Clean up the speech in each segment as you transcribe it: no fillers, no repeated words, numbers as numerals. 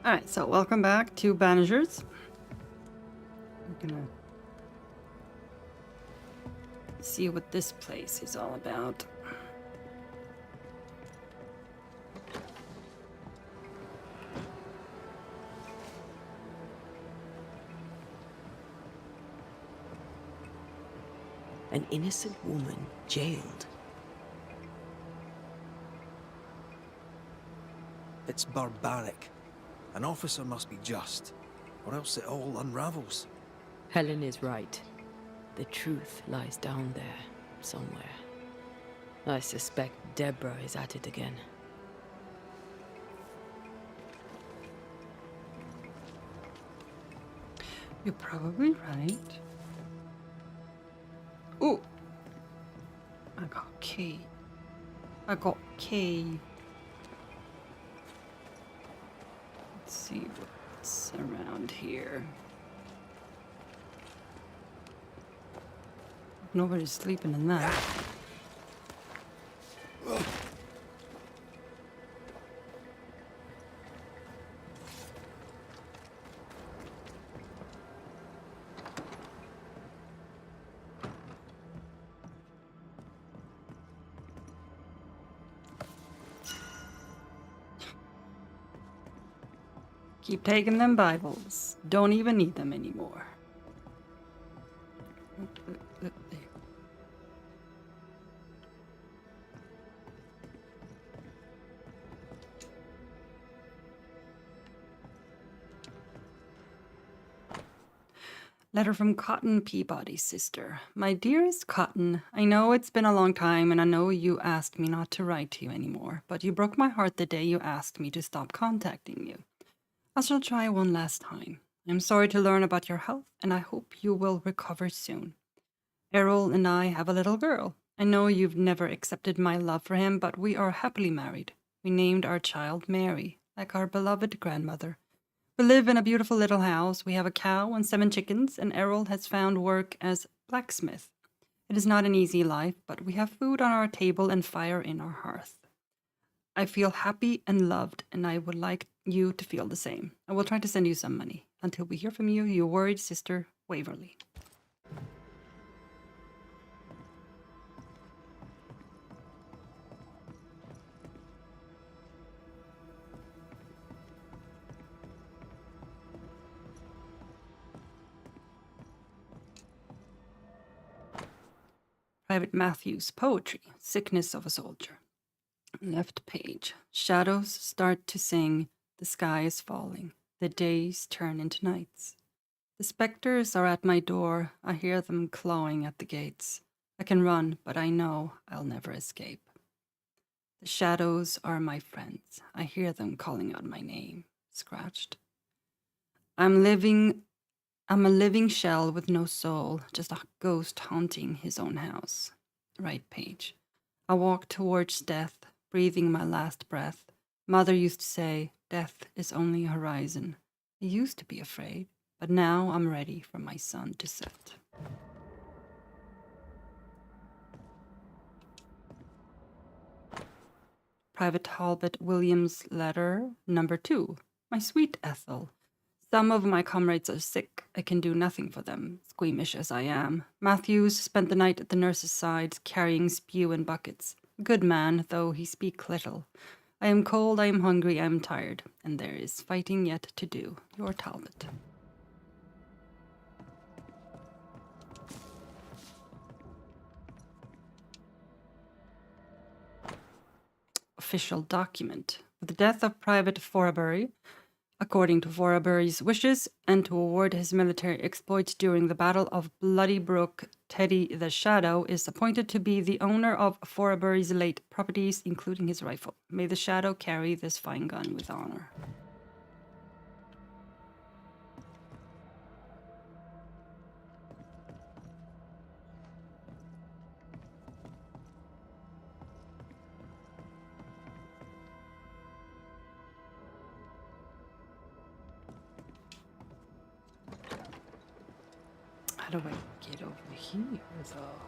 Alright, so welcome back to Banishers. I'm gonna see what this place is all about. An innocent woman jailed. It's barbaric. An officer must be just, or else it all unravels. Helen is right. The truth lies down there, somewhere. I suspect Deborah is at it again. You're probably right. Ooh! I got key. I got key. Let's see what's around here. Nobody's sleeping in that. Keep taking them Bibles. Don't even need them anymore. There. Letter from Cotton Peabody's sister. My dearest Cotton, I know it's been a long time and I know you asked me not to write to you anymore, but you broke my heart the day you asked me to stop contacting you. I shall try one last time. I'm sorry to learn about your health and I hope you will recover soon. Errol and I have a little girl. I know you've never accepted my love for him, but we are happily married. We named our child Mary, like our beloved grandmother. We live in a beautiful little house. We have a cow and 7 chickens, and Errol has found work as blacksmith. It is not an easy life, but we have food on our table and fire in our hearth. I feel happy and loved, and I would like you to feel the same. I will try to send you some money. Until we hear from you, your worried sister, Waverly. Private Matthews' poetry, Sickness of a Soldier. Left page. Shadows start to sing. The sky is falling. The days turn into nights. The specters are at my door. I hear them clawing at the gates. I can run, but I know I'll never escape. The shadows are my friends. I hear them calling out my name. Scratched. I'm a living shell with no soul, just a ghost haunting his own house. Right page. I walk towards death, breathing my last breath. Mother used to say, death is only a horizon. I used to be afraid, but now I'm ready for my sun to set. Private Talbot Williams letter number 2. My sweet Ethel. Some of my comrades are sick. I can do nothing for them, squeamish as I am. Matthews spent the night at the nurse's side, carrying spew and buckets. Good man, though he speak little. I am cold, I am hungry, I am tired, and there is fighting yet to do. Your Talbot. Official document. With the death of Private Forbury, according to Forbury's wishes, and to award his military exploits during the Battle of Bloody Brook, Teddy the Shadow is appointed to be the owner of Forbury's late properties, including his rifle. May the Shadow carry this fine gun with honor. How do I get over here, though?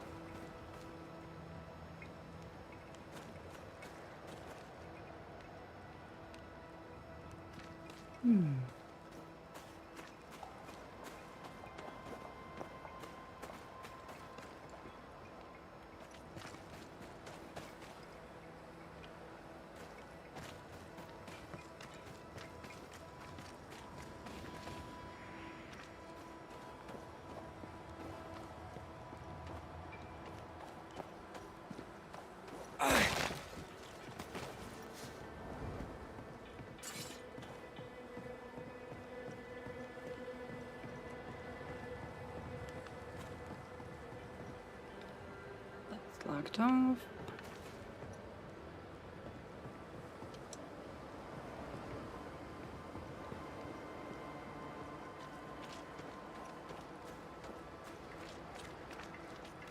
That's locked off.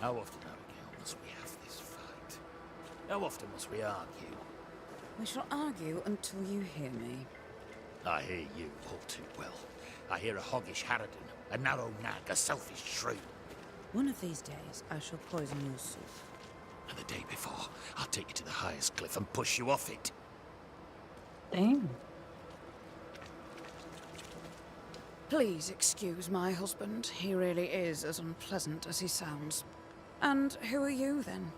How often, Abigail, must we have this fight? How often must we argue? We shall argue until you hear me. I hear you all too well. I hear a hoggish harridan, a narrow nag, a selfish shrew. One of these days, I shall poison your soup. And the day before, I'll take you to the highest cliff and push you off it. Dang. Please excuse my husband. He really is as unpleasant as he sounds. And who are you, then?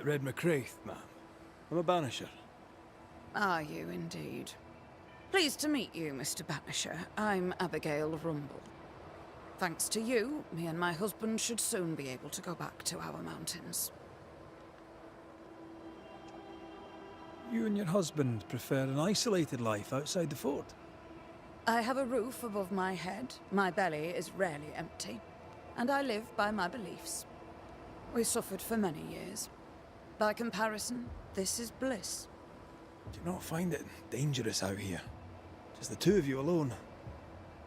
Red McCraith, ma'am. I'm a banisher. Are you, indeed? Pleased to meet you, Mr. Banisher. I'm Abigail Rumble. Thanks to you, me and my husband should soon be able to go back to our mountains. You and your husband prefer an isolated life outside the fort? I have a roof above my head, my belly is rarely empty, and I live by my beliefs. We suffered for many years. By comparison, this is bliss. Do you not find it dangerous out here? Just the two of you alone?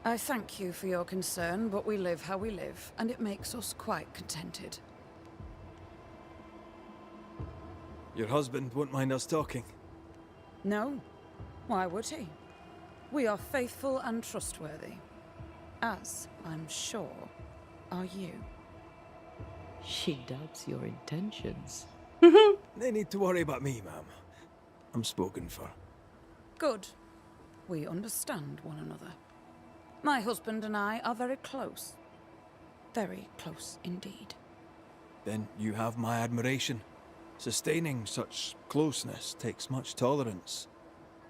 I thank you for your concern, but we live how we live, and it makes us quite contented. Your husband won't mind us talking. No. Why would he? We are faithful and trustworthy. As, I'm sure, are you. She doubts your intentions. No need to worry about me, ma'am. I'm spoken for. Good. We understand one another. My husband and I are very close. Very close indeed. Then you have my admiration. Sustaining such closeness takes much tolerance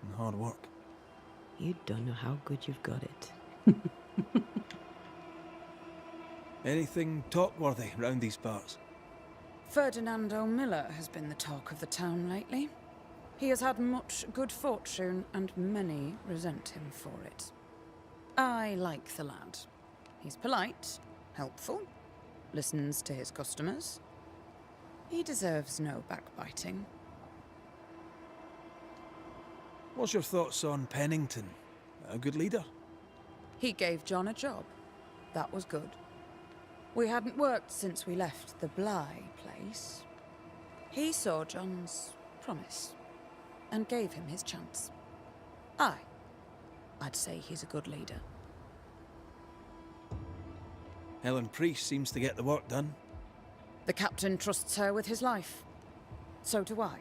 and hard work. You don't know how good you've got it. Anything talk-worthy round these parts? Ferdinando Miller has been the talk of the town lately. He has had much good fortune, and many resent him for it. I like the lad. He's polite, helpful, listens to his customers. He deserves no backbiting. What's your thoughts on Pennington? A good leader? He gave John a job. That was good. We hadn't worked since we left the Bly place. He saw John's promise and gave him his chance. I'd say he's a good leader. Helen Priest seems to get the work done. The captain trusts her with his life. So do I.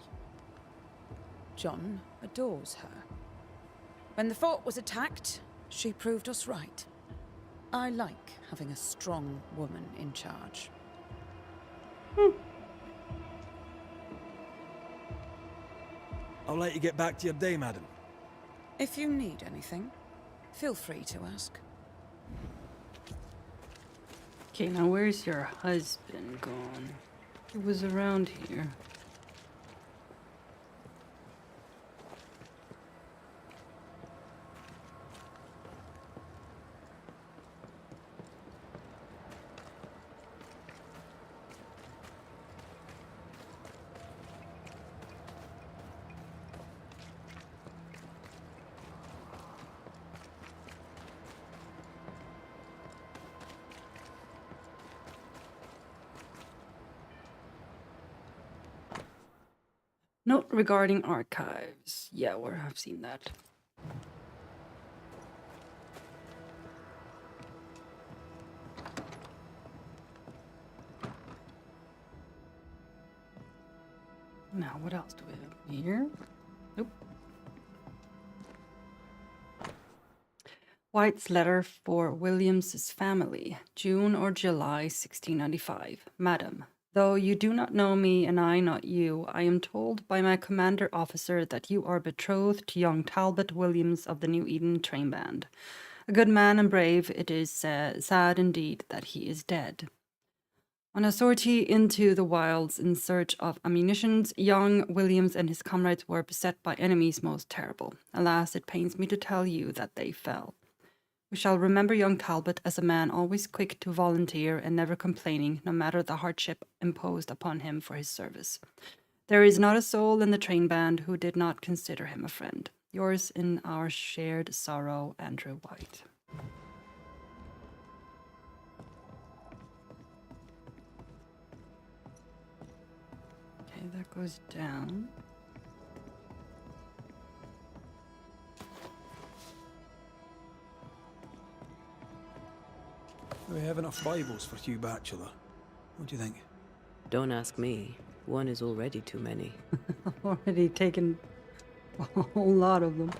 John adores her. When the fort was attacked, she proved us right. I like having a strong woman in charge. I'll let you get back to your day, madam. If you need anything, feel free to ask. Okay, now where's your husband gone? He was around here. Note regarding archives. Yeah, where I've seen that. Now, what else do we have here? Nope. White's letter for Williams's family, June or July 1695. Madam, though you do not know me and I not you, I am told by my commander officer that you are betrothed to young Talbot Williams of the New Eden train band. A good man and brave, it is sad indeed that he is dead. On a sortie into the wilds in search of ammunitions, young Williams and his comrades were beset by enemies most terrible. Alas, it pains me to tell you that they fell. We shall remember young Talbot as a man always quick to volunteer and never complaining, no matter the hardship imposed upon him for his service. There is not a soul in the train band who did not consider him a friend. Yours in our shared sorrow, Andrew White. Okay, that goes down. Do we have enough Bibles for Hugh Batchelor? What do you think? Don't ask me. One is already too many. I've already taken a whole lot of them.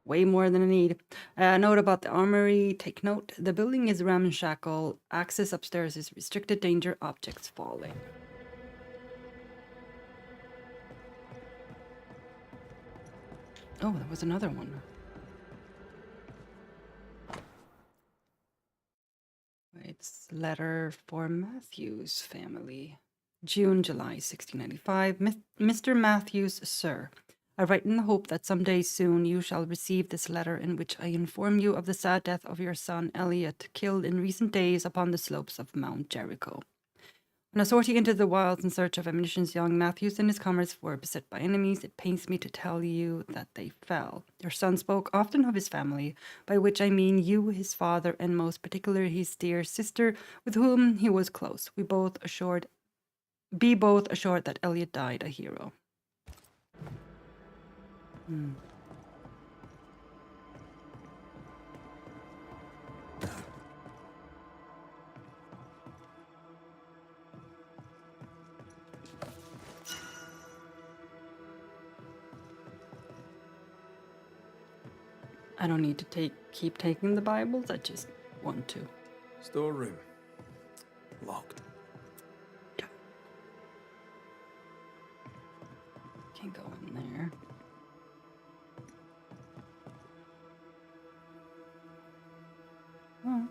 Way more than I need. Note about the armory. Take note. The building is ramshackle. Access upstairs is restricted. Danger. Objects falling. Oh, there was another one. It's letter for Matthews family. June, July 1695. Mr. Matthews, sir. I write in the hope that some day soon you shall receive this letter in which I inform you of the sad death of your son Elliot, killed in recent days upon the slopes of Mount Jericho. On a sortie into the wilds in search of ammunition, young Matthews and his comrades were beset by enemies. It pains me to tell you that they fell. Your son spoke often of his family, by which I mean you, his father, and most particularly his dear sister, with whom he was close. Be both assured that Elliot died a hero. I don't need to keep taking the Bibles. I just want to. Storeroom. Locked. Can't go in there. Oh.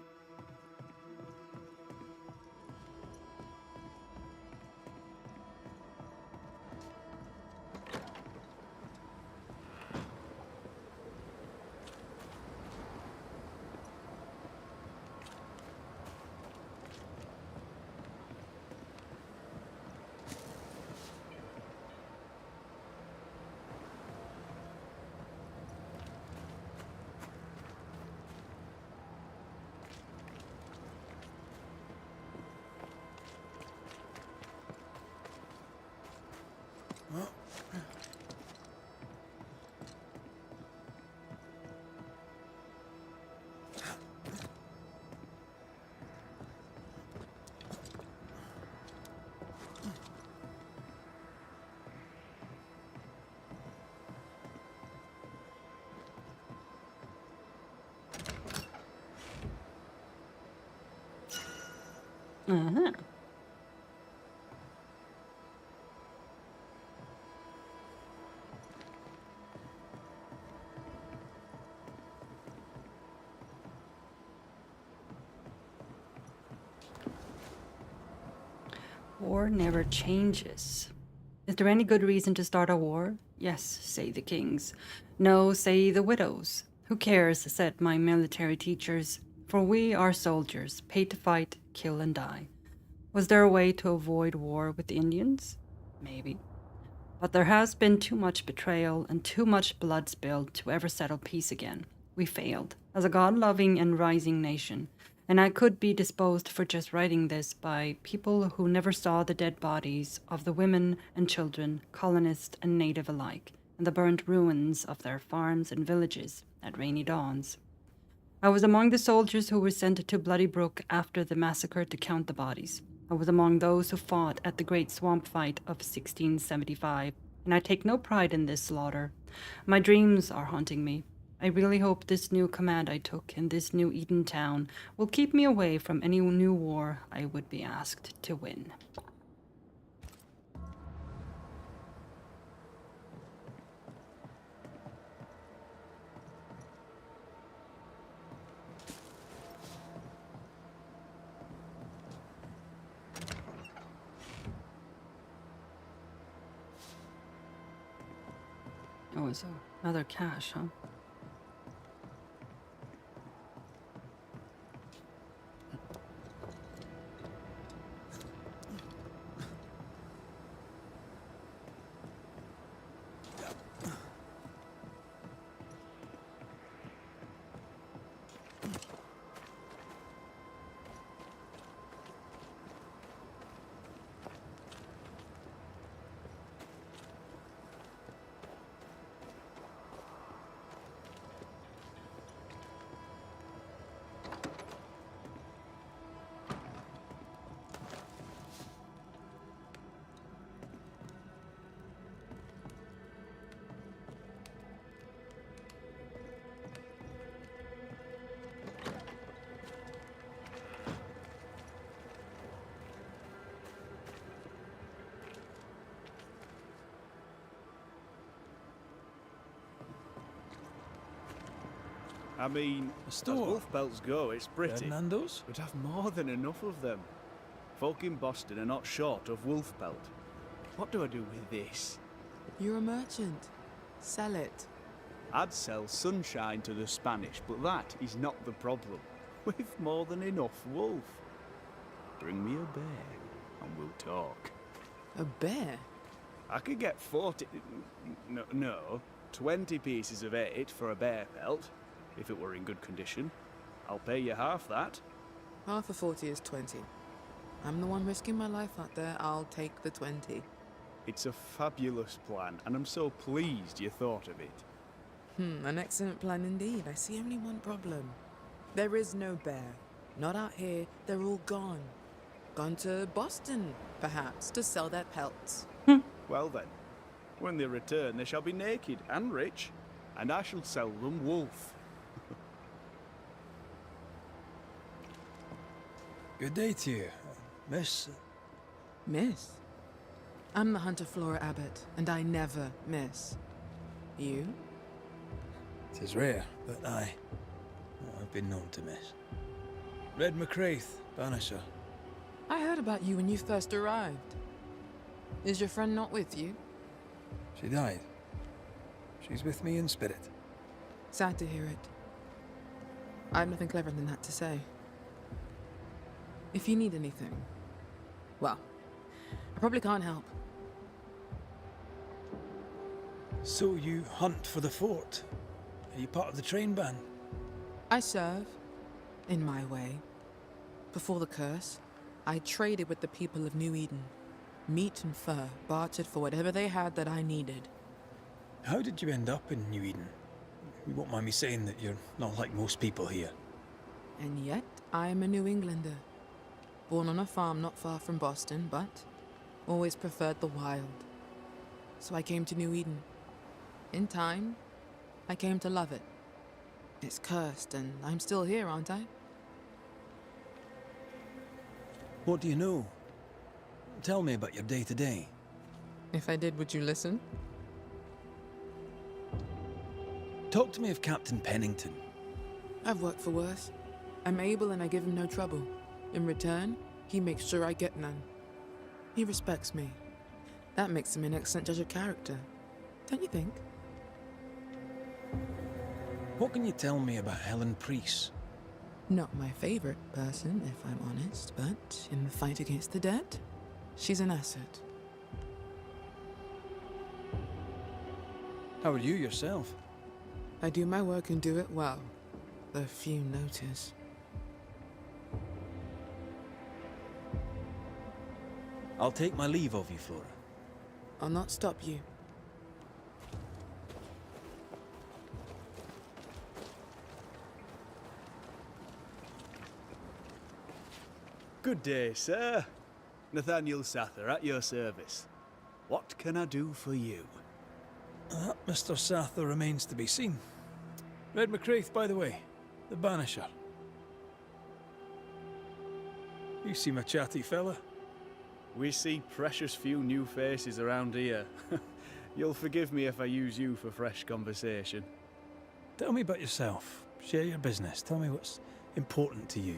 Uh-huh. War never changes. Is there any good reason to start a war? Yes, say the kings. No, say the widows. Who cares, said my military teachers, for we are soldiers, paid to fight, kill, and die. Was there a way to avoid war with the Indians? Maybe. But there has been too much betrayal and too much blood spilled to ever settle peace again. We failed, as a God-loving and rising nation, and I could be disposed for just writing this by people who never saw the dead bodies of the women and children, colonist and native alike, and the burnt ruins of their farms and villages at rainy dawns. I was among the soldiers who were sent to Bloody Brook after the massacre to count the bodies. I was among those who fought at the great swamp fight of 1675, and I take no pride in this slaughter. My dreams are haunting me. I really hope this new command I took in this new Eden town will keep me away from any new war I would be asked to win. Oh, it's another cache, huh? I mean, A as store? wolf pelts go, it's pretty. Ferdinando's? We'd have more than enough of them. Folk in Boston are not short of wolf pelt. What do I do with this? You're a merchant. Sell it. I'd sell sunshine to the Spanish, but that is not the problem. We've more than enough wolf. Bring me a bear, and we'll talk. A bear? I could get 40... No, 20 pieces of 8 for a bear pelt, if it were in good condition. I'll pay you half that. Half of 40 is 20. I'm the one risking my life out there. I'll take the 20. It's a fabulous plan, and I'm so pleased you thought of it. An excellent plan indeed. I see only one problem. There is no bear. Not out here. They're all gone. Gone to Boston, perhaps, to sell their pelts. Well then, when they return, they shall be naked and rich, and I shall sell them wolf. Good day to you, miss. Miss? I'm the Hunter Flora Abbott, and I never miss. You? It is rare, but I've been known to miss. Red McCraith, Banisher. I heard about you when you first arrived. Is your friend not with you? She died. She's with me in spirit. Sad to hear it. I have nothing cleverer than that to say. If you need anything, well, I probably can't help. So you hunt for the fort? Are you part of the train band? I serve, in my way. Before the curse, I traded with the people of New Eden. Meat and fur, bartered for whatever they had that I needed. How did you end up in New Eden? You won't mind me saying that you're not like most people here. And yet, I am a New Englander. Born on a farm not far from Boston, but always preferred the wild. So I came to New Eden. In time, I came to love it. It's cursed, and I'm still here, aren't I? What do you know? Tell me about your day-to-day. If I did, would you listen? Talk to me of Captain Pennington. I've worked for worse. I'm able and I give him no trouble. In return, he makes sure I get none. He respects me. That makes him an excellent judge of character. Don't you think? What can you tell me about Helen Priest? Not my favorite person, if I'm honest, but in the fight against the dead, she's an asset. How are you yourself? I do my work and do it well, though few notice. I'll take my leave of you, Flora. I'll not stop you. Good day, sir. Nathaniel Sather at your service. What can I do for you? That Mr. Sather remains to be seen. Red McCraith, by the way. The Banisher. You seem a chatty fella. We see precious few new faces around here. You'll forgive me if I use you for fresh conversation. Tell me about yourself. Share your business. Tell me what's important to you.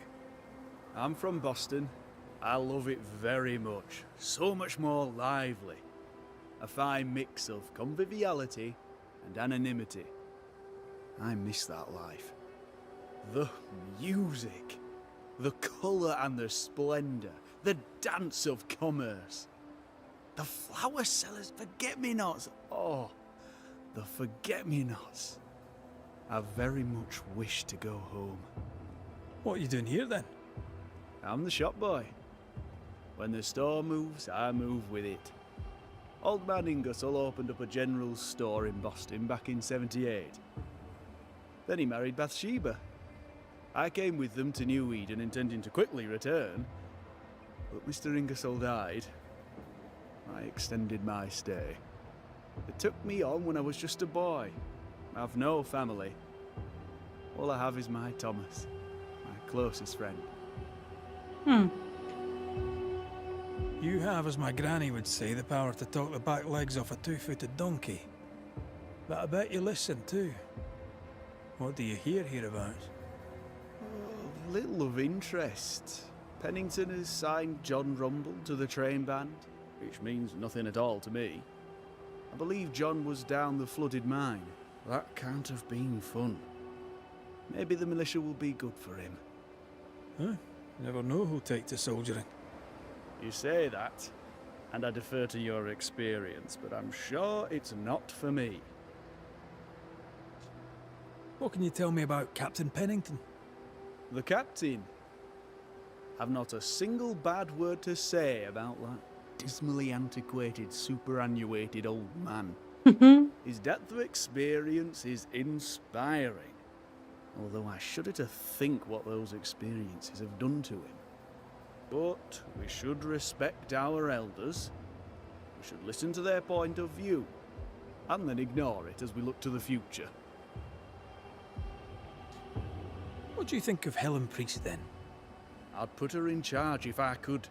I'm from Boston. I love it very much. So much more lively. A fine mix of conviviality and anonymity. I miss that life. The music, the colour and the splendour, the dance of commerce. The flower sellers' forget-me-nots. Oh, the forget-me-nots. I very much wish to go home. What are you doing here then? I'm the shop boy. When the store moves, I move with it. Old man Ingersoll opened up a general store in Boston back in '78. Then he married Bathsheba. I came with them to New Eden intending to quickly return, but Mr. Ingersoll died. I extended my stay. They took me on when I was just a boy. I've no family. All I have is my Thomas, my closest friend. You have, as my granny would say, the power to talk the back legs off a two-footed donkey. But I bet you listen too. What do you hear hereabouts? Oh, little of interest. Pennington has signed John Rumble to the train band, which means nothing at all to me. I believe John was down the flooded mine. That can't have been fun. Maybe the militia will be good for him. Huh? You never know who'll take to soldiering. You say that, and I defer to your experience, but I'm sure it's not for me. What can you tell me about Captain Pennington? The captain. Have not a single bad word to say about that dismally antiquated, superannuated old man. His depth of experience is inspiring, although I shudder to think what those experiences have done to him. But we should respect our elders. We should listen to their point of view, and then ignore it as we look to the future. What do you think of Helen Priest then? I'd put her in charge if I could.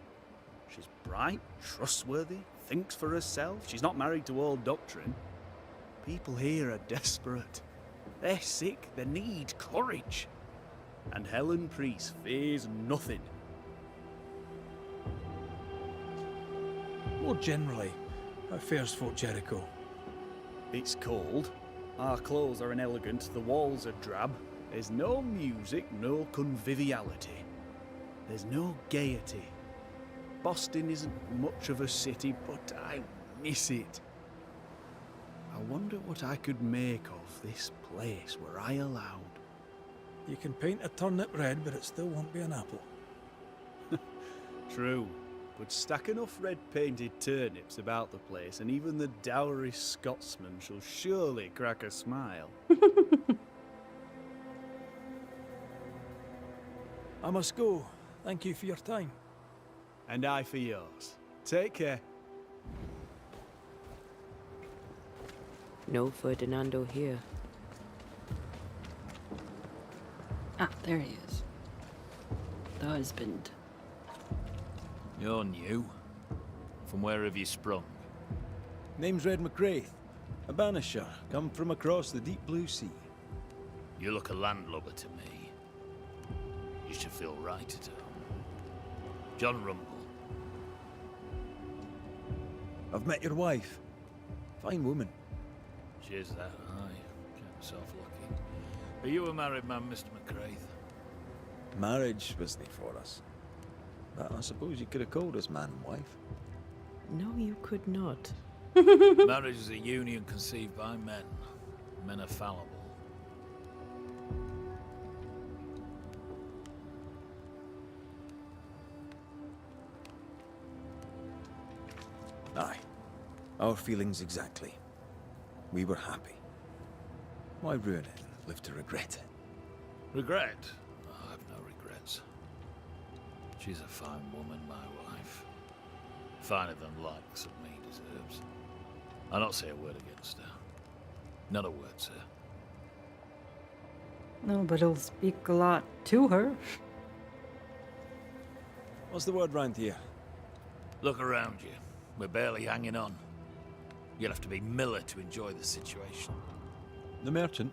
She's bright, trustworthy, thinks for herself. She's not married to old doctrine. People here are desperate. They're sick, they need courage. And Helen Priest fears nothing. More generally, how fares Fort Jericho? It's cold. Our clothes are inelegant, the walls are drab. There's no music, no conviviality. There's no gaiety. Boston isn't much of a city, but I miss it. I wonder what I could make of this place were I allowed. You can paint a turnip red, but it still won't be an apple. True, but stack enough red-painted turnips about the place, and even the dour Scotsman shall surely crack a smile. I must go. Thank you for your time. And I for yours. Take care. No Ferdinando here. Ah, there he is. The husband. You're new. From where have you sprung? Name's Red McCraith, a Banisher, come from across the deep blue sea. You look a landlubber to me. You should feel right at home. John Rumble. I've met your wife. Fine woman. She is that high. Count yourself lucky. Are you a married man, Mr. McCraith? Marriage wasn't for us. But I suppose you could have called us man and wife. No, you could not. Marriage is a union conceived by men. Men are fallible. Aye. Our feelings exactly. We were happy. Why ruin it and live to regret it? Regret? Oh, I've no regrets. She's a fine woman, my wife. Finer than likes of me deserves. I'll not say a word against her. Not a word, sir. No, but he'll speak a lot to her. What's the word round here? Look around you. We're barely hanging on. You'll have to be Miller to enjoy the situation. The merchant?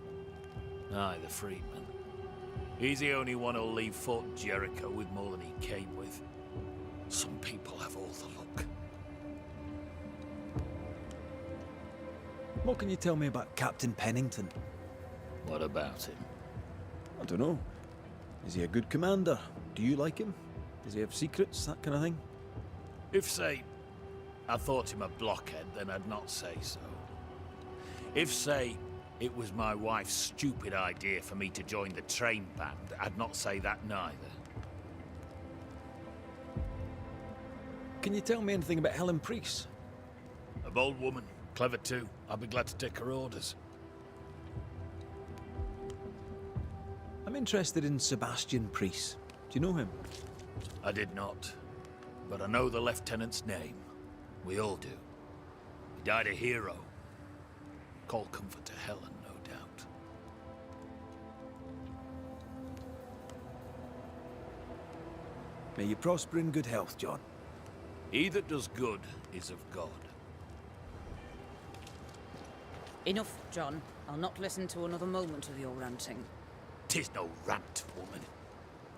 Aye, the freedman. He's the only one who'll leave Fort Jericho with more than he came with. Some people have all the luck. What can you tell me about Captain Pennington? What about him? I don't know. Is he a good commander? Do you like him? Does he have secrets, that kind of thing? If, say, I thought him a blockhead, then I'd not say so. If, say, it was my wife's stupid idea for me to join the train band, I'd not say that neither. Can you tell me anything about Helen Priest? A bold woman, clever too. I'll be glad to take her orders. I'm interested in Sebastian Priest. Do you know him? I did not, but I know the lieutenant's name. We all do. He died a hero. Call comfort to Helen, no doubt. May you prosper in good health, John. He that does good is of God. Enough, John. I'll not listen to another moment of your ranting. 'Tis no rant, woman.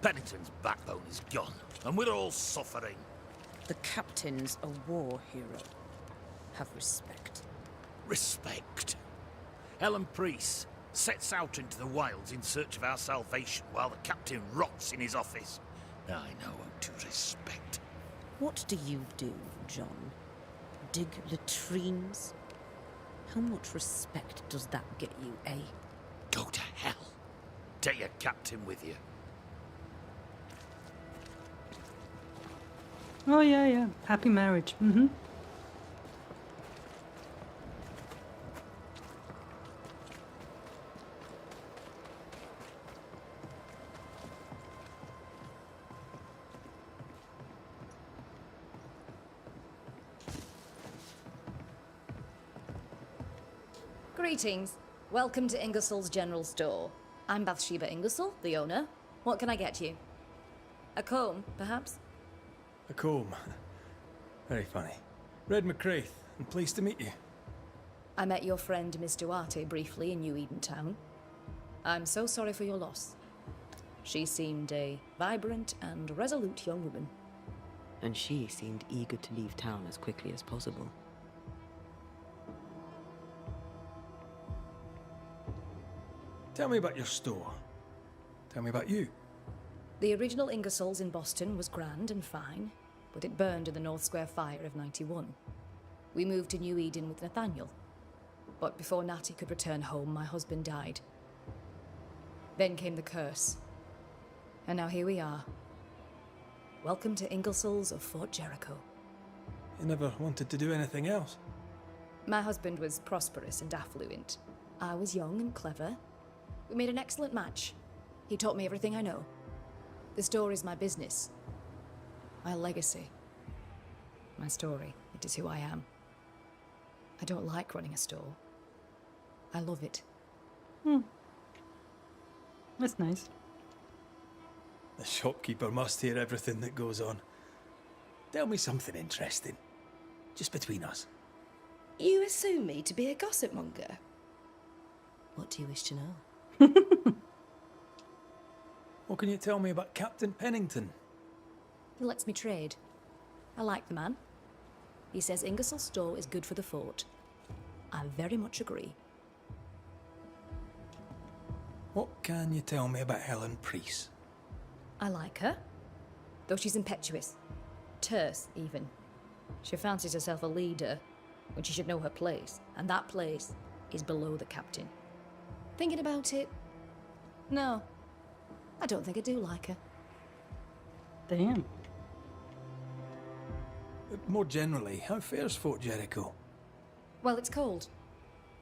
Pennington's backbone is gone, and we're all suffering. The captain's a war hero. Have respect. Respect. Helen Priest sets out into the wilds in search of our salvation while the captain rots in his office. I know how to respect. What do you do, John? Dig latrines? How much respect does that get you, eh? Go to hell. Take your captain with you. Oh, yeah. Happy marriage. Mm-hmm. Greetings. Welcome to Ingersoll's General Store. I'm Bathsheba Ingersoll, the owner. What can I get you? A comb, perhaps? A comb. Very funny. Red McCraith, and pleased to meet you. I met your friend Miss Duarte briefly in New Eden Town. I'm so sorry for your loss. She seemed a vibrant and resolute young woman. And she seemed eager to leave town as quickly as possible. Tell me about your store. Tell me about you. The original Ingersoll's in Boston was grand and fine, but it burned in the North Square fire of '91. We moved to New Eden with Nathaniel. But before Natty could return home, my husband died. Then came the curse. And now here we are. Welcome to Ingersoll's of Fort Jericho. You never wanted to do anything else. My husband was prosperous and affluent. I was young and clever. We made an excellent match. He taught me everything I know. The store is my business. My legacy. My story. It is who I am. I don't like running a store. I love it. That's nice. The shopkeeper must hear everything that goes on. Tell me something interesting. Just between us. You assume me to be a gossip monger? What do you wish to know? What can you tell me about Captain Pennington? He lets me trade. I like the man. He says Ingersoll's store is good for the fort. I very much agree. What can you tell me about Helen Priest? I like her, though she's impetuous. Terse, even. She fancies herself a leader when she should know her place, and that place is below the captain. Thinking about it, no, I don't think I do like her. Damn. More generally, how fares Fort Jericho? Well, it's cold.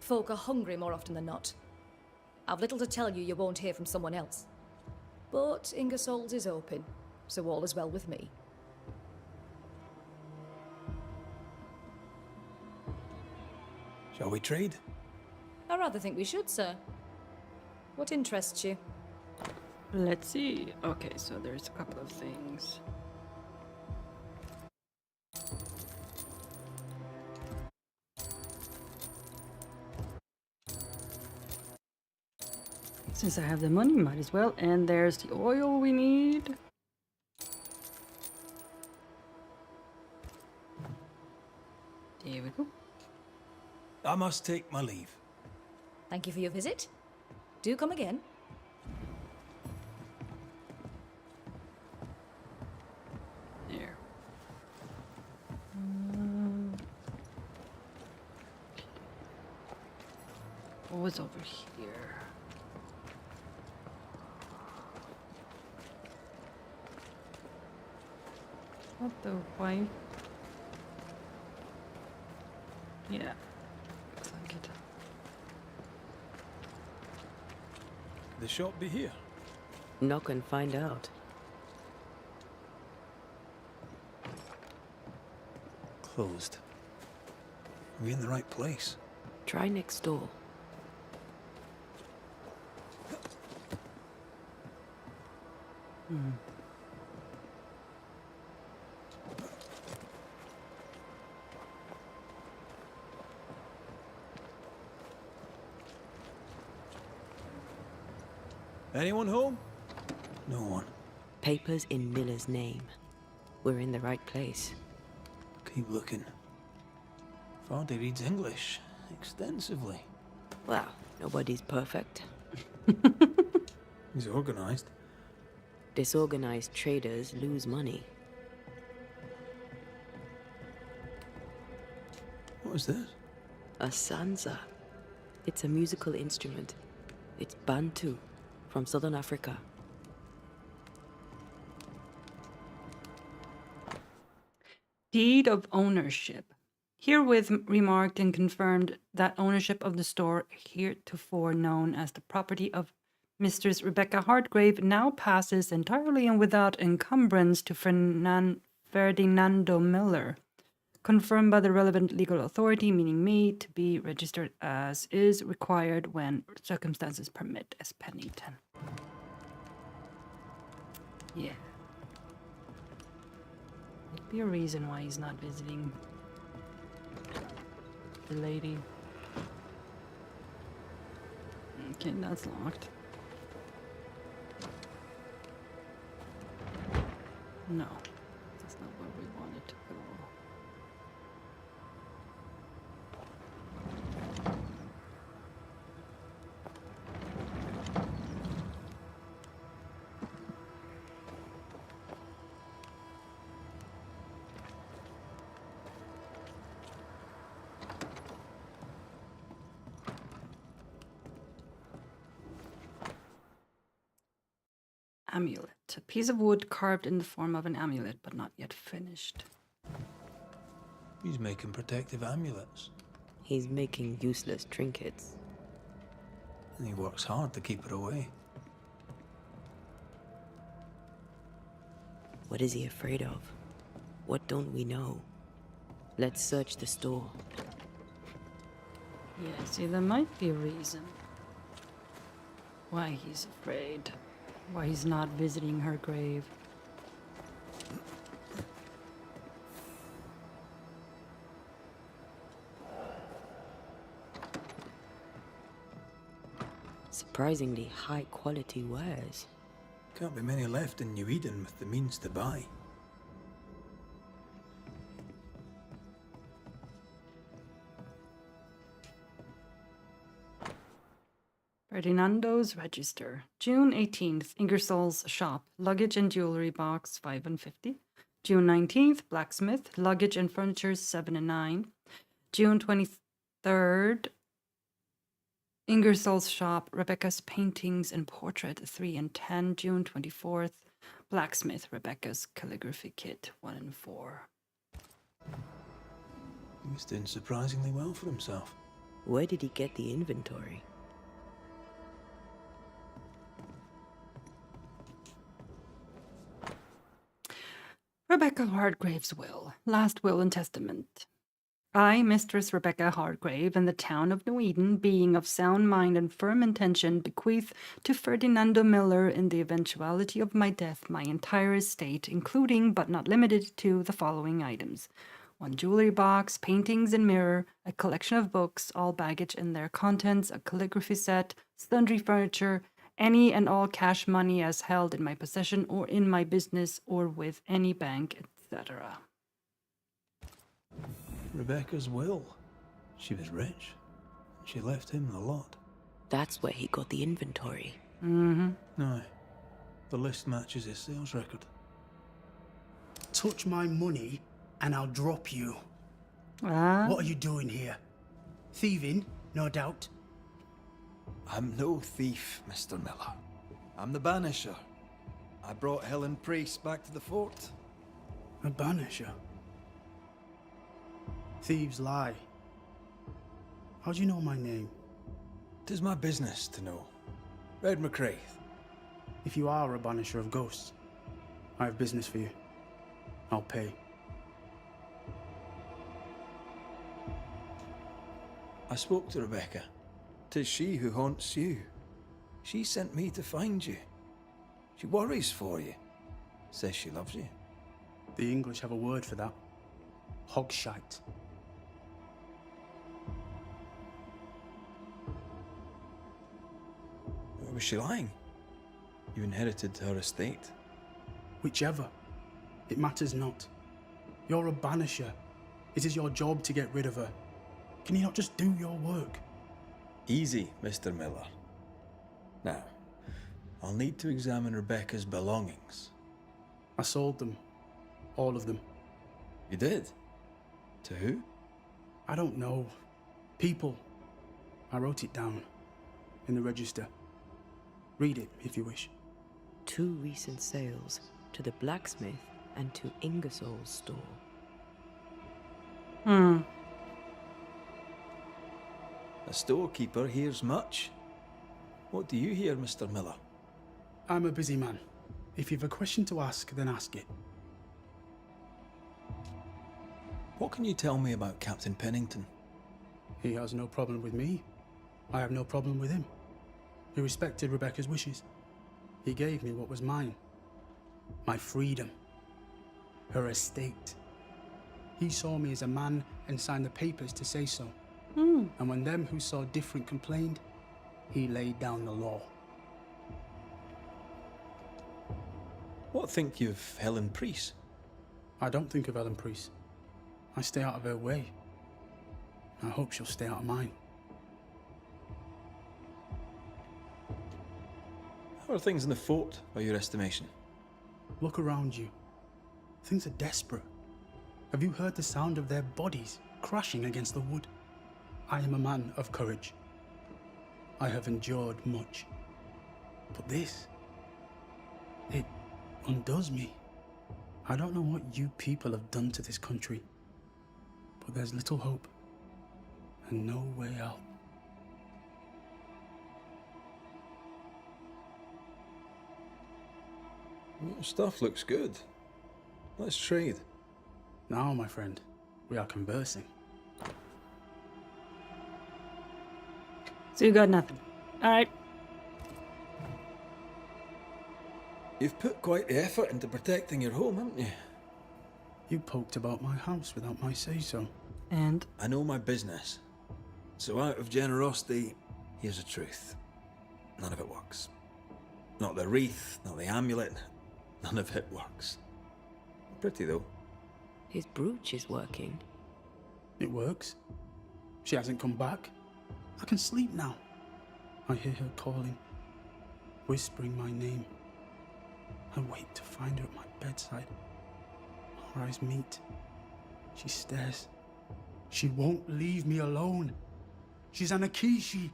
Folk are hungry more often than not. I've little to tell you won't hear from someone else. But Ingersoll's is open, so all is well with me. Shall we trade? I rather think we should, sir. What interests you? Let's see. Okay, so there's a couple of things. Since I have the money, might as well. And there's the oil we need. There we go. I must take my leave. Thank you for your visit. Do come again. There. What was over here? What the wife? Yeah, looks like it. The shop be here. Knock and find out. Closed. Are we in the right place? Try next door. Anyone home? No one. Papers in Miller's name. We're in the right place. Keep looking. Vardy reads English extensively. Well, nobody's perfect. He's organized. Disorganized traders lose money. What is this? A sansa. It's a musical instrument. It's Bantu, from southern Africa. Deed of ownership. Herewith remarked and confirmed that ownership of the store, heretofore known as the property of Mistress Rebecca Hartgrave, now passes entirely and without encumbrance to Ferdinando Miller, confirmed by the relevant legal authority, meaning me, to be registered as is required when circumstances permit, as Pennington. Yeah. There'd be a reason why he's not visiting the lady. Okay, that's locked. No, that's not where we wanted to go. Amulet. A piece of wood carved in the form of an amulet, but not yet finished. He's making protective amulets. He's making useless trinkets. And he works hard to keep it away. What is he afraid of? What don't we know? Let's search the store. Yeah, see, there might be a reason why he's afraid. Why he's not visiting her grave. Surprisingly high quality wares. Can't be many left in New Eden with the means to buy. Ferdinando's Register. June 18th, Ingersoll's shop. Luggage and jewelry box, 5 and 50. June 19th, blacksmith. Luggage and furniture, 7 and 9. June 23rd, Ingersoll's shop. Rebecca's paintings and portrait, 3 and 10. June 24th, blacksmith. Rebecca's calligraphy kit, 1 and 4. He's doing surprisingly well for himself. Where did he get the inventory? Rebecca Hartgrave's will. Last will and testament. I, Mistress Rebecca Hargrave, in the town of New Eden, being of sound mind and firm intention, bequeath to Ferdinando Miller, in the eventuality of my death, my entire estate, including but not limited to the following items: one jewelry box, paintings and mirror, a collection of books, all baggage and their contents, a calligraphy set, sundry furniture, any and all cash money as held in my possession or in my business or with any bank, etc. Rebecca's will. She was rich. She left him the lot. That's where he got the inventory. Mm-hmm. Aye. The list matches his sales record. Touch my money and I'll drop you. Ah. What are you doing here? Thieving, no doubt. I'm no thief, Mr. Miller. I'm the Banisher. I brought Helen Priest back to the fort. A banisher. Thieves lie. How do you know my name? 'Tis my business to know. Red McCraith. If you are a banisher of ghosts, I have business for you. I'll pay. I spoke to Rebecca. 'Tis she who haunts you. She sent me to find you. She worries for you. Says she loves you. The English have a word for that. Hogshite. Was she lying? You inherited her estate. Whichever. It matters not. You're a banisher. It is your job to get rid of her. Can you not just do your work? Easy, Mr. Miller. Now, I'll need to examine Rebecca's belongings. I sold them. All of them. You did? To who? I don't know. People. I wrote it down. In the register. Read it, if you wish. 2 recent sales, to the blacksmith and to Ingersoll's store. Hmm. A storekeeper hears much. What do you hear, Mr. Miller? I'm a busy man. If you've a question to ask, then ask it. What can you tell me about Captain Pennington? He has no problem with me. I have no problem with him. He respected Rebecca's wishes. He gave me what was mine. My freedom. Her estate. He saw me as a man and signed the papers to say so. And when them who saw different complained, he laid down the law. What think you of Helen Priest? I don't think of Helen Priest. I stay out of her way. I hope she'll stay out of mine. How are things in the fort, by your estimation? Look around you. Things are desperate. Have you heard the sound of their bodies crashing against the wood? I am a man of courage. I have endured much. But this, it undoes me. I don't know what you people have done to this country, but there's little hope and no way out. Your stuff looks good. Let's trade. Now, my friend, we are conversing. So you got nothing. All right. You've put quite the effort into protecting your home, haven't you? You poked about my house without my say-so. And? I know my business. So out of generosity, here's the truth. None of it works. Not the wreath, not the amulet. None of it works. Pretty, though. His brooch is working. It works. She hasn't come back. I can sleep now. I hear her calling, whispering my name. I wait to find her at my bedside. Our eyes meet. She stares. She won't leave me alone. She's an Akishi,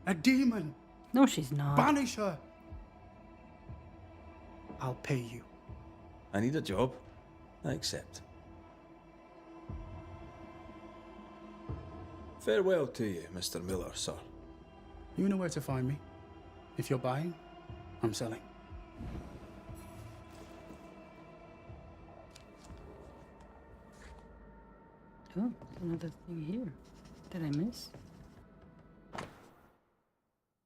a demon. No, she's not. Banish her. I'll pay you. I need a job. I accept. Farewell to you, Mr. Miller, sir. You know where to find me. If you're buying, I'm selling. Oh, another thing here. Did I miss?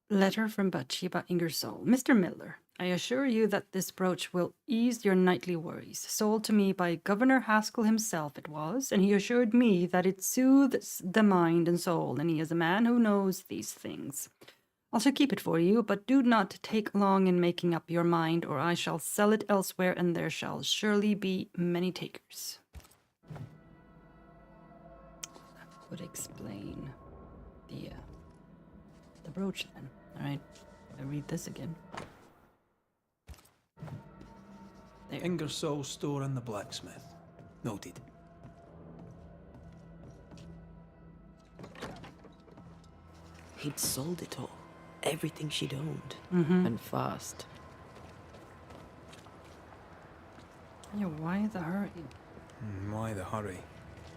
Letter from Bathsheba Ingersoll. Mr. Miller, I assure you that this brooch will ease your nightly worries. Sold to me by Governor Haskell himself it was, and he assured me that it soothes the mind and soul, and he is a man who knows these things. I shall keep it for you, but do not take long in making up your mind, or I shall sell it elsewhere, and there shall surely be many takers. That would explain the brooch then. Alright, I read this again. There. Ingersoll store in the blacksmith. Noted. He'd sold it all. Everything she'd owned. And fast. Yeah, why the hurry? Why the hurry?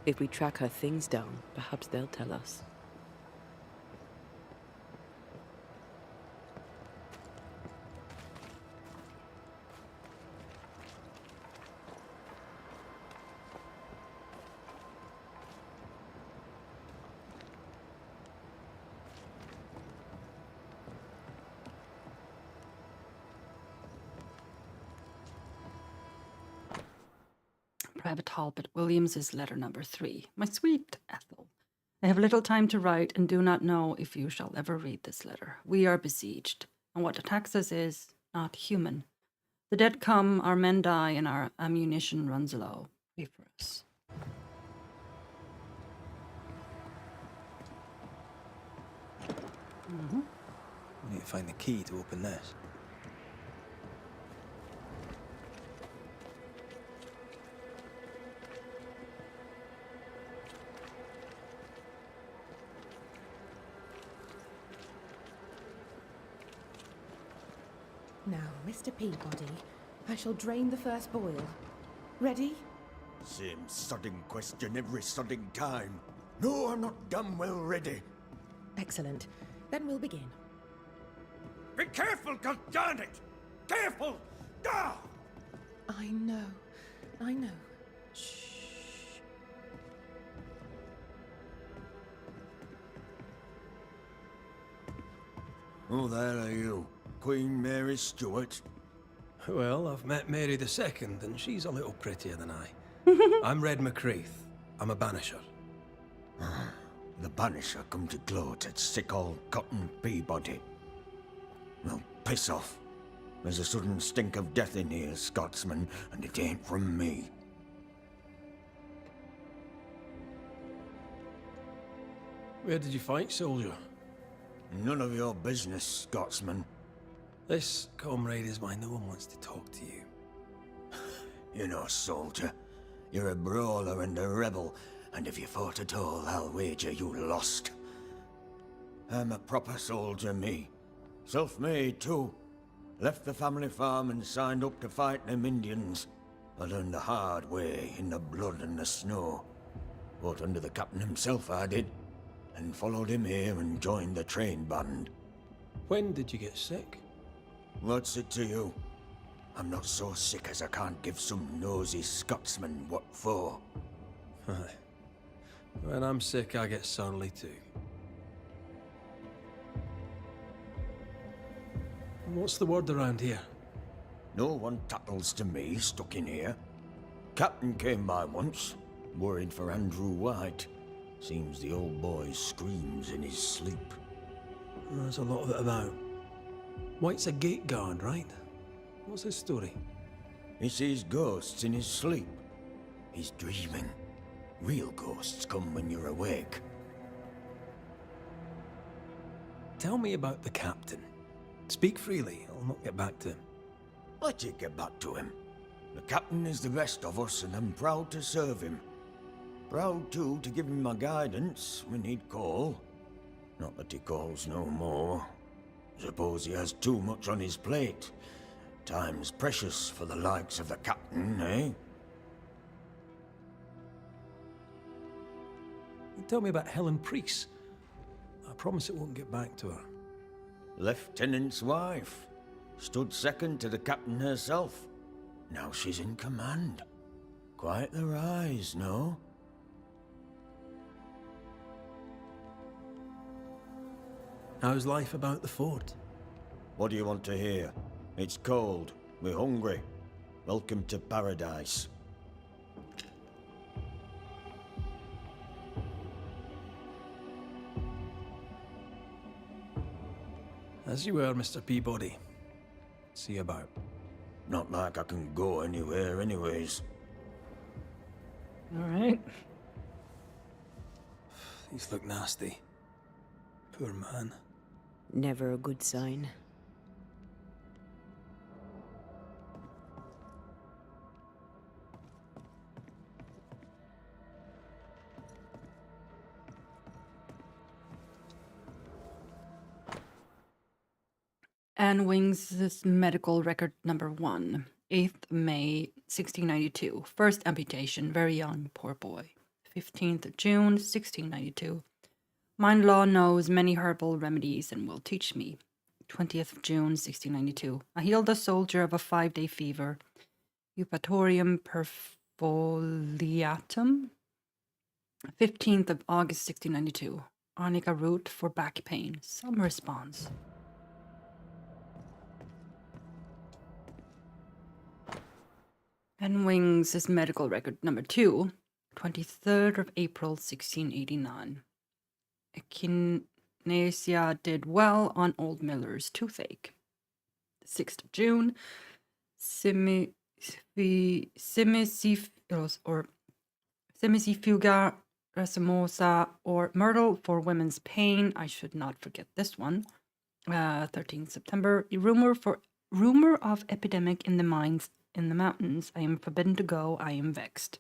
If we track her things down, perhaps they'll tell us. Private Talbot Williams's letter number 3. My sweet Ethel, I have little time to write and do not know if you shall ever read this letter. We are besieged, and what attacks us is not human. The dead come, our men die, and our ammunition runs low. Pray for us. We need to find the key to open this. Now, Mr. Peabody, I shall drain the first boil. Ready? Same sodding question every sodding time. No, I'm not damn well ready. Excellent. Then we'll begin. Be careful, goddarn it! Careful! Ah! I know. I know. Shh. Who the hell are you? Queen Mary Stuart? Well, I've met Mary II, and she's a little prettier than I. I'm Red McCreath. I'm a banisher. The banisher come to gloat at sick old Cotton Peabody. Well, piss off. There's a sudden stink of death in here, Scotsman, and it ain't from me. Where did you fight, soldier? None of your business, Scotsman. This, comrade, is why no one wants to talk to you. You know, soldier, you're a brawler and a rebel, and if you fought at all, I'll wager you lost. I'm a proper soldier, me. Self-made, too. Left the family farm and signed up to fight them Indians. I learned the hard way, in the blood and the snow. Fought under the captain himself, I did, and followed him here and joined the train band. When did you get sick? What's it to you? I'm not so sick as I can't give some nosy Scotsman what for. Aye. When I'm sick, I get surly too. What's the word around here? No one tattles to me stuck in here. Captain came by once, worried for Andrew White. Seems the old boy screams in his sleep. There's a lot of it about. White's a gate guard, right? What's his story? He sees ghosts in his sleep. He's dreaming. Real ghosts come when you're awake. Tell me about the captain. Speak freely, I'll not get back to him. Let you get back to him. The captain is the best of us, and I'm proud to serve him. Proud, too, to give him my guidance when he'd call. Not that he calls no more. Suppose he has too much on his plate. Time's precious for the likes of the captain, eh? Tell me about Helen Priest. I promise it won't get back to her. Lieutenant's wife. Stood second to the captain herself. Now she's in command. Quite the rise, no? How's life about the fort? What do you want to hear? It's cold. We're hungry. Welcome to paradise. As you were, Mr. Peabody. See you about. Not like I can go anywhere anyways. All right. These look nasty. Poor man. Never a good sign. Ann-Louise's medical record number 1. 8th May 1692. First amputation. Very young. Poor boy. 15th June 1692. Mine law knows many herbal remedies and will teach me. 20th June 1692. I healed a soldier of a 5-day fever. Eupatorium perfoliatum. 15th of August 1692. Arnica root for back pain. Some response. And Wings is medical record number 2, 23rd of April 1689. Echinacea did well on old Miller's toothache. 6th of June, Simicifuga racemosa or myrtle for women's pain. I should not forget this one. 13th September, a rumor of epidemic in the mines in the mountains. I am forbidden to go. I am vexed.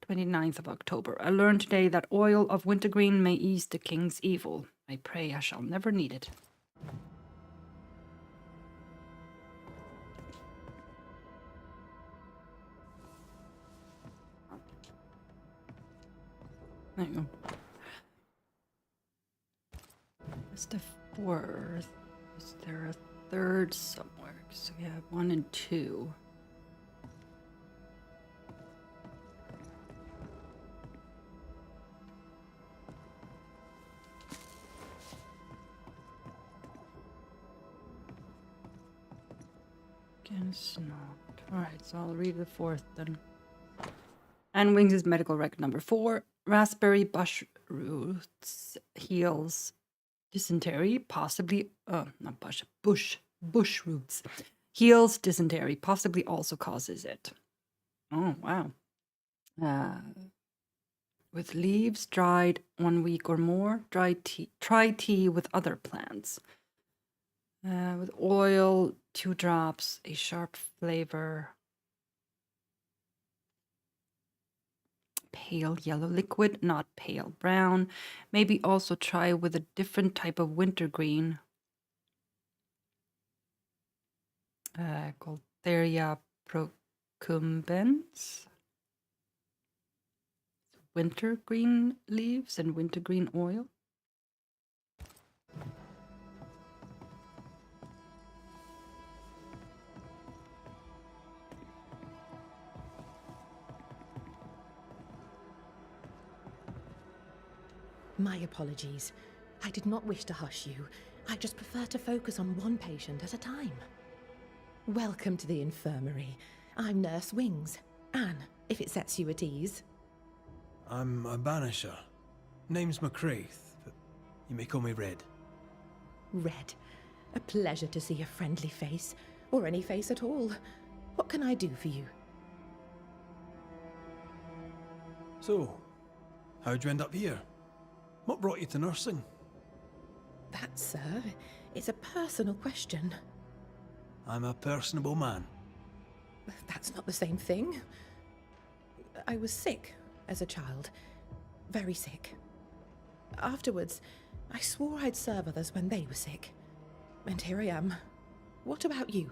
29th of October. I learned today that oil of wintergreen may ease the king's evil. I pray I shall never need it. There you go. What's the 4th? Is there a 3rd somewhere? So we have 1 and 2. Guess not. Alright, so I'll read the 4th then. And Wings' medical record number 4. Raspberry bush roots heals dysentery, possibly, not bush roots. Heals dysentery, possibly also causes it. Oh, wow. With leaves dried 1 week or more, try tea with other plants. With oil, 2 drops, a sharp flavor. Pale yellow liquid, not pale brown. Maybe also try with a different type of wintergreen. Called Theria procumbens. Wintergreen leaves and wintergreen oil. My apologies. I did not wish to hush you. I just prefer to focus on one patient at a time. Welcome to the infirmary. I'm Nurse Wings. Anne, if it sets you at ease. I'm a Banisher. Name's McCraith, but you may call me Red. Red. A pleasure to see a friendly face, or any face at all. What can I do for you? So, how'd you end up here? What brought you to nursing? That, sir, is a personal question. I'm a personable man. That's not the same thing. I was sick as a child. Very sick. Afterwards, I swore I'd serve others when they were sick. And here I am. What about you?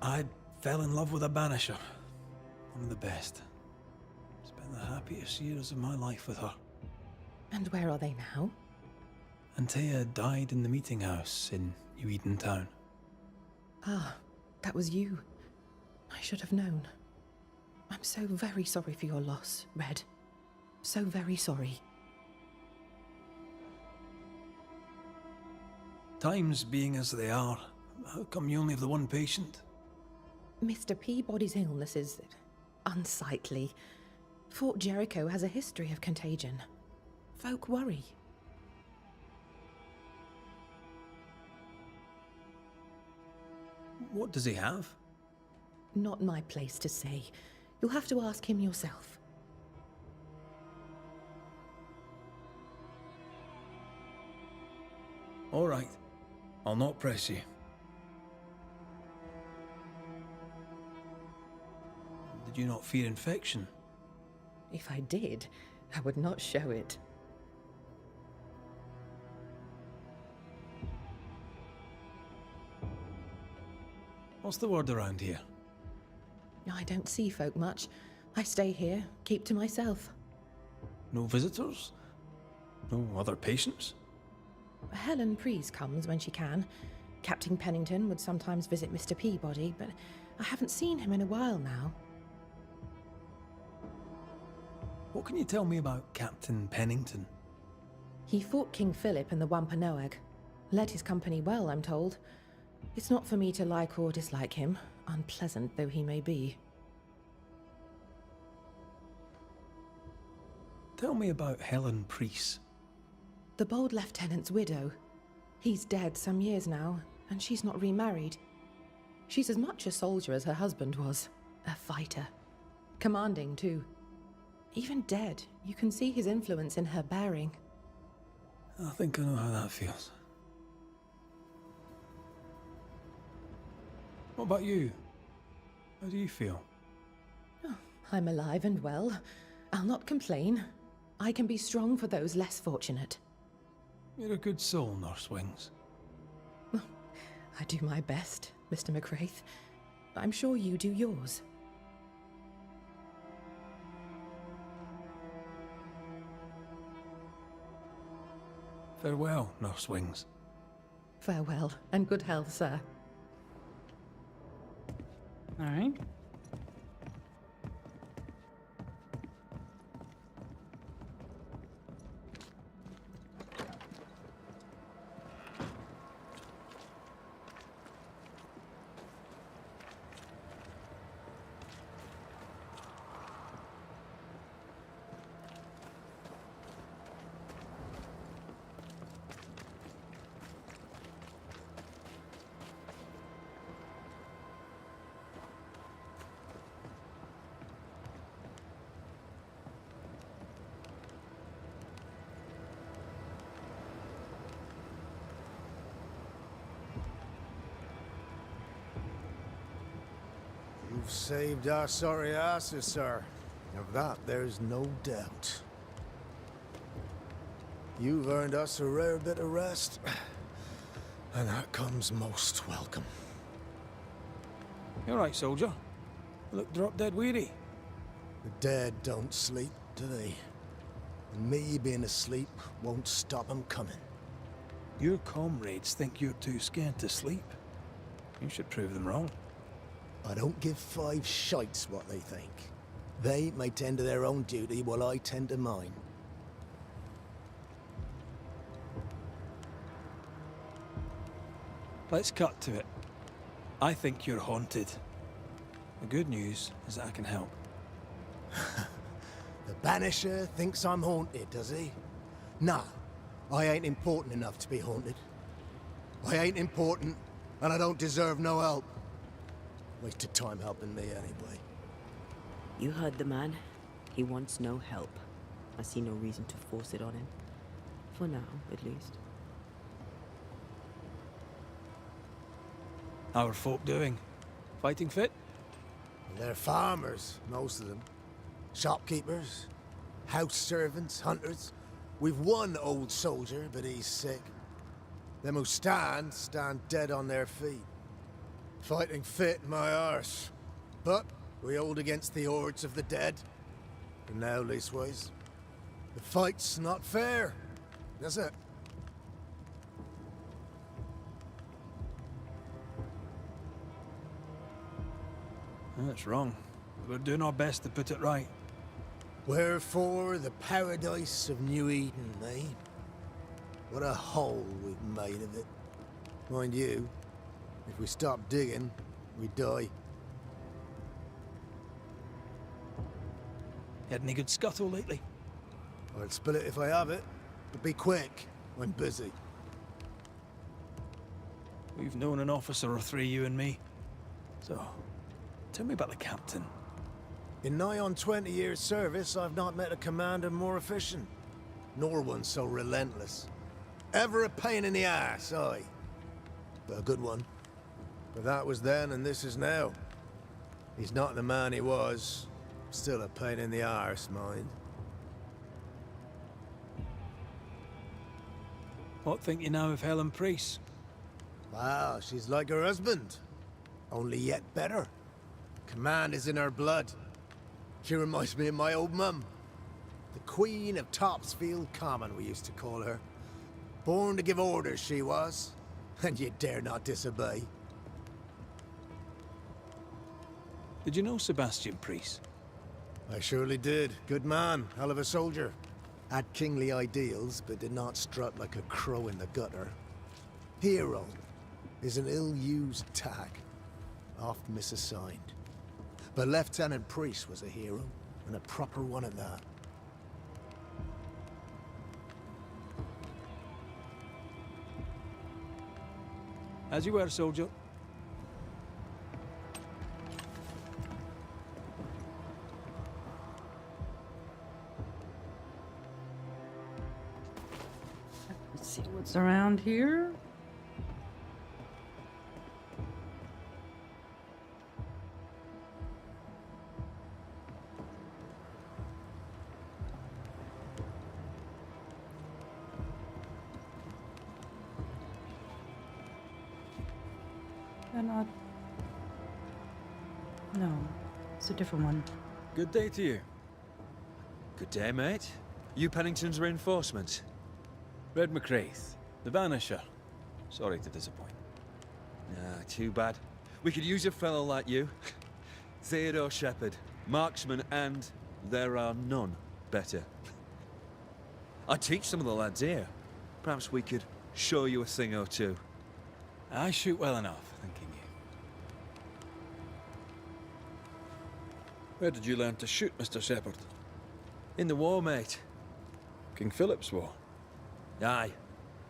I fell in love with a Banisher. One of the best. Spent the happiest years of my life with her. And where are they now? Antea died in the meeting house in New Eden Town. Ah, that was you. I should have known. I'm so very sorry for your loss, Red. So very sorry. Times being as they are, how come you only have the one patient? Mr. Peabody's illness is unsightly. Fort Jericho has a history of contagion. Folk worry. What does he have? Not my place to say. You'll have to ask him yourself. All right. I'll not press you. Did you not fear infection? If I did, I would not show it. What's the word around here? I don't see folk much. I stay here, keep to myself. No visitors? No other patients? Helen Preece comes when she can. Captain Pennington would sometimes visit Mr. Peabody, but I haven't seen him in a while now. What can you tell me about Captain Pennington? He fought King Philip in the Wampanoag. Led his company well, I'm told. It's not for me to like or dislike him, unpleasant though he may be. Tell me about Helen Preece. The bold lieutenant's widow. He's dead some years now, and she's not remarried. She's as much a soldier as her husband was. A fighter. Commanding, too. Even dead, you can see his influence in her bearing. I think I know how that feels. What about you? How do you feel? Oh, I'm alive and well. I'll not complain. I can be strong for those less fortunate. You're a good soul, Nurse Wings. I do my best, Mr. McCraith. I'm sure you do yours. Farewell, Nurse Wings. Farewell, and good health, sir. All right. You've saved our sorry asses, sir. Of that, there's no doubt. You've earned us a rare bit of rest, and that comes most welcome. You all right, soldier? You look drop dead weary. The dead don't sleep, do they? And me being asleep won't stop 'em coming. Your comrades think you're too scared to sleep. You should prove them wrong. I don't give five shites what they think. They may tend to their own duty while I tend to mine. Let's cut to it. I think you're haunted. The good news is that I can help. The Banisher thinks I'm haunted, does he? Nah, I ain't important enough to be haunted. I ain't important, and I don't deserve no help. Wasted time helping me anyway. You heard the man. He wants no help. I see no reason to force it on him. For now, at least. How are folk doing? Fighting fit? They're farmers, most of them. Shopkeepers, house servants, hunters. We've one old soldier, but he's sick. Them who stand dead on their feet. Fighting fit, my arse. But we hold against the hordes of the dead. For now, leastways. The fight's not fair, is it? That's wrong. We're doing our best to put it right. Wherefore the paradise of New Eden, eh? What a hole we've made of it. Mind you, if we stop digging, we die. Had any good scuttle lately? I'll spill it if I have it, but be quick. I'm busy. We've known an officer or three, you and me. So, tell me about the captain. In nigh on 20 years' service, I've not met a commander more efficient, nor one so relentless. Ever a pain in the ass, aye. But a good one. But that was then and this is now. He's not the man he was. Still a pain in the arse, mind. What think you now of Helen Priest? Wow, she's like her husband. Only yet better. Command is in her blood. She reminds me of my old mum. The Queen of Topsfield Common, we used to call her. Born to give orders, she was. And you dare not disobey. Did you know Sebastian Priest? I surely did. Good man, hell of a soldier. Had kingly ideals, but did not strut like a crow in the gutter. Hero is an ill-used tag, oft misassigned. But Lieutenant Priest was a hero, and a proper one at that. As you were, soldier. Let's see what's around here. They're not. No, it's a different one. Good day to you. Good day, mate. You Pennington's reinforcements? Red McCraith, the Banisher. Sorry to disappoint. Ah, too bad. We could use a fellow like you. Theodore Shepherd, marksman, and there are none better. I teach some of the lads here. Perhaps we could show you a thing or two. I shoot well enough, thinking you. Where did you learn to shoot, Mr. Shepherd? In the war, mate. King Philip's War? Aye.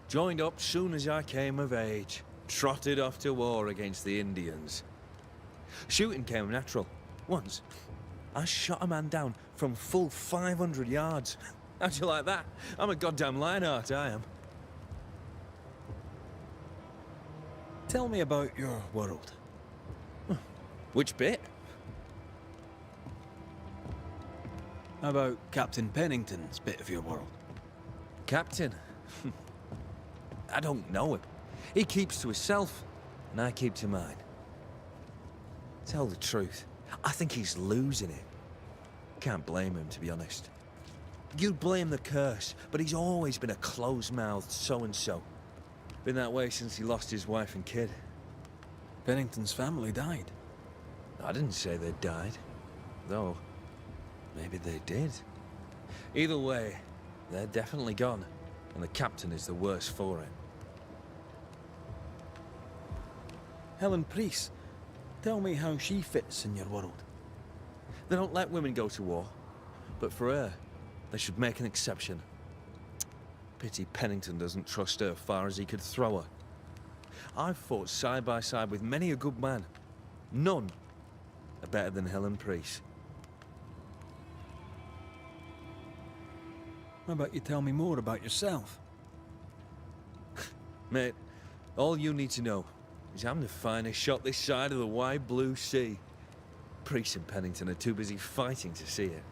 Joined up soon as I came of age. Trotted off to war against the Indians. Shooting came natural. Once, I shot a man down from full 500 yards. How'd you like that? I'm a goddamn Lionheart, I am. Tell me about your world. Which bit? How about Captain Pennington's bit of your world? Captain? I don't know him. He keeps to himself, and I keep to mine. Tell the truth, I think he's losing it. Can't blame him, to be honest. You'd blame the curse, but he's always been a close-mouthed so-and-so. Been that way since he lost his wife and kid. Pennington's family died. I didn't say they died. Though, maybe they did. Either way, they're definitely gone, and the captain is the worse for it. Helen Priest, tell me how she fits in your world. They don't let women go to war, but for her, they should make an exception. Pity Pennington doesn't trust her far as he could throw her. I've fought side by side with many a good man. None are better than Helen Priest. How about you tell me more about yourself? Mate, all you need to know is I'm the finest shot this side of the wide blue sea. Priest and Pennington are too busy fighting to see it.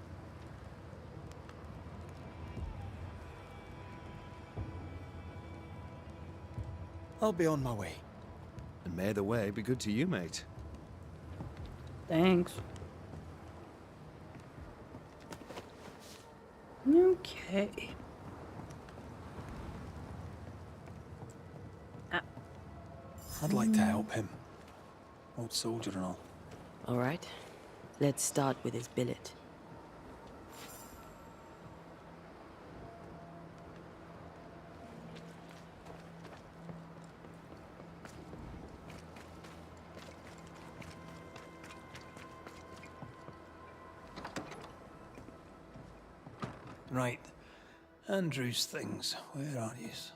I'll be on my way. And may the way be good to you, mate. Thanks. Okay. I'd like to help him. Old soldier and all. All right. Let's start with his billet. Right. Andrew's things. Where are yous?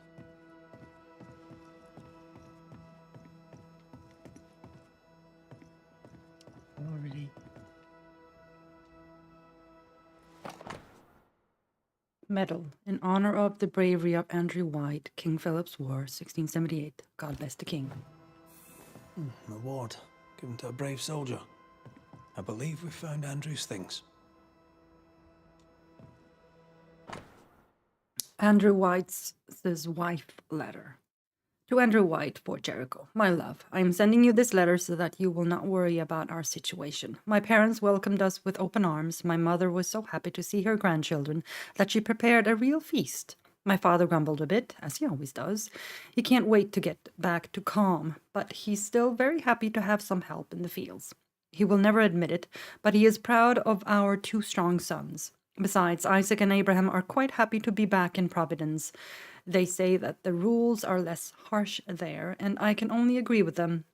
Already. Medal in honor of the bravery of Andrew White, King Philip's War, 1678. God bless the king. An award given to a brave soldier. I believe we found Andrew's things. Andrew White's wife letter. To Andrew White, Fort Jericho. My love, I am sending you this letter so that you will not worry about our situation. My parents welcomed us with open arms. My mother was so happy to see her grandchildren that she prepared a real feast. My father grumbled a bit, as he always does. He can't wait to get back to calm, but he's still very happy to have some help in the fields. He will never admit it, but he is proud of our 2 strong sons. Besides, Isaac and Abraham are quite happy to be back in Providence. They say that the rules are less harsh there, and I can only agree with them.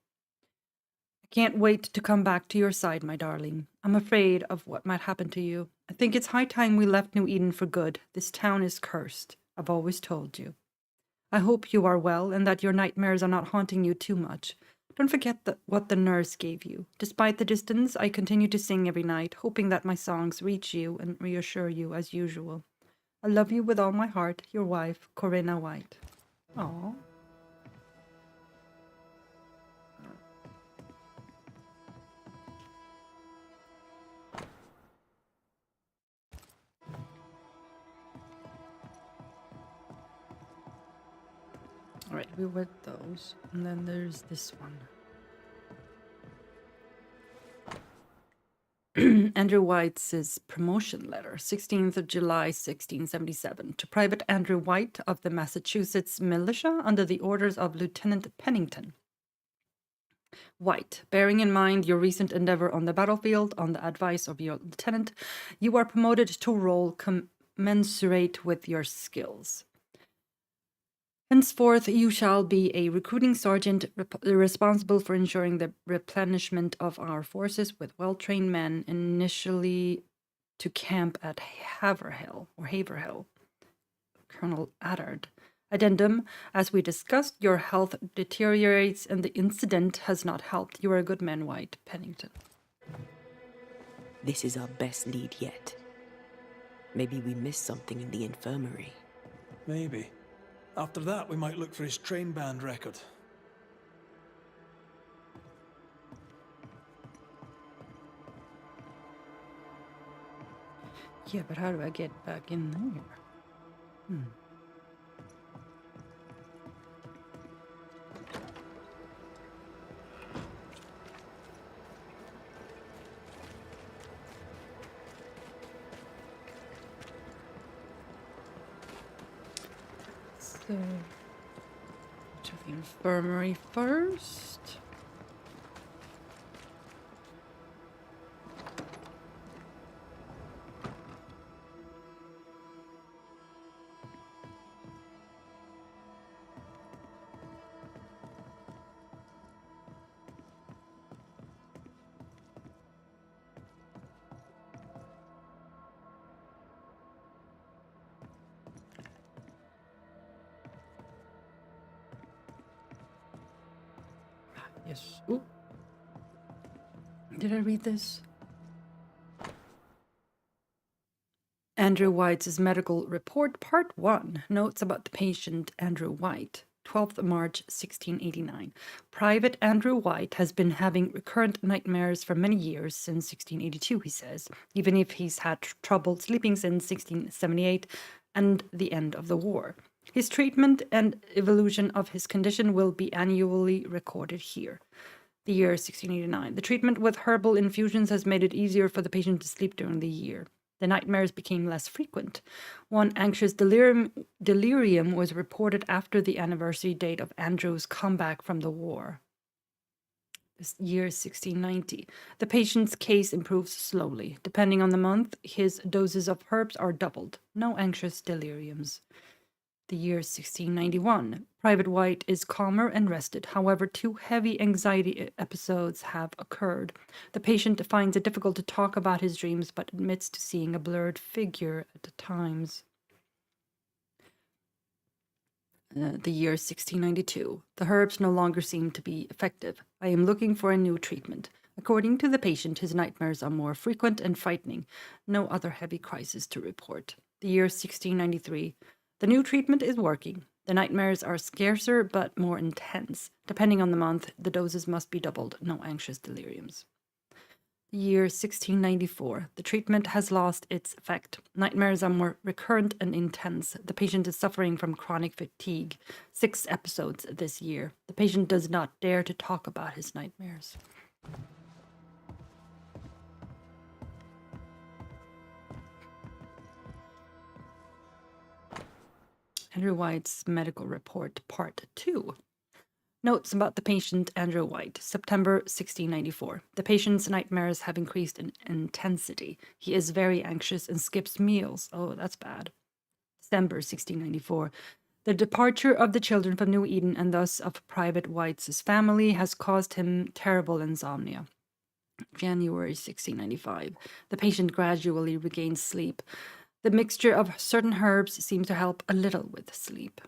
I can't wait to come back to your side, my darling. I'm afraid of what might happen to you. I think it's high time we left New Eden for good. This town is cursed. I've always told you. I hope you are well and that your nightmares are not haunting you too much. Don't forget what the nurse gave you. Despite the distance, I continue to sing every night, hoping that my songs reach you and reassure you as usual. I love you with all my heart, your wife, Corinna White. Aww. Alright, we read those. And then there's this one. Andrew White's promotion letter, 16th of July, 1677, to Private Andrew White of the Massachusetts Militia under the orders of Lieutenant Pennington. White, bearing in mind your recent endeavor on the battlefield, on the advice of your lieutenant, you are promoted to a role commensurate with your skills. Henceforth, you shall be a recruiting sergeant responsible for ensuring the replenishment of our forces with well-trained men, initially to camp at Haverhill. Colonel Addard. Addendum, as we discussed, your health deteriorates and the incident has not helped. You are a good man, White. Pennington. This is our best lead yet. Maybe we missed something in the infirmary. Maybe. After that, we might look for his train band record. Yeah, but how do I get back in there? So, to the infirmary first. Yes. Ooh. Did I read this? Andrew White's medical report, part 1. Notes about the patient Andrew White. 12th of March, 1689. Private Andrew White has been having recurrent nightmares for many years, since 1682, he says, even if he's had trouble sleeping since 1678 and the end of the war. His treatment and evolution of his condition will be annually recorded here. The year 1689. The treatment with herbal infusions has made it easier for the patient to sleep during the year. The nightmares became less frequent. One anxious delirium was reported after the anniversary date of Andrew's comeback from the war. Year 1690. The patient's case improves slowly. Depending on the month, his doses of herbs are doubled. No anxious deliriums. The year 1691. Private White is calmer and rested. However, 2 heavy anxiety episodes have occurred. The patient finds it difficult to talk about his dreams, but admits to seeing a blurred figure at times. The year 1692. The herbs no longer seem to be effective. I am looking for a new treatment. According to the patient, his nightmares are more frequent and frightening. No other heavy crisis to report. The year 1693. The new treatment is working. The nightmares are scarcer but more intense. Depending on the month, the doses must be doubled. No anxious deliriums. Year 1694. The treatment has lost its effect. Nightmares are more recurrent and intense. The patient is suffering from chronic fatigue. 6 episodes this year. The patient does not dare to talk about his nightmares. Andrew White's medical report, part 2. Notes about the patient Andrew White, September 1694. The patient's nightmares have increased in intensity. He is very anxious and skips meals. Oh, that's bad. December 1694. The departure of the children from New Eden and thus of Private White's family has caused him terrible insomnia. January 1695. The patient gradually regains sleep. The mixture of certain herbs seems to help a little with sleep.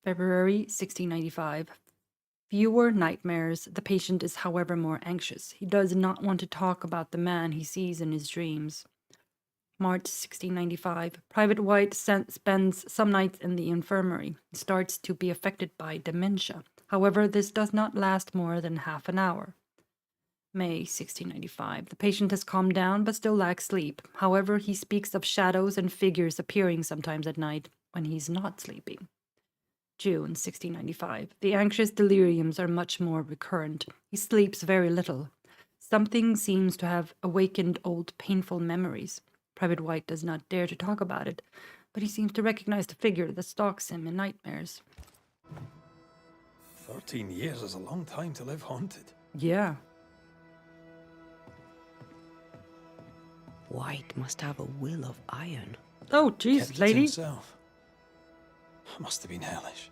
February 1695. Fewer nightmares. The patient is, however, more anxious. He does not want to talk about the man he sees in his dreams. March 1695. Private White spends some nights in the infirmary. He starts to be affected by dementia. However, this does not last more than half an hour. May 1695. The patient has calmed down but still lacks sleep. However, he speaks of shadows and figures appearing sometimes at night when he's not sleeping. June 1695. The anxious deliriums are much more recurrent. He sleeps very little. Something seems to have awakened old painful memories. Private White does not dare to talk about it, but he seems to recognize the figure that stalks him in nightmares. 13 years is a long time to live haunted. Yeah. White must have a will of iron. Oh, jeez, Kept it lady. himself. Must have been hellish.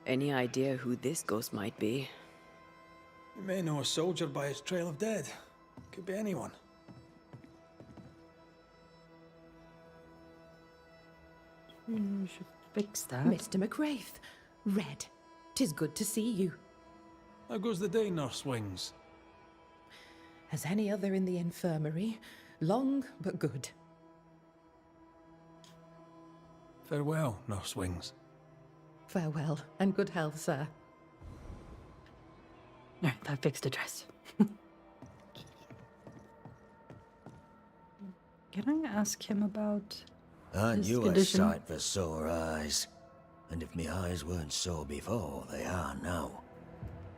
Any idea who this ghost might be? You may know a soldier by his trail of dead. Could be anyone. You should fix that. Mr. McGrath, Red, 'tis good to see you. How goes the day, Nurse Wings? As any other in the infirmary, long but good. Farewell, Nurse Wings. Farewell, and good health, sir. All right, that fixed the dress. Can I ask him about Aren't his you condition? a sight for sore eyes? And if me eyes weren't sore before, they are now.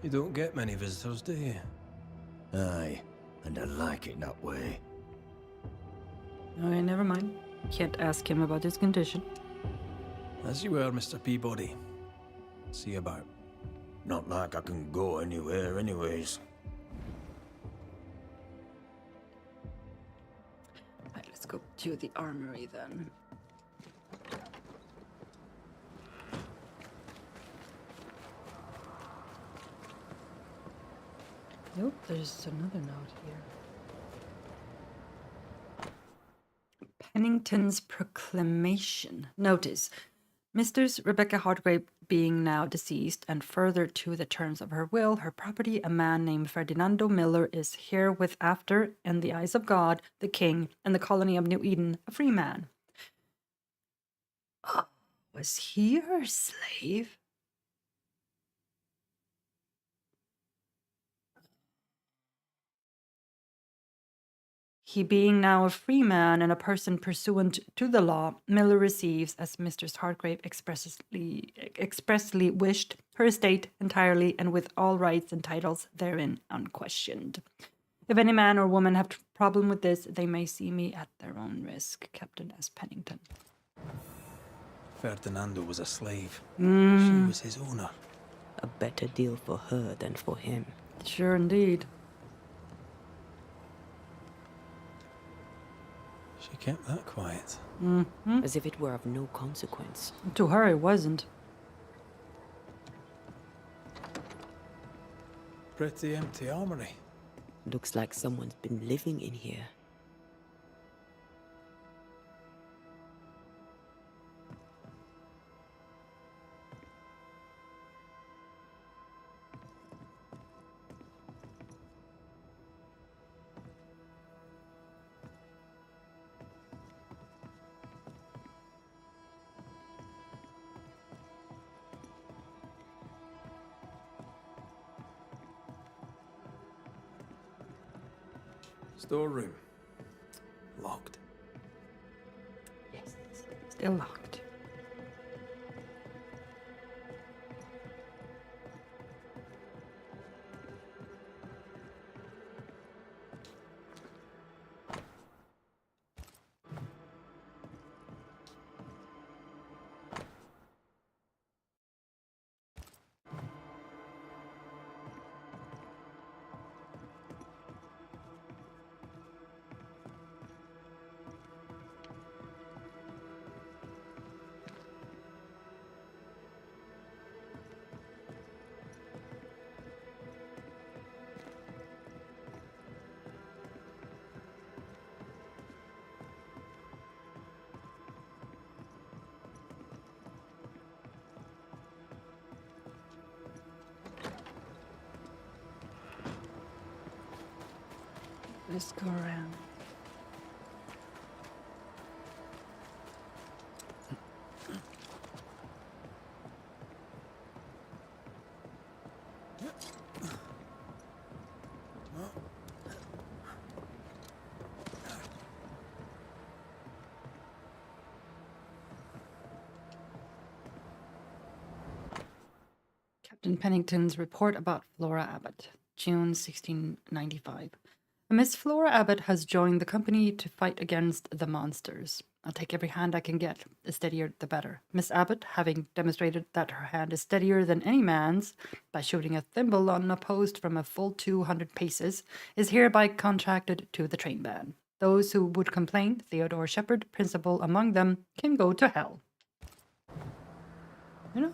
You don't get many visitors, do you? Aye, and I like it that way. Okay, never mind. Can't ask him about his condition. As you were, Mr. Peabody. See you about. Not like I can go anywhere anyways. Right, let's go to the armory then. Nope, there's another note here. Pennington's proclamation. Notice, Mrs. Rebecca Hargrave being now deceased, and further to the terms of her will, her property, a man named Ferdinando Miller, is herewith after, in the eyes of God, the King, and the colony of New Eden, a free man. Oh, was he her slave? He being now a free man and a person pursuant to the law, Miller receives, as Mistress Hargrave expressly wished, her estate entirely and with all rights and titles therein unquestioned. If any man or woman have problem with this, they may see me at their own risk. Captain S. Pennington. Ferdinando was a slave. Mm. She was his owner. A better deal for her than for him. Sure indeed. She kept that quiet. Mm-hmm. As if it were of no consequence. To her, it wasn't. Pretty empty armory. Looks like someone's been living in here. Storeroom. Locked. Yes. Still locked. Let's go around. Captain Pennington's report about Flora Abbott, June 1695. Miss Flora Abbott has joined the company to fight against the monsters. I'll take every hand I can get. The steadier, the better. Miss Abbott, having demonstrated that her hand is steadier than any man's by shooting a thimble unopposed from a full 200 paces, is hereby contracted to the train band. Those who would complain, Theodore Shepherd, principal among them, can go to hell. You know,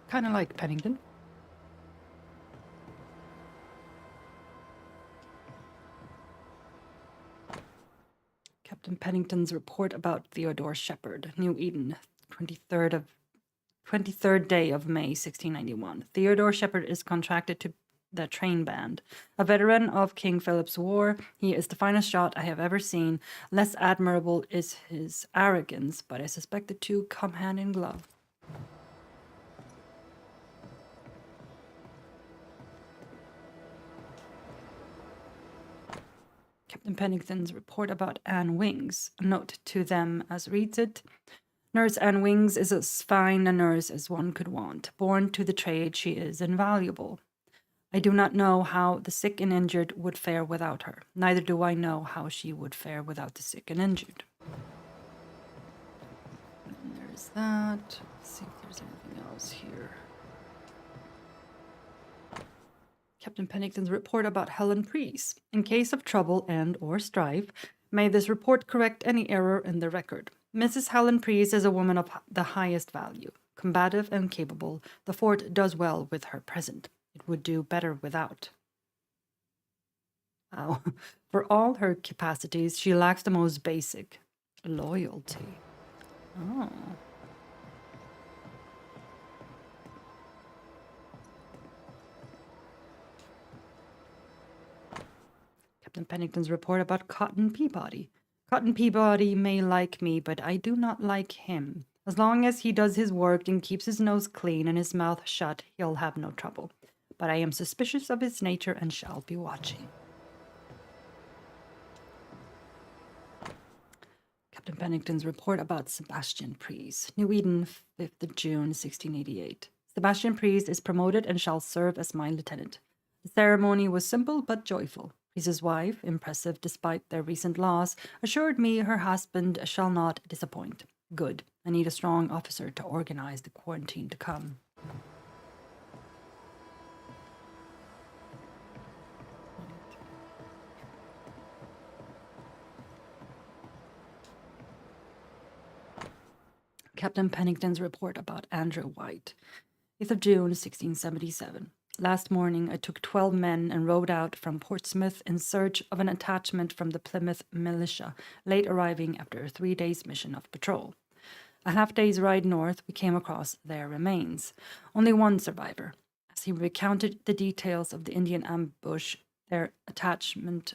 kind of like Pennington. Captain Pennington's report about Theodore Shepherd, New Eden, 23rd day of May, 1691. Theodore Shepherd is contracted to the train band. A veteran of King Philip's War, he is the finest shot I have ever seen. Less admirable is his arrogance, but I suspect the two come hand in glove. Captain Pennington's report about Ann Wings. A note to them as reads it. Nurse Ann Wings is as fine a nurse as one could want. Born to the trade, she is invaluable. I do not know how the sick and injured would fare without her. Neither do I know how she would fare without the sick and injured. And there's that. Let's see if there's anything else here. Captain Pennington's report about Helen Preece. In case of trouble and or strife, may this report correct any error in the record. Mrs. Helen Preece is a woman of the highest value. Combative and capable, the fort does well with her present. It would do better without. Wow. For all her capacities, she lacks the most basic loyalty. Oh. Captain Pennington's report about Cotton Peabody. Cotton Peabody may like me, but I do not like him. As long as he does his work and keeps his nose clean and his mouth shut, he'll have no trouble. But I am suspicious of his nature and shall be watching. Captain Pennington's report about Sebastian Preece. New Eden, 5th of June, 1688. Sebastian Preece is promoted and shall serve as my lieutenant. The ceremony was simple but joyful. Preece's wife, impressive despite their recent loss, assured me her husband shall not disappoint. Good. I need a strong officer to organize the quarantine to come. Captain Pennington's report about Andrew White. 8th of June, 1677. Last morning, I took 12 men and rowed out from Portsmouth in search of an attachment from the Plymouth militia, late arriving after a 3 days' mission of patrol. A half-day's ride north, we came across their remains. Only one survivor. As he recounted the details of the Indian ambush their attachment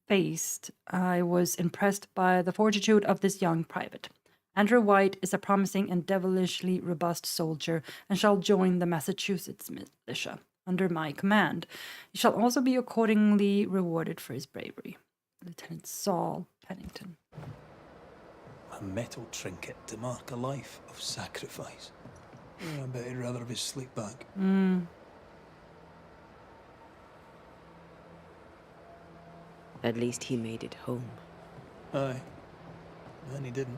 faced, I was impressed by the fortitude of this young private. Andrew White is a promising and devilishly robust soldier and shall join the Massachusetts militia under my command. He shall also be accordingly rewarded for his bravery. Lieutenant Saul Pennington. A metal trinket to mark a life of sacrifice. I bet he'd rather have his sleep bag. At least he made it home. Aye. And he didn't.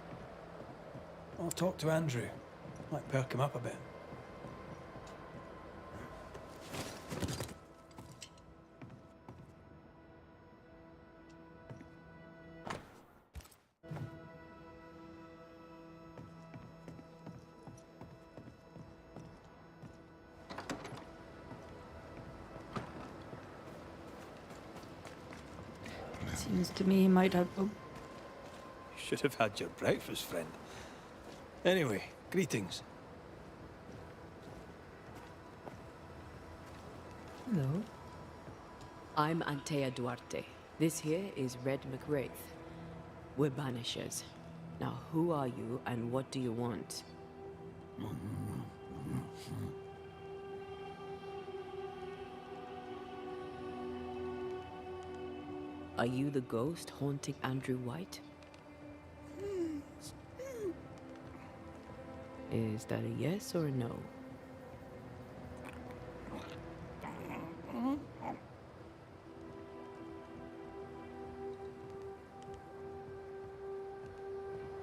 I'll talk to Andrew. Might perk him up a bit. Seems to me he might have... Oh. Should have had your breakfast, friend. Anyway, greetings. Hello. I'm Antea Duarte. This here is Red McWraith. We're Banishers. Now, who are you and what do you want? Are you the ghost haunting Andrew White? Is that a yes or a no?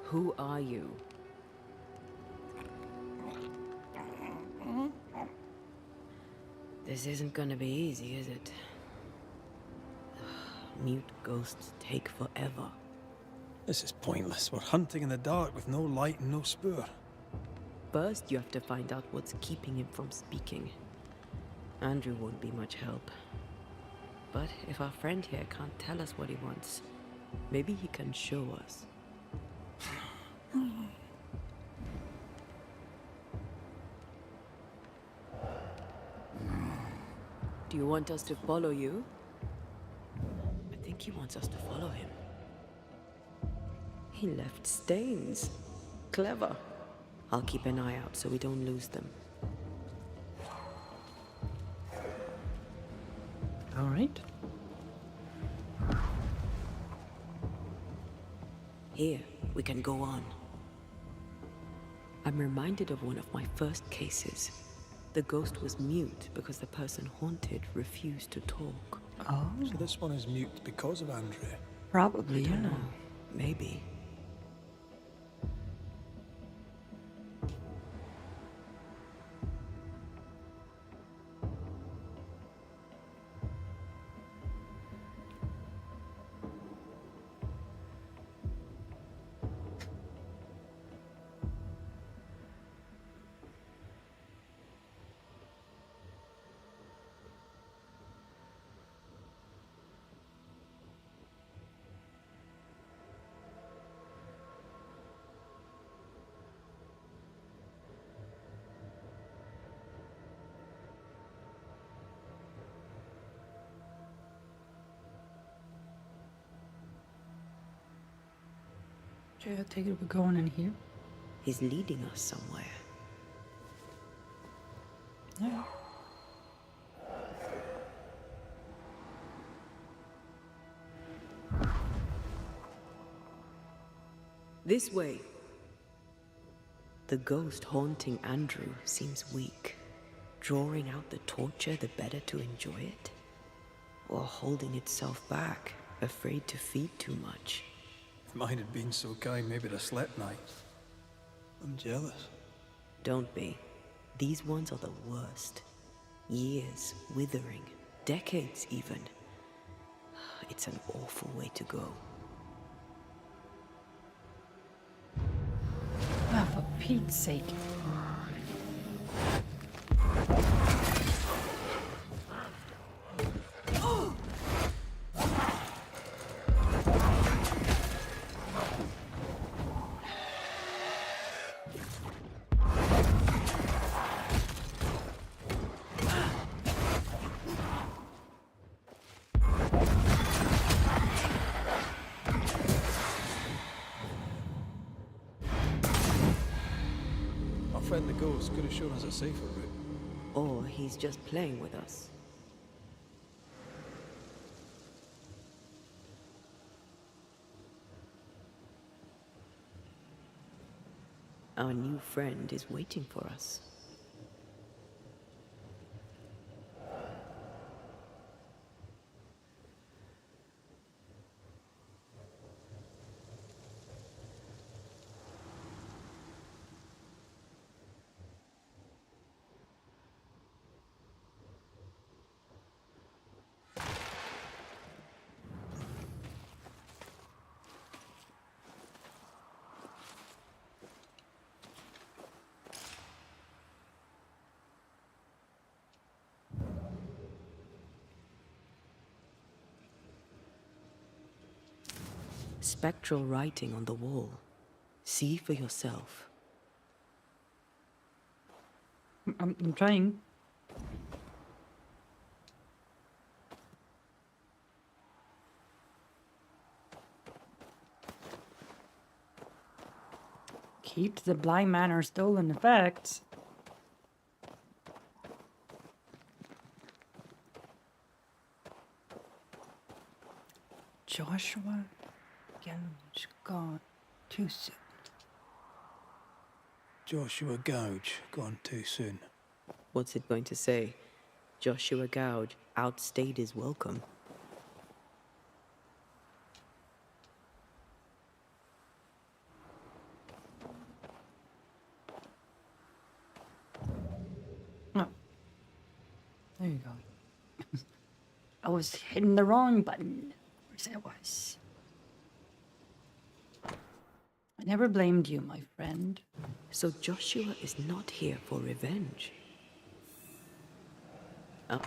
Who are you? This isn't gonna be easy, is it? Mute ghosts take forever. This is pointless. We're hunting in the dark with no light and no spoor. First, you have to find out what's keeping him from speaking. Andrew won't be much help. But if our friend here can't tell us what he wants, maybe he can show us. Do you want us to follow you? I think he wants us to follow him. He left stains. Clever. I'll keep an eye out so we don't lose them. All right. Here, we can go on. I'm reminded of one of my first cases. The ghost was mute because the person haunted refused to talk. Oh. So this one is mute because of Andrew? Probably, I don't know. Maybe. Okay, I take it we're going in here. He's leading us somewhere. Yeah. This way. The ghost haunting Andrew seems weak. Drawing out the torture the better to enjoy it? Or holding itself back, afraid to feed too much? If mine had been so kind, maybe I'd have slept nights. I'm jealous. Don't be. These ones are the worst. Years withering, decades even. It's an awful way to go. Pete's sake. Our friend the ghost could have shown us a safer route. Or he's just playing with us. Our new friend is waiting for us. Spectral writing on the wall. See for yourself. I'm trying. Keep the blind manner stolen effects. Joshua Gouge gone too soon. Joshua Gouge gone too soon. What's it going to say? Joshua Gouge outstayed his welcome. Oh. There you go. I was hitting the wrong button. Of course I was. I never blamed you, my friend. So Joshua is not here for revenge. Up.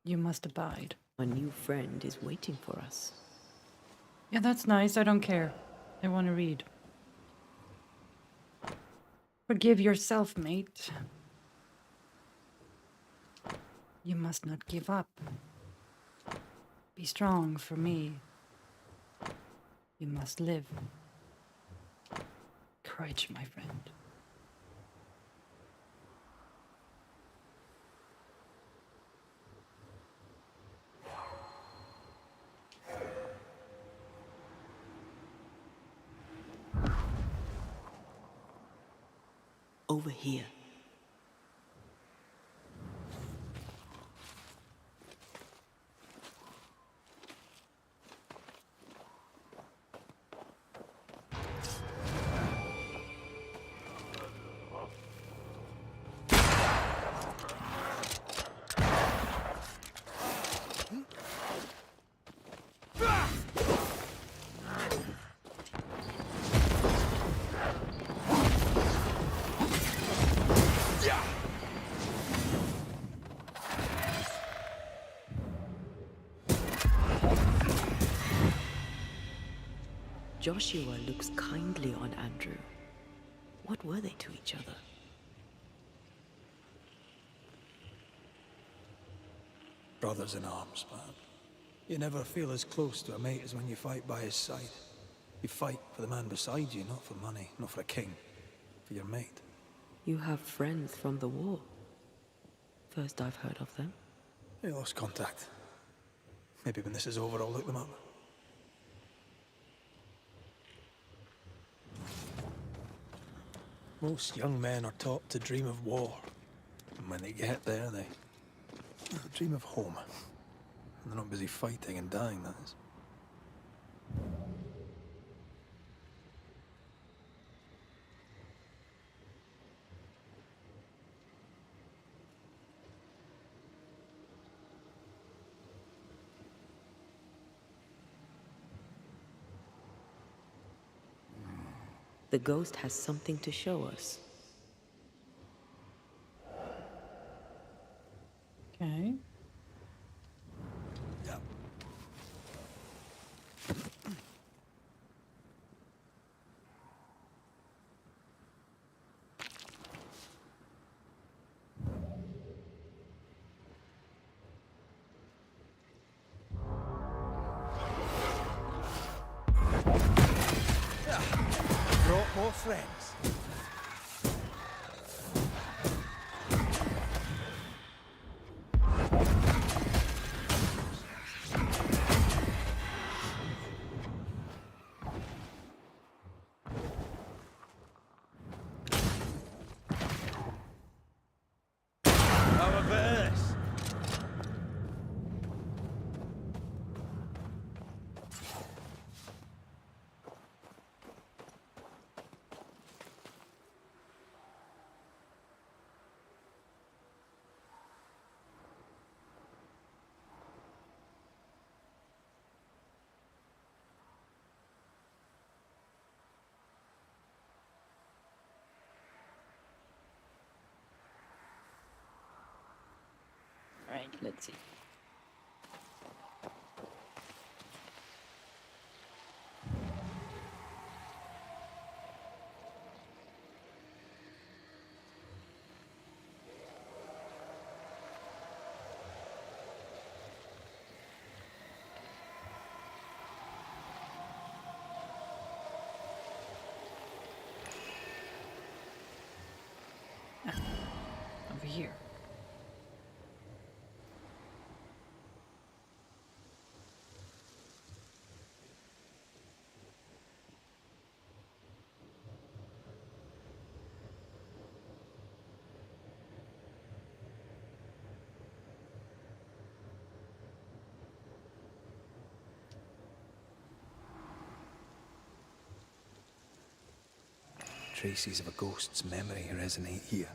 You must abide. A new friend is waiting for us. Yeah, that's nice. I don't care. I want to read. Forgive yourself, mate. You must not give up. Be strong for me. You must live. Courage, my friend. Over here. Joshua looks kindly on Andrew. What were they to each other? Brothers in arms, man. You never feel as close to a mate as when you fight by his side. You fight for the man beside you, not for money, not for a king. For your mate. You have friends from the war. First I've heard of them. They lost contact. Maybe when this is over, I'll look them up. Most young men are taught to dream of war. And when they get there, they dream of home. And they're not busy fighting and dying, that is. The ghost has something to show us. Okay. Brought more friends. How about this? All right, let's see. Over here. Traces of a ghost's memory resonate here.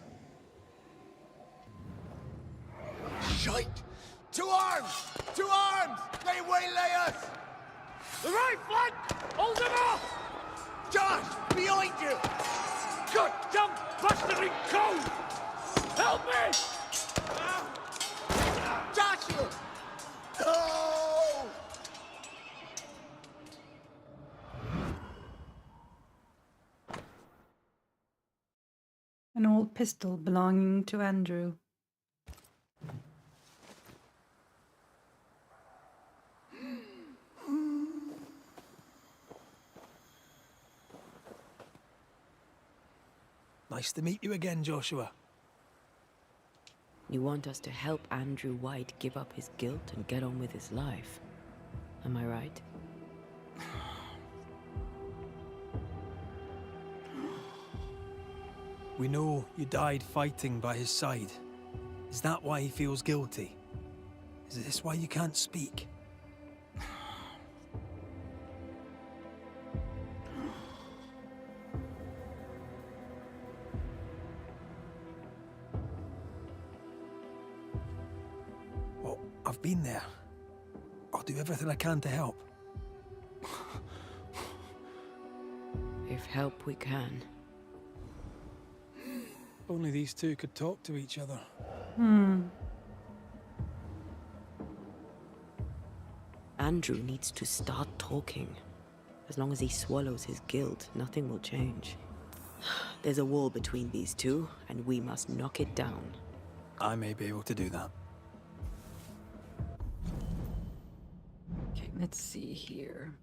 Shite! To arms! To arms! They waylay us! The right flank! Hold them off! Josh! Behind you! God damn bastard in code! Help me! Joshua! No! An old pistol belonging to Andrew. Nice to meet you again, Joshua. You want us to help Andrew White give up his guilt and get on with his life. Am I right? We know you died fighting by his side. Is that why he feels guilty? Is this why you can't speak? Well, I've been there. I'll do everything I can to help. If help we can. Only these two could talk to each other. Andrew needs to start talking. As long as he swallows his guilt, nothing will change. There's a wall between these two, and we must knock it down. I may be able to do that. Okay, let's see here.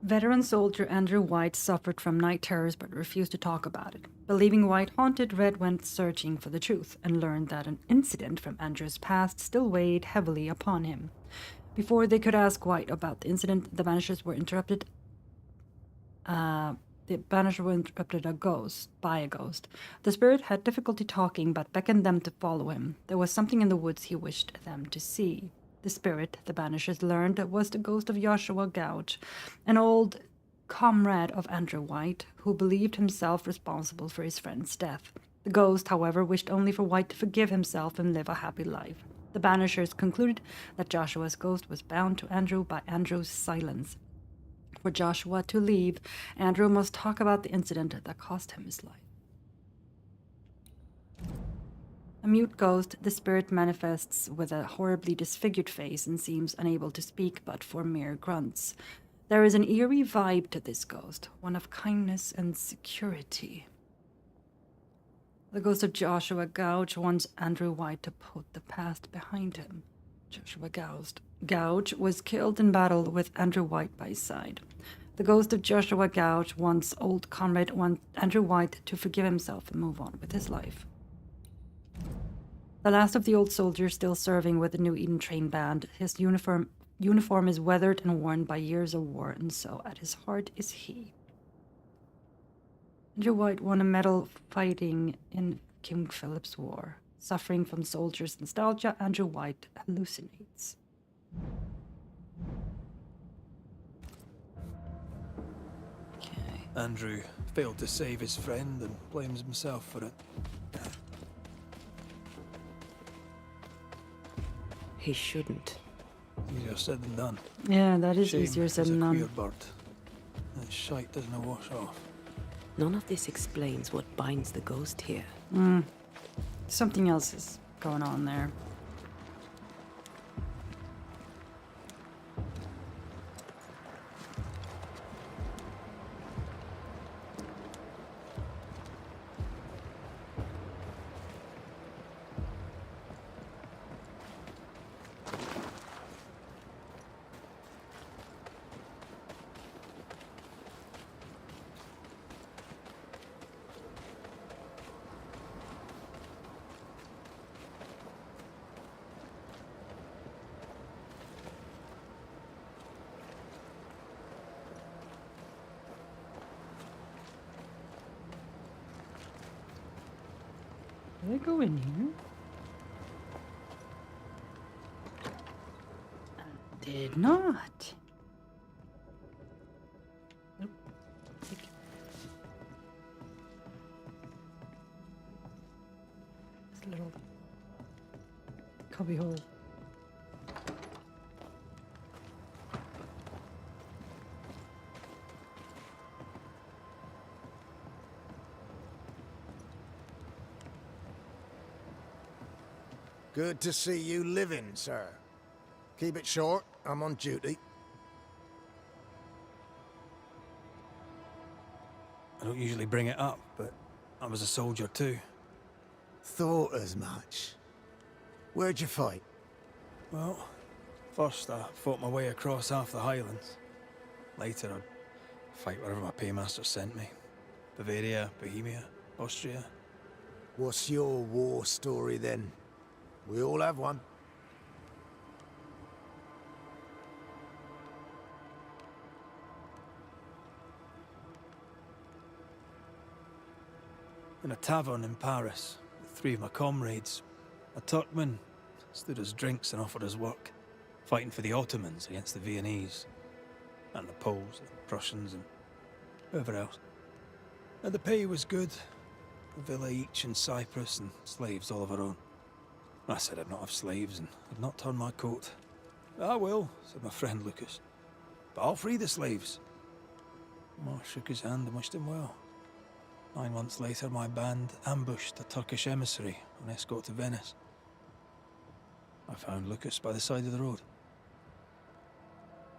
Veteran soldier Andrew White suffered from night terrors but refused to talk about it. Believing White haunted, Red went searching for the truth and learned that an incident from Andrew's past still weighed heavily upon him. Before they could ask White about the incident, the Banishers were interrupted. The Banishers were interrupted by a ghost. The spirit had difficulty talking but beckoned them to follow him. There was something in the woods he wished them to see. The spirit, the Banishers learned, was the ghost of Joshua Gouge, an old comrade of Andrew White, who believed himself responsible for his friend's death. The ghost, however, wished only for White to forgive himself and live a happy life. The Banishers concluded that Joshua's ghost was bound to Andrew by Andrew's silence. For Joshua to leave, Andrew must talk about the incident that cost him his life. A mute ghost, the spirit manifests with a horribly disfigured face and seems unable to speak but for mere grunts. There is an eerie vibe to this ghost, one of kindness and security. The ghost of Joshua Gouge wants Andrew White to put the past behind him. Joshua Gouge was killed in battle with Andrew White by his side. The ghost of Joshua Gouge wants old comrade Andrew White to forgive himself and move on with his life. The last of the old soldiers still serving with the New Eden train band, his uniform is weathered and worn by years of war, and so at his heart is he. Andrew White won a medal fighting in King Philip's War. Suffering from soldiers' nostalgia, Andrew White hallucinates. Okay. Andrew failed to save his friend and blames himself for it. He shouldn't. Easier said than done. Yeah, that is Shame easier said he's than a done. queer bird. That shite doesn't wash off. None of this explains what binds the ghost here. Something else is going on there. Did I go in here? I did not. Nope. This little cubby hole. Good to see you living, sir. Keep it short, I'm on duty. I don't usually bring it up, but I was a soldier too. Thought as much. Where'd you fight? Well, first I fought my way across half the Highlands. Later I'd fight wherever my paymaster sent me. Bavaria, Bohemia, Austria. What's your war story then? We all have one. In a tavern in Paris, with 3 of my comrades, a Turkman stood us drinks and offered us work, fighting for the Ottomans against the Viennese, and the Poles, the Prussians, and whoever else. And the pay was good, a villa each in Cyprus and slaves all of our own. I said I'd not have slaves and I'd not turn my coat. "I will," said my friend Lucas, "but I'll free the slaves." Marsh shook his hand and wished him well. 9 months later, my band ambushed a Turkish emissary on escort to Venice. I found Lucas by the side of the road.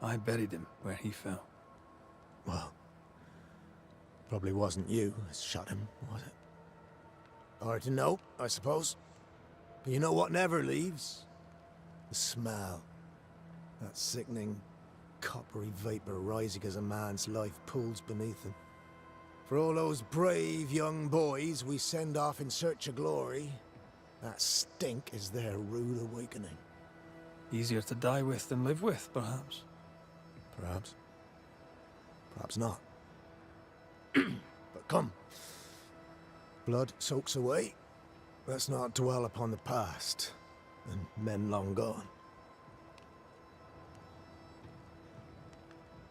I buried him where he fell. Well, probably wasn't you that shot him, was it? Hard to know, I suppose. But you know what never leaves? The smell. That sickening, coppery vapor rising as a man's life pools beneath him. For all those brave young boys we send off in search of glory, that stink is their rude awakening. Easier to die with than live with, perhaps. Perhaps. Perhaps not. But come. Blood soaks away. Let's not dwell upon the past, and men long gone.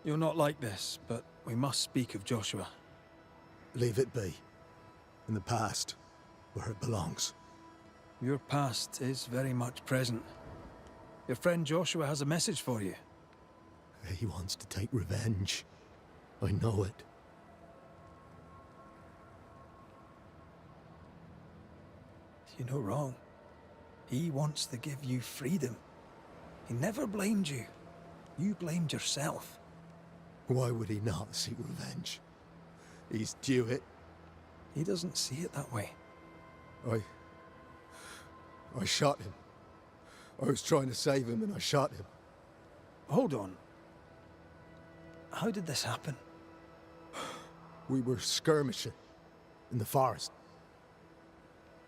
You're not like this, but we must speak of Joshua. Leave it be. In the past, where it belongs. Your past is very much present. Your friend Joshua has a message for you. He wants to take revenge. I know it. You're no wrong. He wants to give you freedom. He never blamed you. You blamed yourself. Why would he not seek revenge? He's due it. He doesn't see it that way. I shot him. I was trying to save him and I shot him. Hold on. How did this happen? We were skirmishing in the forest.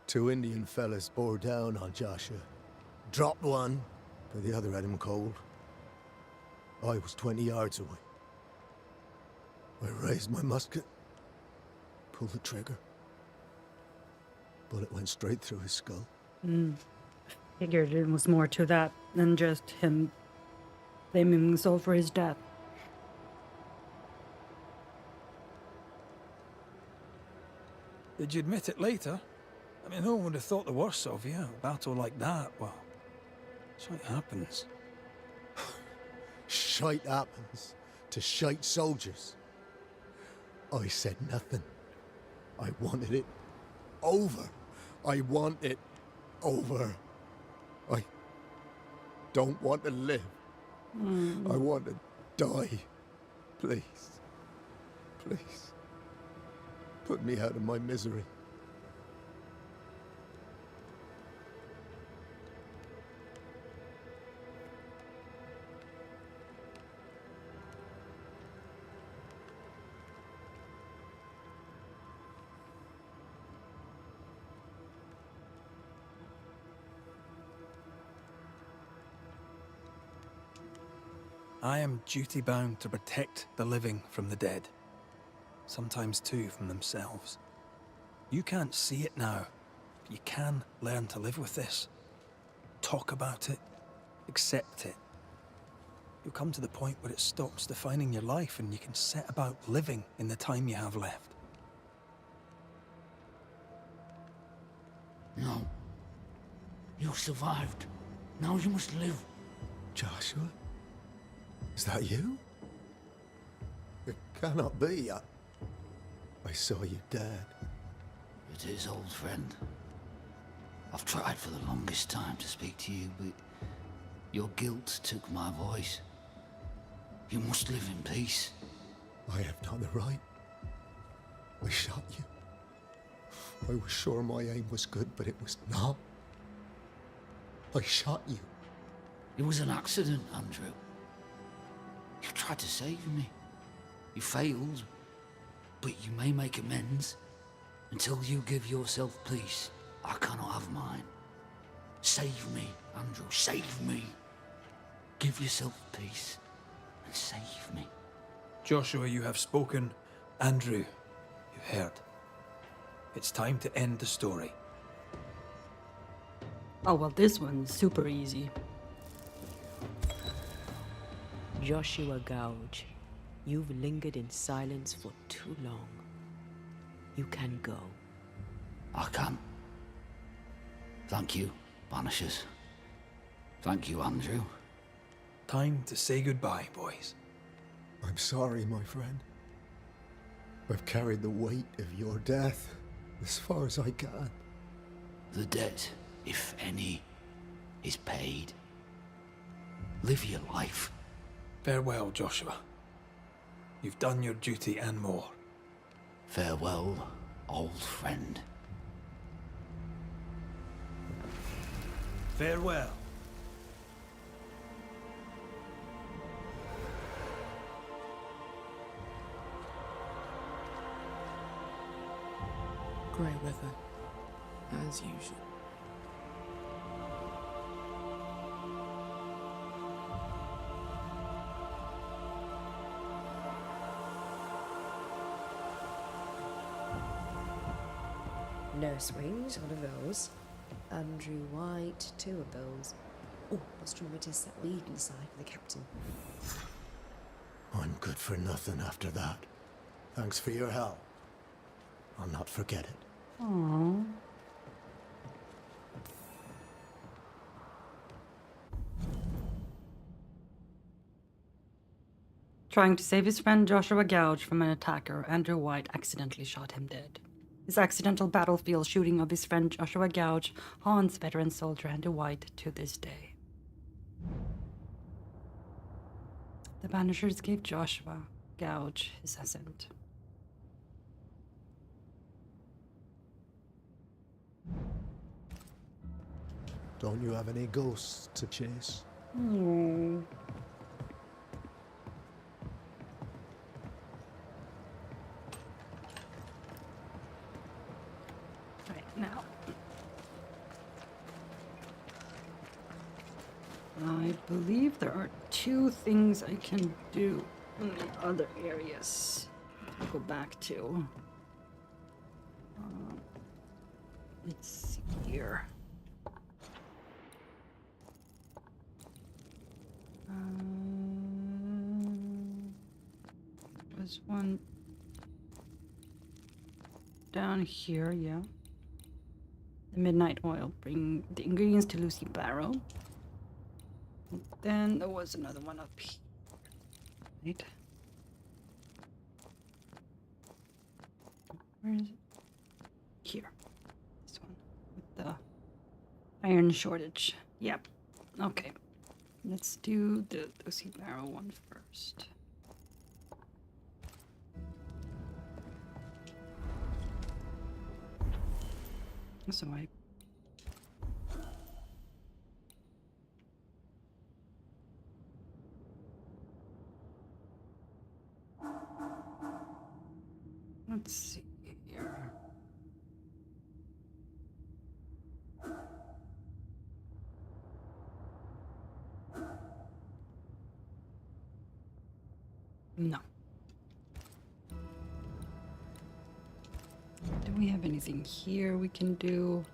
2 Indian fellas bore down on Joshua. Dropped one, but the other had him cold. I was 20 yards away. I raised my musket, pulled the trigger. Bullet went straight through his skull. Figured it was more to that than just him blaming himself for his death. Did you admit it later? I mean, no one would have thought the worst of you. A battle like that, well, shite happens. Shite happens to shite soldiers. I said nothing. I wanted it over. I want it over. I don't want to live. I want to die. Please. Please. Put me out of my misery. I am duty-bound to protect the living from the dead. Sometimes too from themselves. You can't see it now, but you can learn to live with this. Talk about it. Accept it. You'll come to the point where it stops defining your life and you can set about living in the time you have left. No. You survived. Now you must live. Joshua? Is that you? It cannot be. I saw you dead. It is, old friend. I've tried for the longest time to speak to you, but your guilt took my voice. You must live in peace. I have not the right. I shot you. I was sure my aim was good, but it was not. I shot you. It was an accident, Andrew. You tried to save me. You failed, but you may make amends. Until you give yourself peace, I cannot have mine. Save me, Andrew, save me. Give yourself peace and save me. Joshua, you have spoken. Andrew, you've heard. It's time to end the story. Oh, well, this one's super easy. Joshua Gouge, you've lingered in silence for too long. You can go. I can. Thank you, Banishers. Thank you, Andrew. Time to say goodbye, boys. I'm sorry, my friend. I've carried the weight of your death as far as I can. The debt, if any, is paid. Live your life. Farewell, Joshua. You've done your duty and more. Farewell, old friend. Farewell. Grey weather, as usual. Nurse Wings, one of those. Andrew White, 2 of those. Oh, must remember to set the Eden aside for the captain. I'm good for nothing after that. Thanks for your help. I'll not forget it. Aww. Trying to save his friend Joshua Gouge from an attacker, Andrew White accidentally shot him dead. His accidental battlefield shooting of his friend Joshua Gouge haunts veteran soldier Andrew White to this day. The Banishers gave Joshua Gouge his ascent. Don't you have any ghosts to chase? Oh. Right now. I believe there are 2 things I can do in the other areas. I'll go back to. Let's see here. Was one down here, yeah. The midnight oil. Bring the ingredients to Lucy Barrow. And then there was another one up here. Right. Where is it? Here. This one. With the iron shortage. Yep. Okay. Let's do the Lucy Barrow one first. So let's see here. No. Do we have anything here we can do?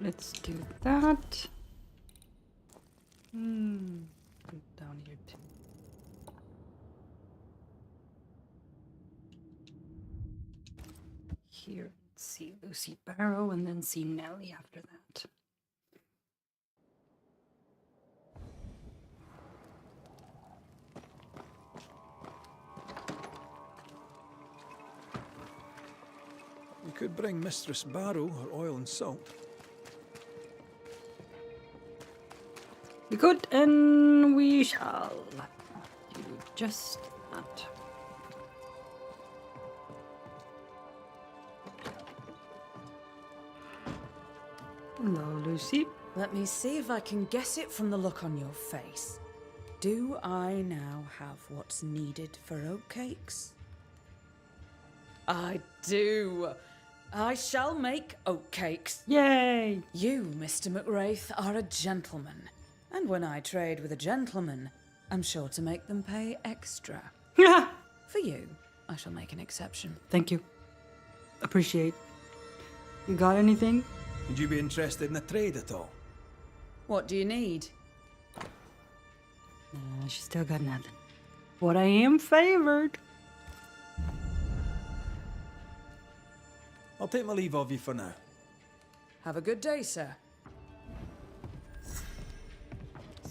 Let's do that. Down here too. Here, let's see Lucy Barrow and then see Nellie after that. We could bring Mistress Barrow her oil and salt. We could, and we shall do just that. Hello, Lucy. Let me see if I can guess it from the look on your face. Do I now have what's needed for oatcakes? I do. I shall make oatcakes. Yay! You, Mr. McWraith, are a gentleman. And when I trade with a gentleman, I'm sure to make them pay extra. For you, I shall make an exception. Thank you. Appreciate. You got anything? Would you be interested in a trade at all? What do you need? She still got nothing. But I am favored. I'll take my leave of you for now. Have a good day, sir.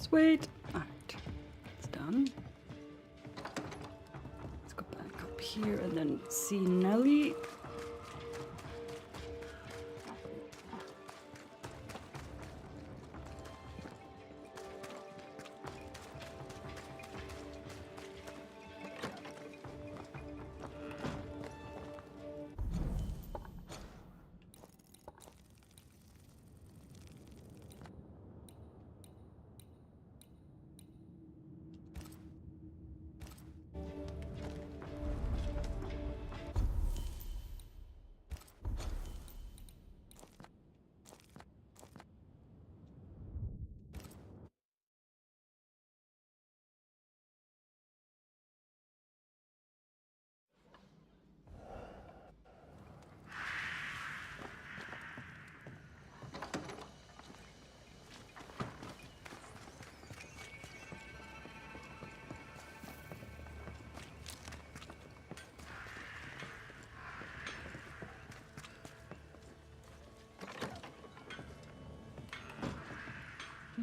Sweet. Alright. It's done. Let's go back up here and then see Nellie.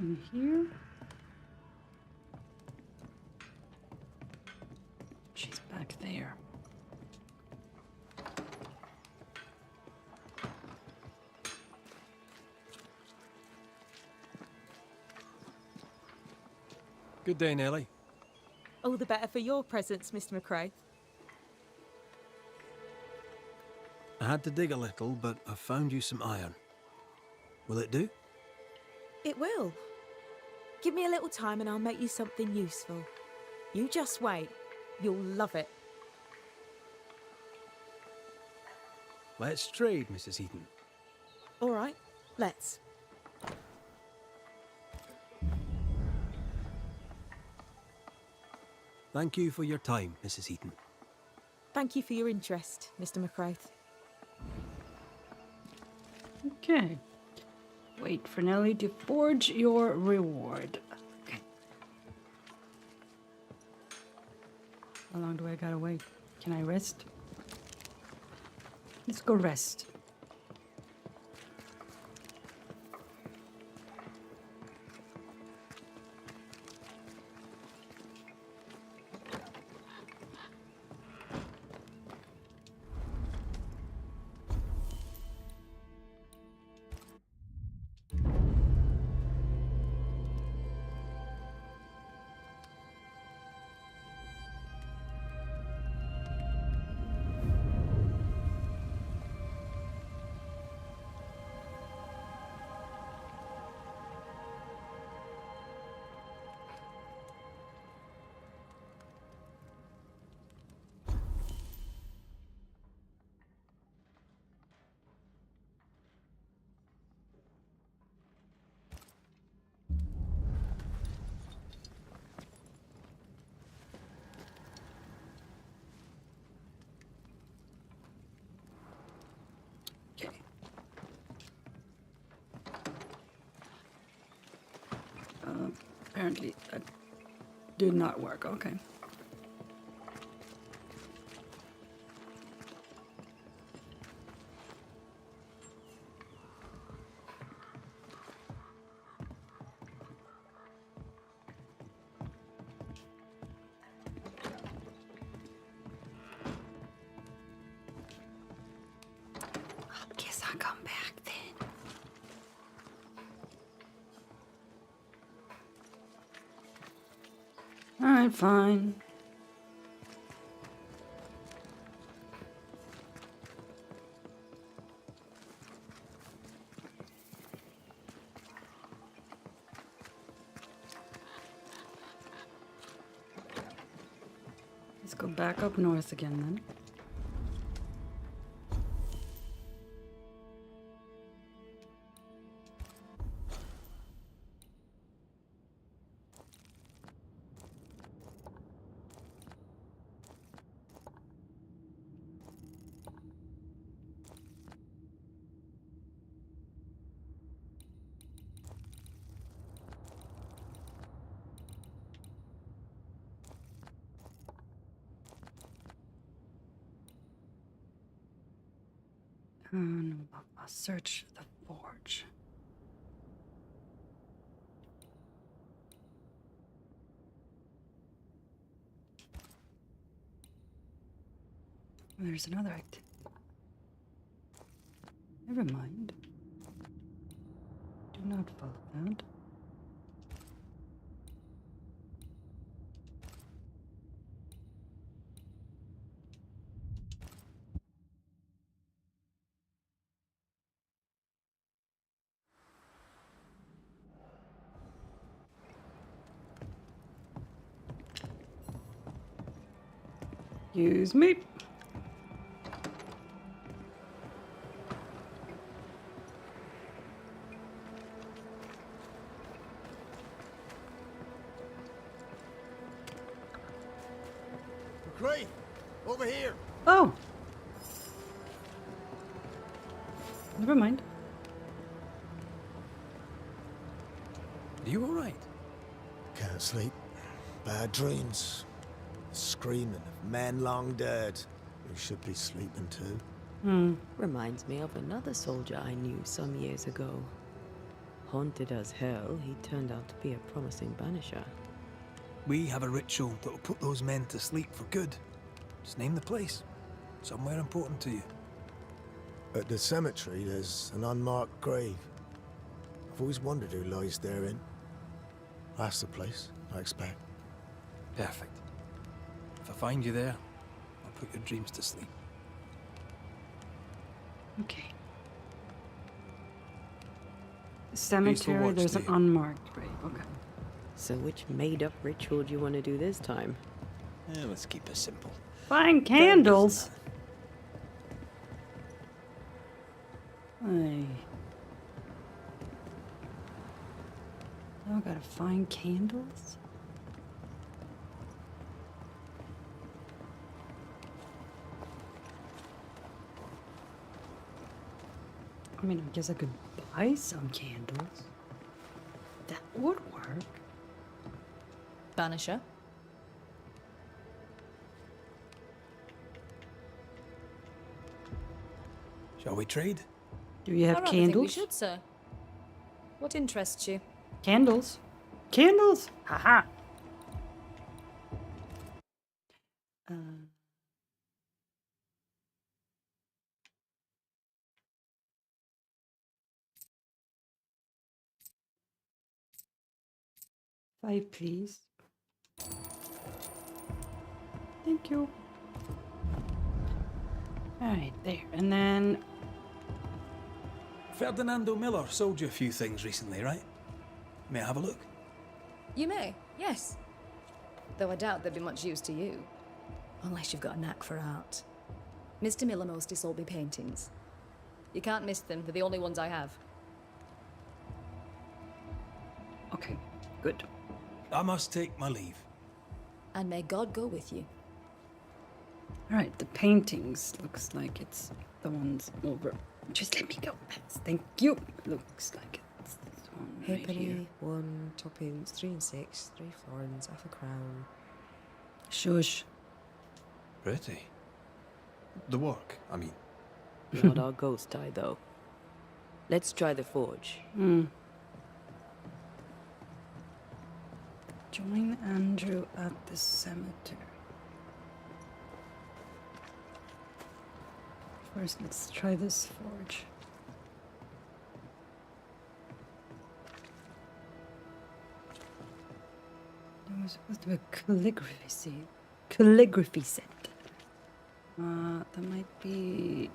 In here. She's back there. Good day, Nellie. All the better for your presence, Mr. McRae. I had to dig a little, but I found you some iron. Will it do? It will. Give me a little time and I'll make you something useful. You just wait. You'll love it. Let's trade, Mrs. Heaton. All right, let's. Thank you for your time, Mrs. Heaton. Thank you for your interest, Mr. McRae. Okay. Wait for Nellie to forge your reward. Okay. How long do I gotta wait? Can I rest? Let's go rest. Apparently that did not work. Okay. Guess I'll come back then. All right, fine. Let's go back up north again then. I'll search the forge. There's another act. Never mind. Do not follow that. Excuse me. McRae, over here. Oh. Never mind. Are you all right? Can't sleep. Bad dreams. Screaming of men long dead who should be sleeping too. Reminds me of another soldier I knew some years ago. Haunted as hell, he turned out to be a promising banisher. We have a ritual that will put those men to sleep for good. Just name the place. Somewhere important to you. At the cemetery, there's an unmarked grave. I've always wondered who lies therein. That's the place, I expect. Perfect. If I find you there, I'll put your dreams to sleep. Okay. Cemetery, watch there's to an you. unmarked grave. Okay. So which made-up ritual do you want to do this time? Let's keep it simple. Find candles. Hey. Now I gotta find candles? I mean, I guess I could buy some candles. That would work. Banisher? Shall we trade? Do you have I rather think we candles? should, sir. What interests you? Candles. Candles! Haha! Uh, five, please. Thank you. Alright, there. And then Ferdinando Miller sold you a few things recently, right? May I have a look? You may, yes. Though I doubt they'd be much use to you. Unless you've got a knack for art. Mr. Miller mostly sold me paintings. You can't miss them, they're the only ones I have. okay, good. I must take my leave. And may God go with you. Alright, the paintings looks like it's the ones over. Just let me go. Thank you. Looks like it's this one right here. Halfpenny, 1, tuppence, 3 and 6, 3 florins, half a crown. Shush. Pretty. The work, I mean. Not our ghost eye, though. Let's try the forge. Join Andrew at the cemetery. First, let's try this forge. There was supposed to be a calligraphy set. That might be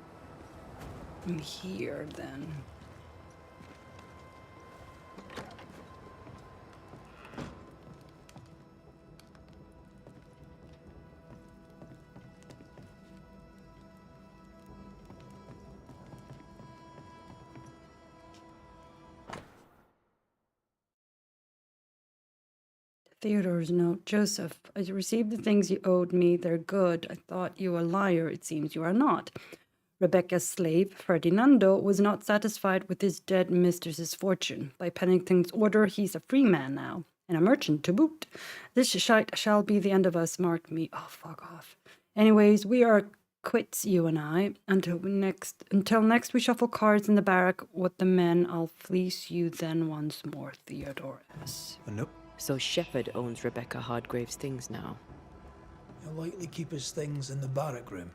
in here then. Theodore's note. Joseph, I received the things you owed me. They're good. I thought you a liar. It seems you are not. Rebecca's slave, Ferdinando, was not satisfied with his dead mistress's fortune. By Pennington's order, he's a free man now, and a merchant to boot. This shite shall be the end of us, mark me. Oh, fuck off. Anyways, we are quits, you and I. Until next we shuffle cards in the barrack with the men. I'll fleece you then once more, Theodore S. Nope. So Shepherd owns Rebecca Hardgrave's things now. He'll likely keep his things in the barrack room.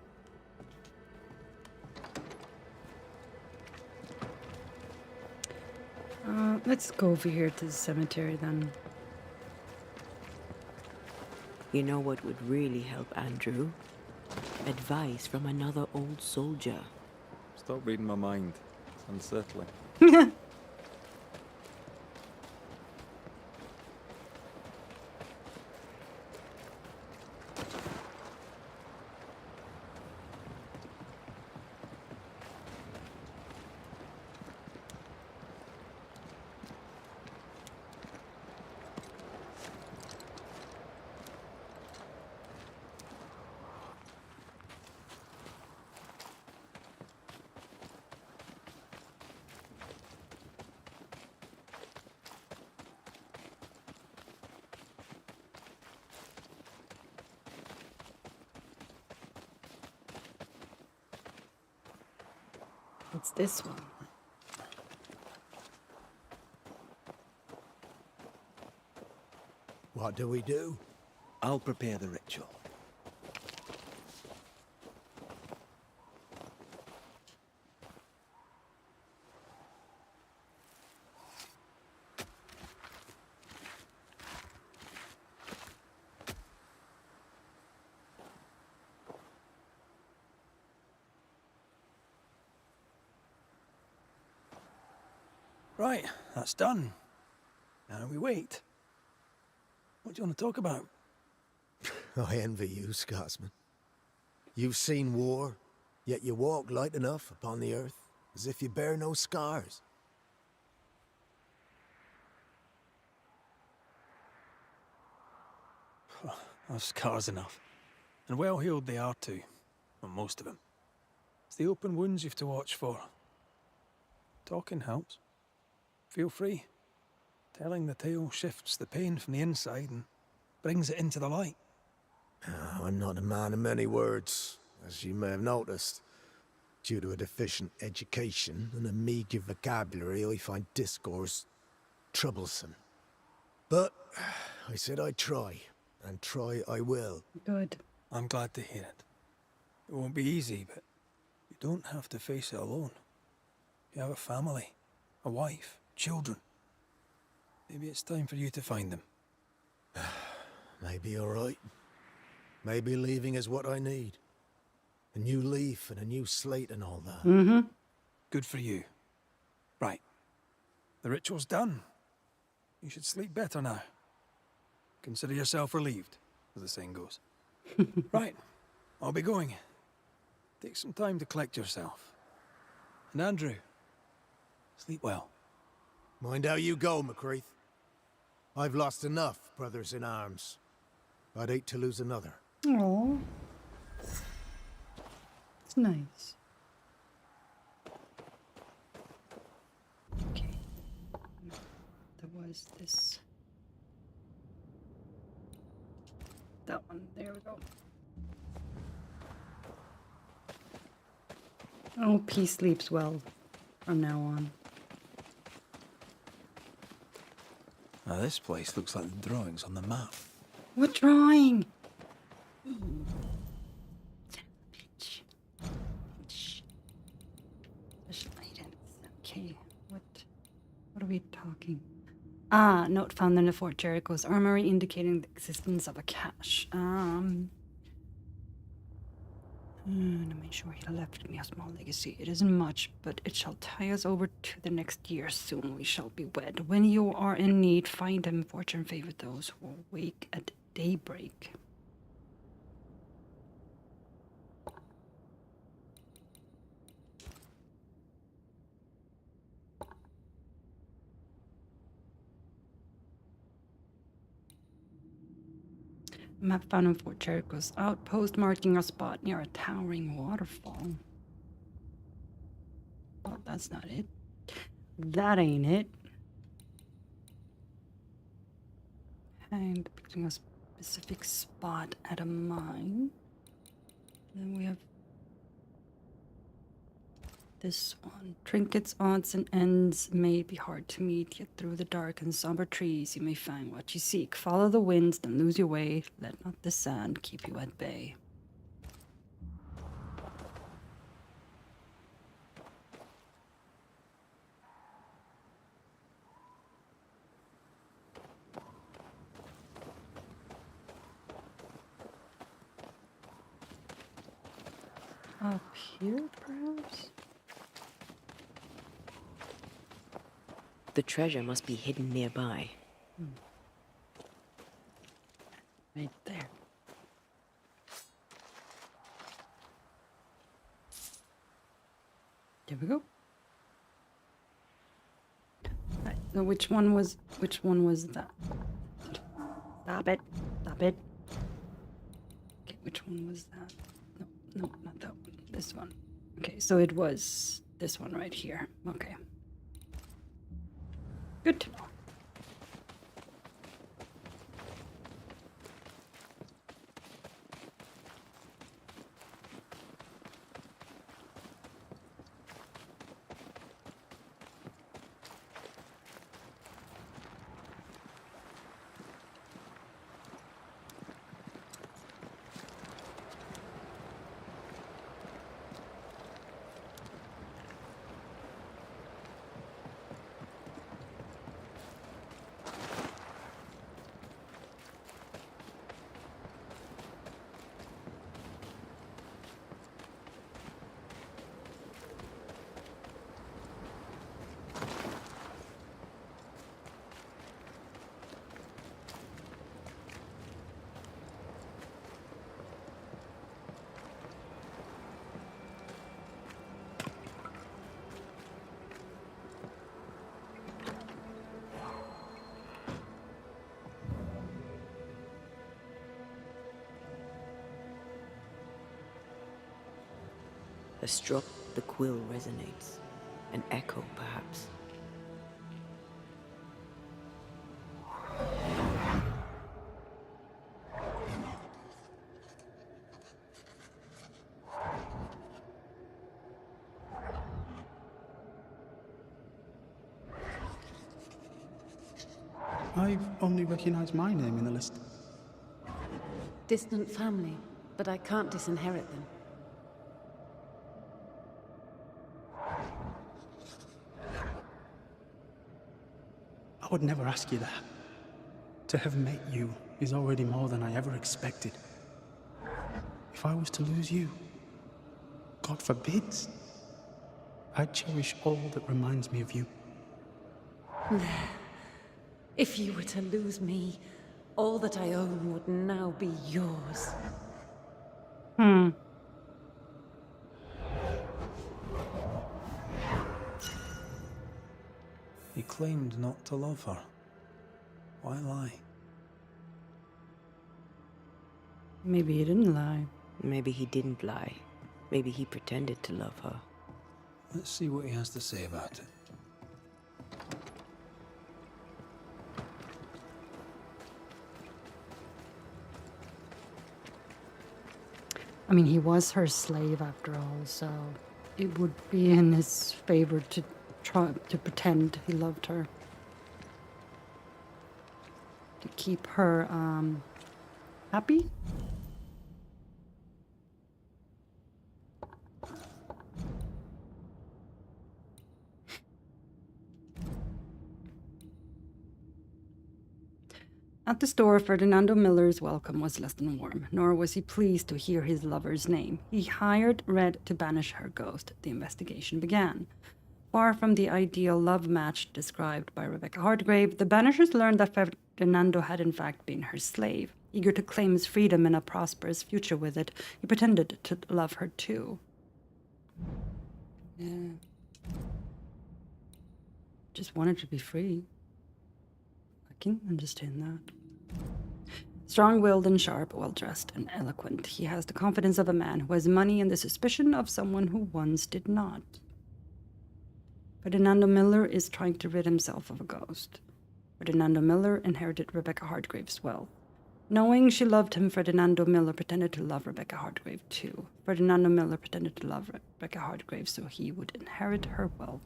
Let's go over here to the cemetery then. You know what would really help Andrew? Advice from another old soldier. Stop reading my mind. It's unsettling. What's this one? What do we do? I'll prepare the ritual. Right, that's done. Now we wait. What do you want to talk about? I envy you, Scotsman. You've seen war, yet you walk light enough upon the earth, as if you bear no scars. I've scars enough. And well healed they are too. Well, most of them. It's the open wounds you've to watch for. Talking helps. Feel free. Telling the tale shifts the pain from the inside and brings it into the light. Oh, I'm not a man of many words, as you may have noticed. Due to a deficient education and a meagre vocabulary, I find discourse troublesome. But I said I'd try, and try I will. Good. I'm glad to hear it. It won't be easy, but you don't have to face it alone. You have a family, a wife, children. Maybe it's time for you to find them. Maybe you're right. Maybe leaving is what I need. A new leaf and a new slate and all that. Mm-hmm. Good for you. Right. The ritual's done. You should sleep better now. Consider yourself relieved, as the saying goes. Right. I'll be going. Take some time to collect yourself. And Andrew, sleep well. Mind how you go, McCreath. I've lost enough brothers in arms. I'd hate to lose another. Oh, it's nice. Okay. There was this. That one. There we go. Oh, Peace sleeps well from now on. Now this place looks like the drawings on the map. What drawing? Bitch. Special items. Okay, what are we talking? Ah, note found in the Fort Jericho's armory indicating the existence of a cache. To make sure he left me a small legacy. It isn't much, but it shall tie us over to the next year. Soon we shall be wed. When you are in need, find him. Fortune favor those who awake at daybreak. Map found in Fort Jericho's outpost, marking a spot near a towering waterfall. Well, that's not it. That ain't it. And picking a specific spot at a mine. Then we have this one. Trinkets, odds, and ends may be hard to meet, yet through the dark and somber trees you may find what you seek. Follow the winds, then lose your way. Let not the sand keep you at bay. Up here, perhaps? The treasure must be hidden nearby. Right there. There we go. Right, so which one was that? Stop it. Stop it. Okay, which one was that? No, not that one. This one. Okay, so it was this one right here. Okay. Good to know. A struck, the quill resonates. An echo, perhaps. I've only recognized my name in the list. Distant family, but I can't disinherit them. I would never ask you that. To have met you is already more than I ever expected. If I was to lose you, God forbids, I'd cherish all that reminds me of you. There. If you were to lose me, all that I own would now be yours. He claimed not to love her. Why lie? Maybe he didn't lie. Maybe he didn't lie. Maybe he pretended to love her. Let's see what he has to say about it. I mean, he was her slave after all, so it would be in his favor to try to pretend he loved her. To keep her, happy? At the store, Ferdinando Miller's welcome was less than warm, nor was he pleased to hear his lover's name. He hired Red to banish her ghost. The investigation began. Far from the ideal love match described by Rebecca Hardgrave, the Banishers learned that Ferdinando had in fact been her slave. Eager to claim his freedom and a prosperous future with it, he pretended to love her too. Yeah. Just wanted to be free. I can understand that. Strong-willed and sharp, well-dressed and eloquent, he has the confidence of a man who has money and the suspicion of someone who once did not. Ferdinando Miller is trying to rid himself of a ghost. Ferdinando Miller inherited Rebecca Hardgrave's wealth. Knowing she loved him, Ferdinando Miller pretended to love Rebecca Hardgrave too. Ferdinando Miller pretended to love Rebecca Hardgrave so he would inherit her wealth.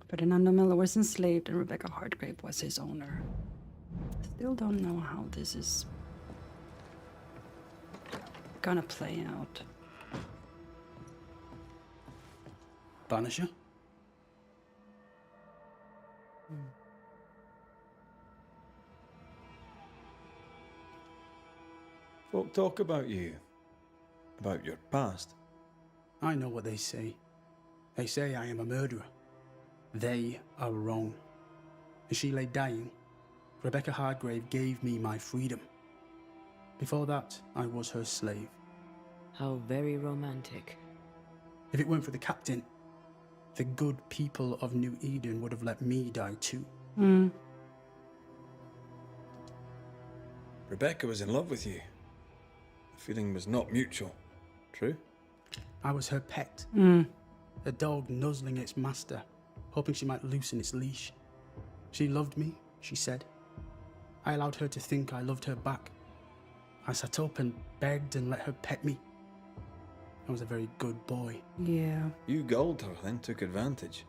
Ferdinando Miller was enslaved and Rebecca Hardgrave was his owner. Still don't know how this is gonna play out. Banisher? Folk talk about you. About your past. I know what they say. They say I am a murderer. They are wrong. As she lay dying, Rebecca Hardgrave gave me my freedom. Before that, I was her slave. How very romantic. If it weren't for the captain, the good people of New Eden would have let me die too. Rebecca was in love with you. The feeling was not mutual. True? I was her pet. A dog nuzzling its master, hoping she might loosen its leash. She loved me, she said. I allowed her to think I loved her back. I sat up and begged and let her pet me. I was a very good boy. Yeah. You gulled her, then took advantage.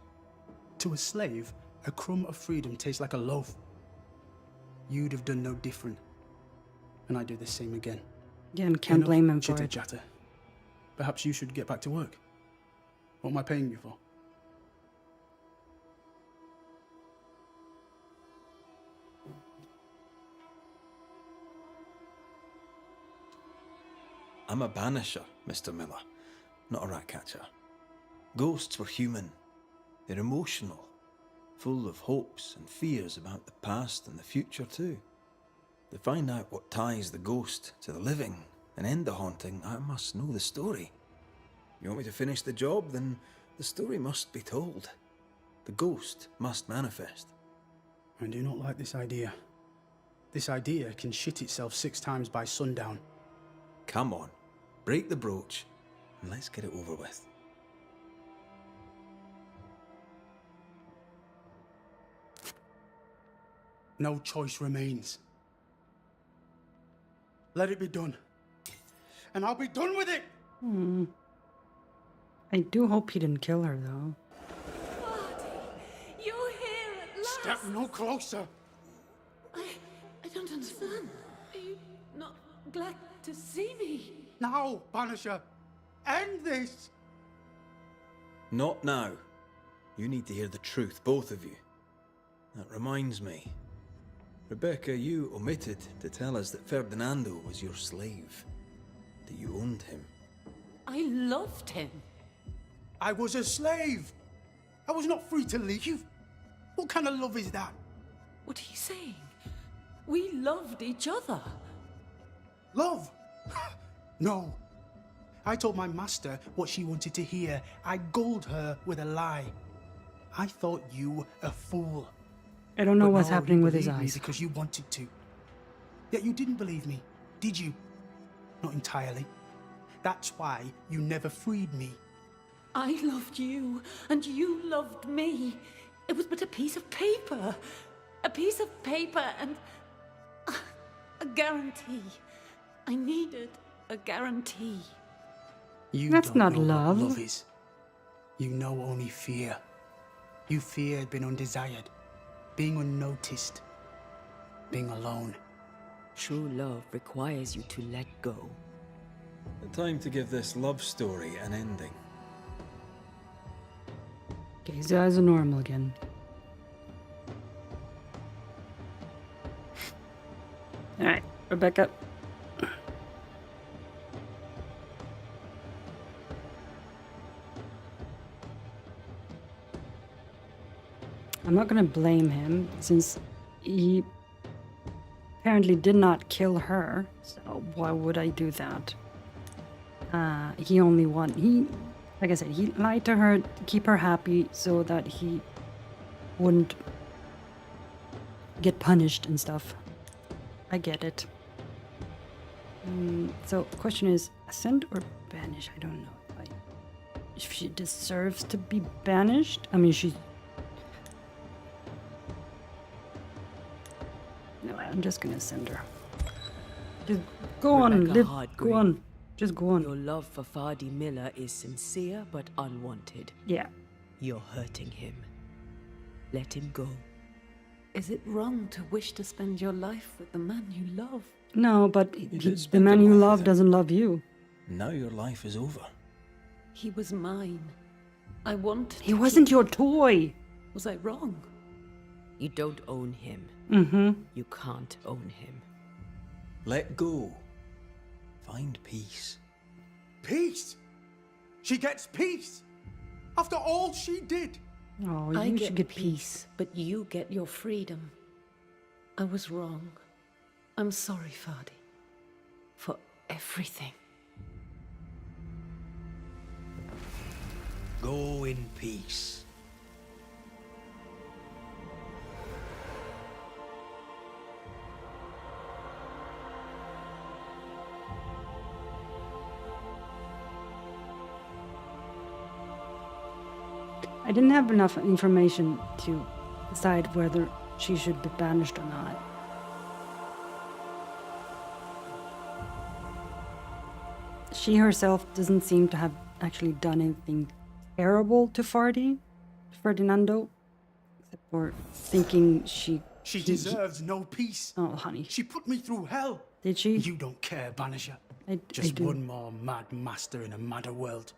To a slave, a crumb of freedom tastes like a loaf. You'd have done no different. And I'd do the same again. Yeah, and can't blame him for it. Chitter-chatter. Perhaps you should get back to work. What am I paying you for? I'm a banisher, Mr. Miller, not a rat catcher. Ghosts were human. They're emotional, full of hopes and fears about the past and the future too. To find out what ties the ghost to the living and end the haunting, I must know the story. You want me to finish the job? Then the story must be told. The ghost must manifest. I do not like this idea. This idea can shit itself 6 times by sundown. Come on, break the brooch, and let's get it over with. No choice remains. Let it be done. And I'll be done with it! I do hope he didn't kill her, though. You're here at last! Step no closer! I don't understand. Are you not glad to see me? Now, Banisher! End this! Not now. You need to hear the truth, both of you. That reminds me. Rebecca, you omitted to tell us that Ferdinando was your slave. That you owned him. I loved him. I was a slave! I was not free to leave. What kind of love is that? What are you saying? We loved each other. Love? No. I told my master what she wanted to hear. I gulled her with a lie. I thought you a fool. I don't know But what's no, happening you with his believed me eyes. because you wanted to. Yet you didn't believe me, did you? Not entirely. That's why you never freed me. I loved you, and you loved me. It was but a piece of paper. A piece of paper and a guarantee. I needed a guarantee. You That's don't not know love. what love is. You know only fear. You feared being undesired, being unnoticed, being alone. True love requires you to let go. Time to give this love story an ending. Okay, his eyes are normal again. Alright, Rebecca. I'm not gonna blame him since he apparently did not kill her, so why would I do that? He like I said, he lied to her to keep her happy so that he wouldn't get punished and stuff. I get it. So the question is, ascend or banish? I don't know. If she deserves to be banished? I mean, no, I'm just gonna send her. Just go on, Rebecca live. Hardgrave, Go on. Just go on. Your love for Fardy Miller is sincere but unwanted. Yeah. You're hurting him. Let him go. Is it wrong to wish to spend your life with the man you love? No, but did the spend man your you life love with him. doesn't love you. Now your life is over. He was mine. I wanted He to wasn't keep- your toy. Was I wrong? You don't own him. Mm-hmm. You can't own him. Let go. Find peace. Peace? She gets peace? After all she did? Oh, I you get should get peace, but you get your freedom. I was wrong. I'm sorry, Fardy. For everything. Go in peace. I didn't have enough information to decide whether she should be banished or not. She herself doesn't seem to have actually done anything terrible to Ferdinando, except for thinking She he- deserves no peace. Oh, honey. She put me through hell. Did she? You don't care, Banisher. I Just do. one more mad master in a madder world.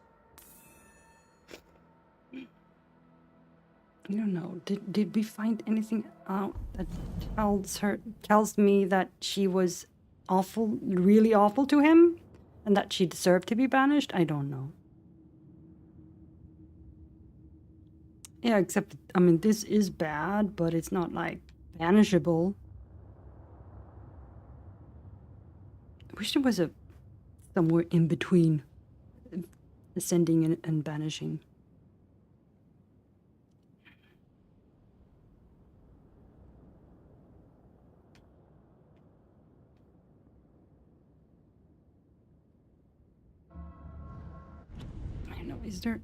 I don't know. Did we find anything out that tells me that she was awful, really awful to him, and that she deserved to be banished? I don't know. Yeah, except I mean, this is bad, but it's not like banishable. I wish there was somewhere in between ascending and banishing. no, is there...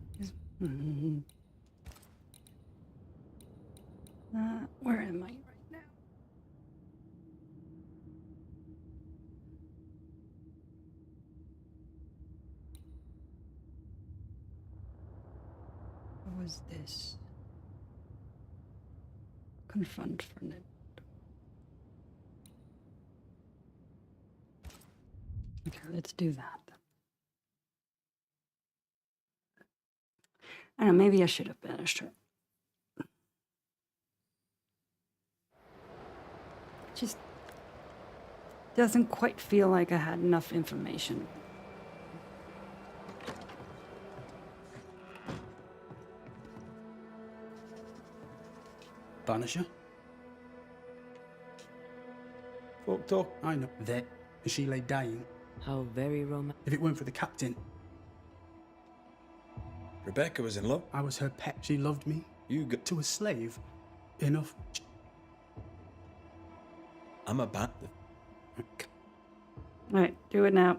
where am I right now? What was this? Confront Fernando. Okay, let's do that. I don't know, maybe I should have banished her. Just doesn't quite feel like I had enough information. Banisher? Folk talk. I know. There. And she lay dying. How very romantic. If it weren't for the captain. Rebecca was in love. I was her pet. She loved me. You got... To a slave. Enough. I'm a bat. Alright, do it now.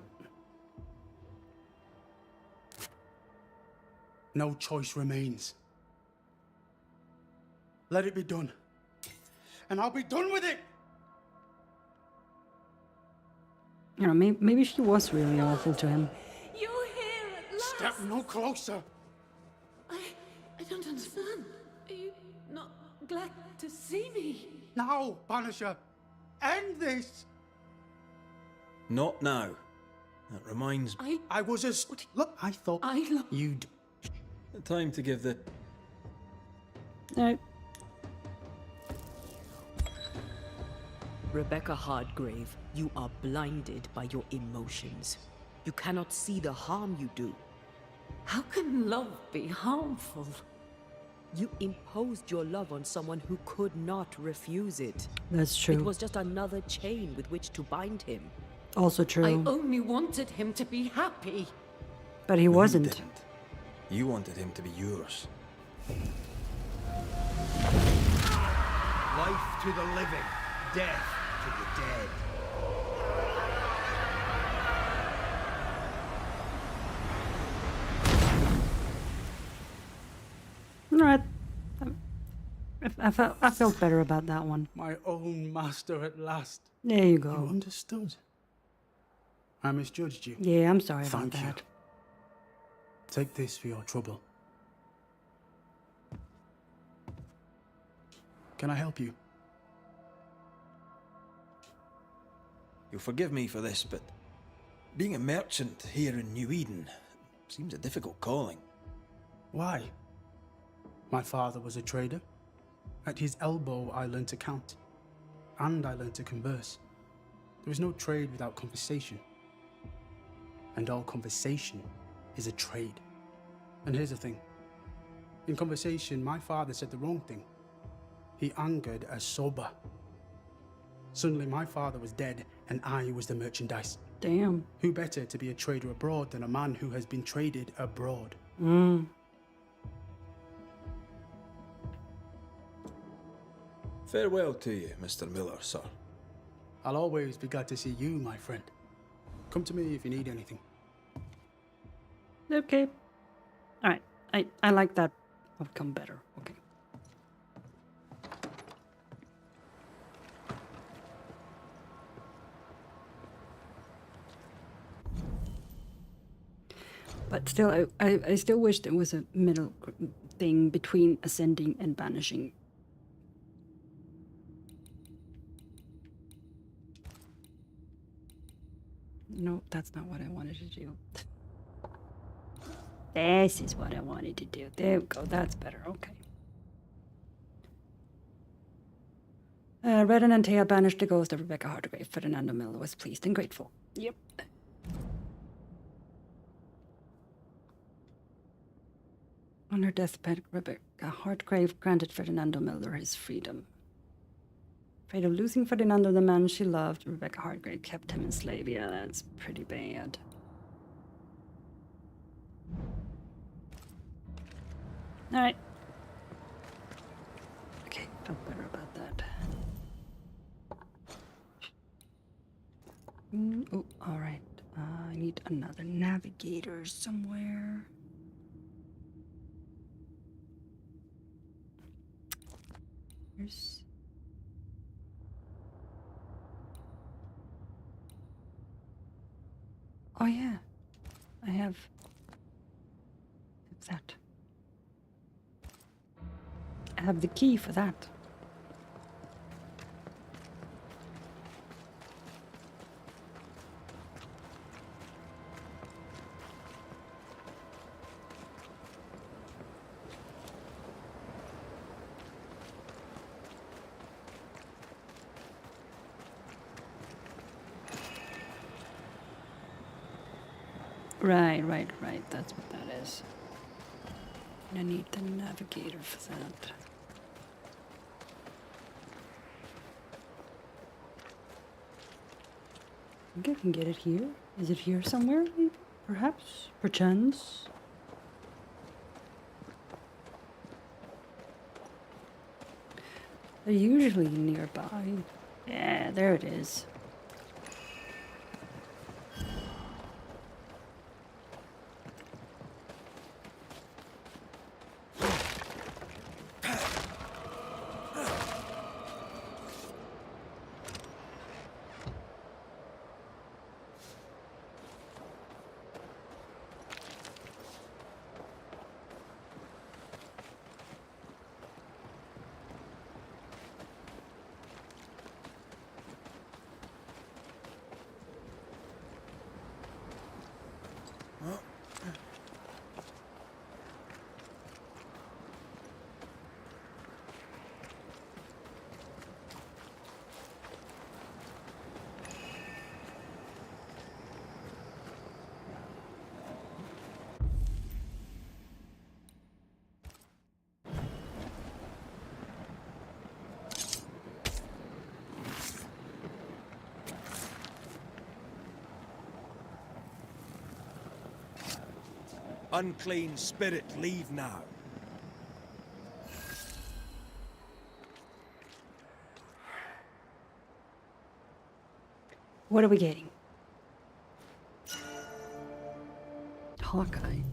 No choice remains. Let it be done. And I'll be done with it! You know, maybe she was really awful to him. You're here at last. Step no closer. I don't understand. Are you not glad to see me? Now, Banisher. End this. Not now. That reminds me. I was as... Look, I thought you'd... Time to give the... No. Rebecca Hardgrave, you are blinded by your emotions. You cannot see the harm you do. How can love be harmful? You imposed your love on someone who could not refuse it. That's true. It was just another chain with which to bind him. Also true. I only wanted him to be happy. But he wasn't. You didn't. You wanted him to be yours. Life to the living, death to the dead. Alright. I felt better about that one. My own master at last. There you go. You understood. I misjudged you. Yeah, I'm sorry about Thank you. that. Take this for your trouble. Can I help you? You'll forgive me for this, but being a merchant here in New Eden seems a difficult calling. Why? My father was a trader. At his elbow, I learned to count. And I learned to converse. There is no trade without conversation. And all conversation is a trade. And here's the thing. In conversation, my father said the wrong thing. He angered a soba. Suddenly, my father was dead, and I was the merchandise. Damn. Who better to be a trader abroad than a man who has been traded abroad? Farewell to you, Mr. Miller, sir. I'll always be glad to see you, my friend. Come to me if you need anything. Okay. Alright. I like that outcome better. Okay. But still, I still wish there was a middle thing between ascending and banishing. No, that's not what I wanted to do. This is what I wanted to do. There we go. That's better. Okay. Red and Antea banished the ghost of Rebecca Hardgrave. Ferdinando Miller was pleased and grateful. Yep. On her deathbed, Rebecca Hardgrave granted Ferdinando Miller his freedom. Afraid of losing Ferdinando, the man she loved, Rebecca Hardgrave kept him enslaved. Yeah, that's pretty bad. Alright. Okay, felt better about that. Oh, alright. I need another navigator somewhere. Here's... Oh yeah, I have that. I have the key for that. Right. That's what that is. I need the navigator for that. I think I can get it here. Is it here somewhere? Maybe? Perhaps? Perchance? They're usually nearby. Yeah, there it is. Unclean spirit, leave now. What are we getting? Hawkeye.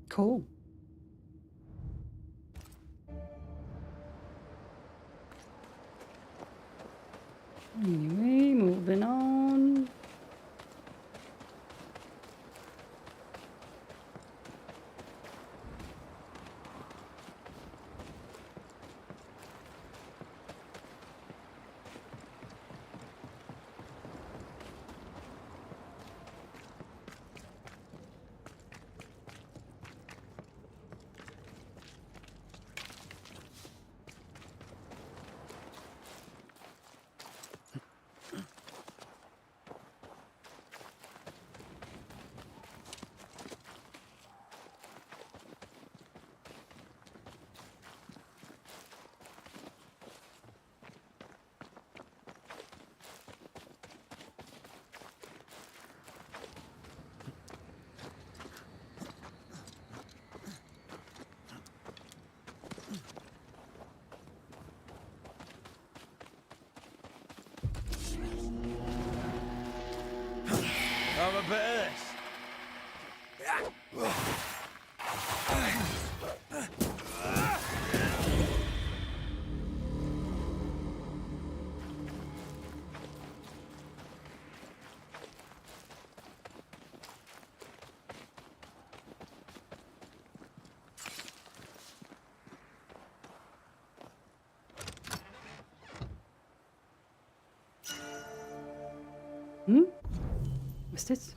Cool. Anyway, moving on. Have a bit of this. What's this?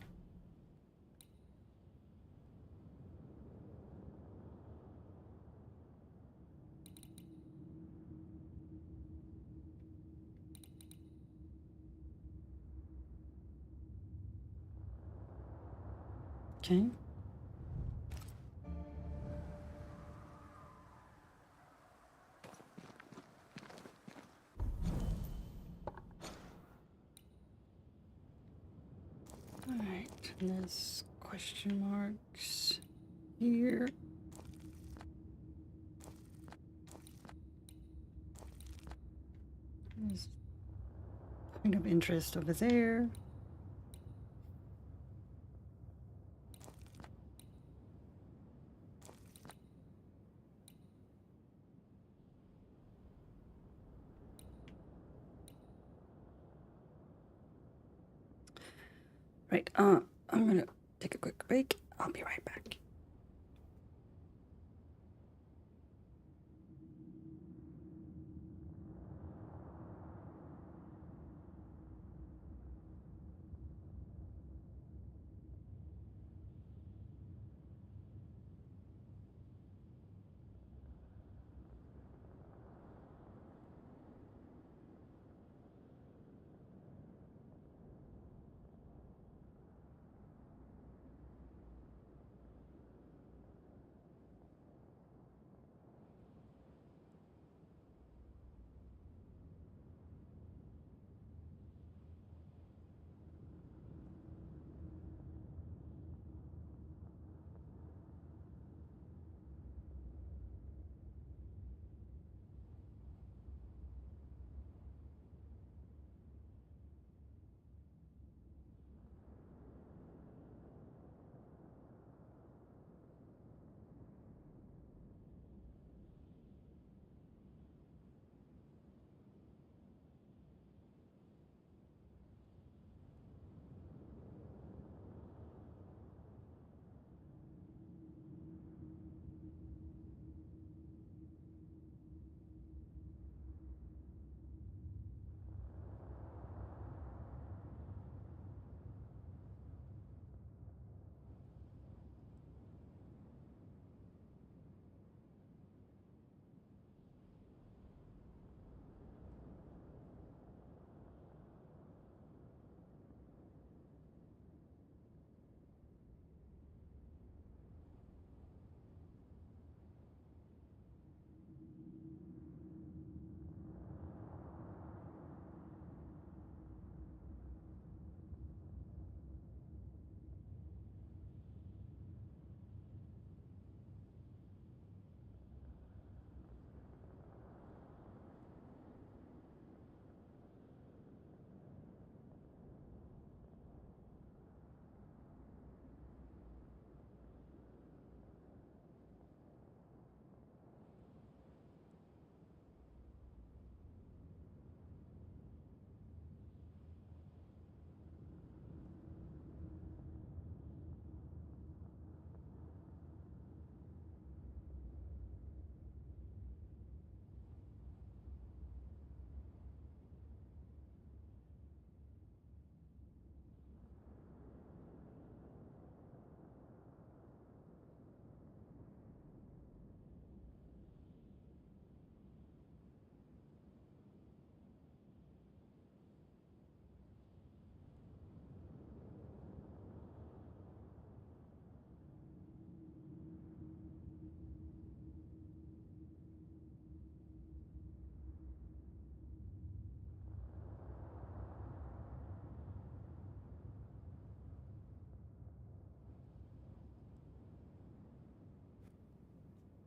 Okay. Alright, there's question marks here. There's point of interest over there. Right, I'm gonna take a quick break. I'll be right back.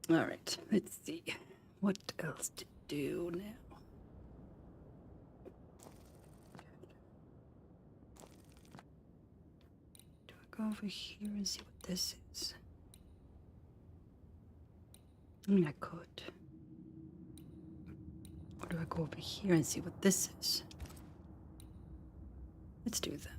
All right, let's see. What else to do now? Do I go over here and see what this is? I mean, I could. Or do I go over here and see what this is? Let's do that.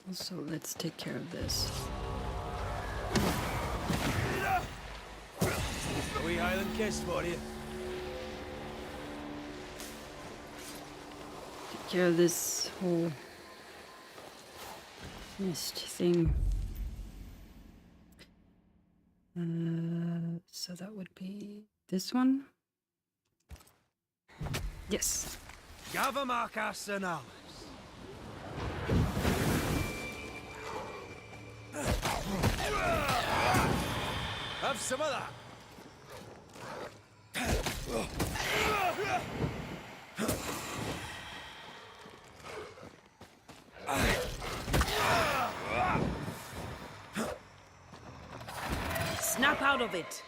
Also, let's take care of this. A wee Highland kiss for you. Take care of this whole mist thing. So that would be this one. Yes. Gavamarcas and Alice. Have some of that. Snap out of it.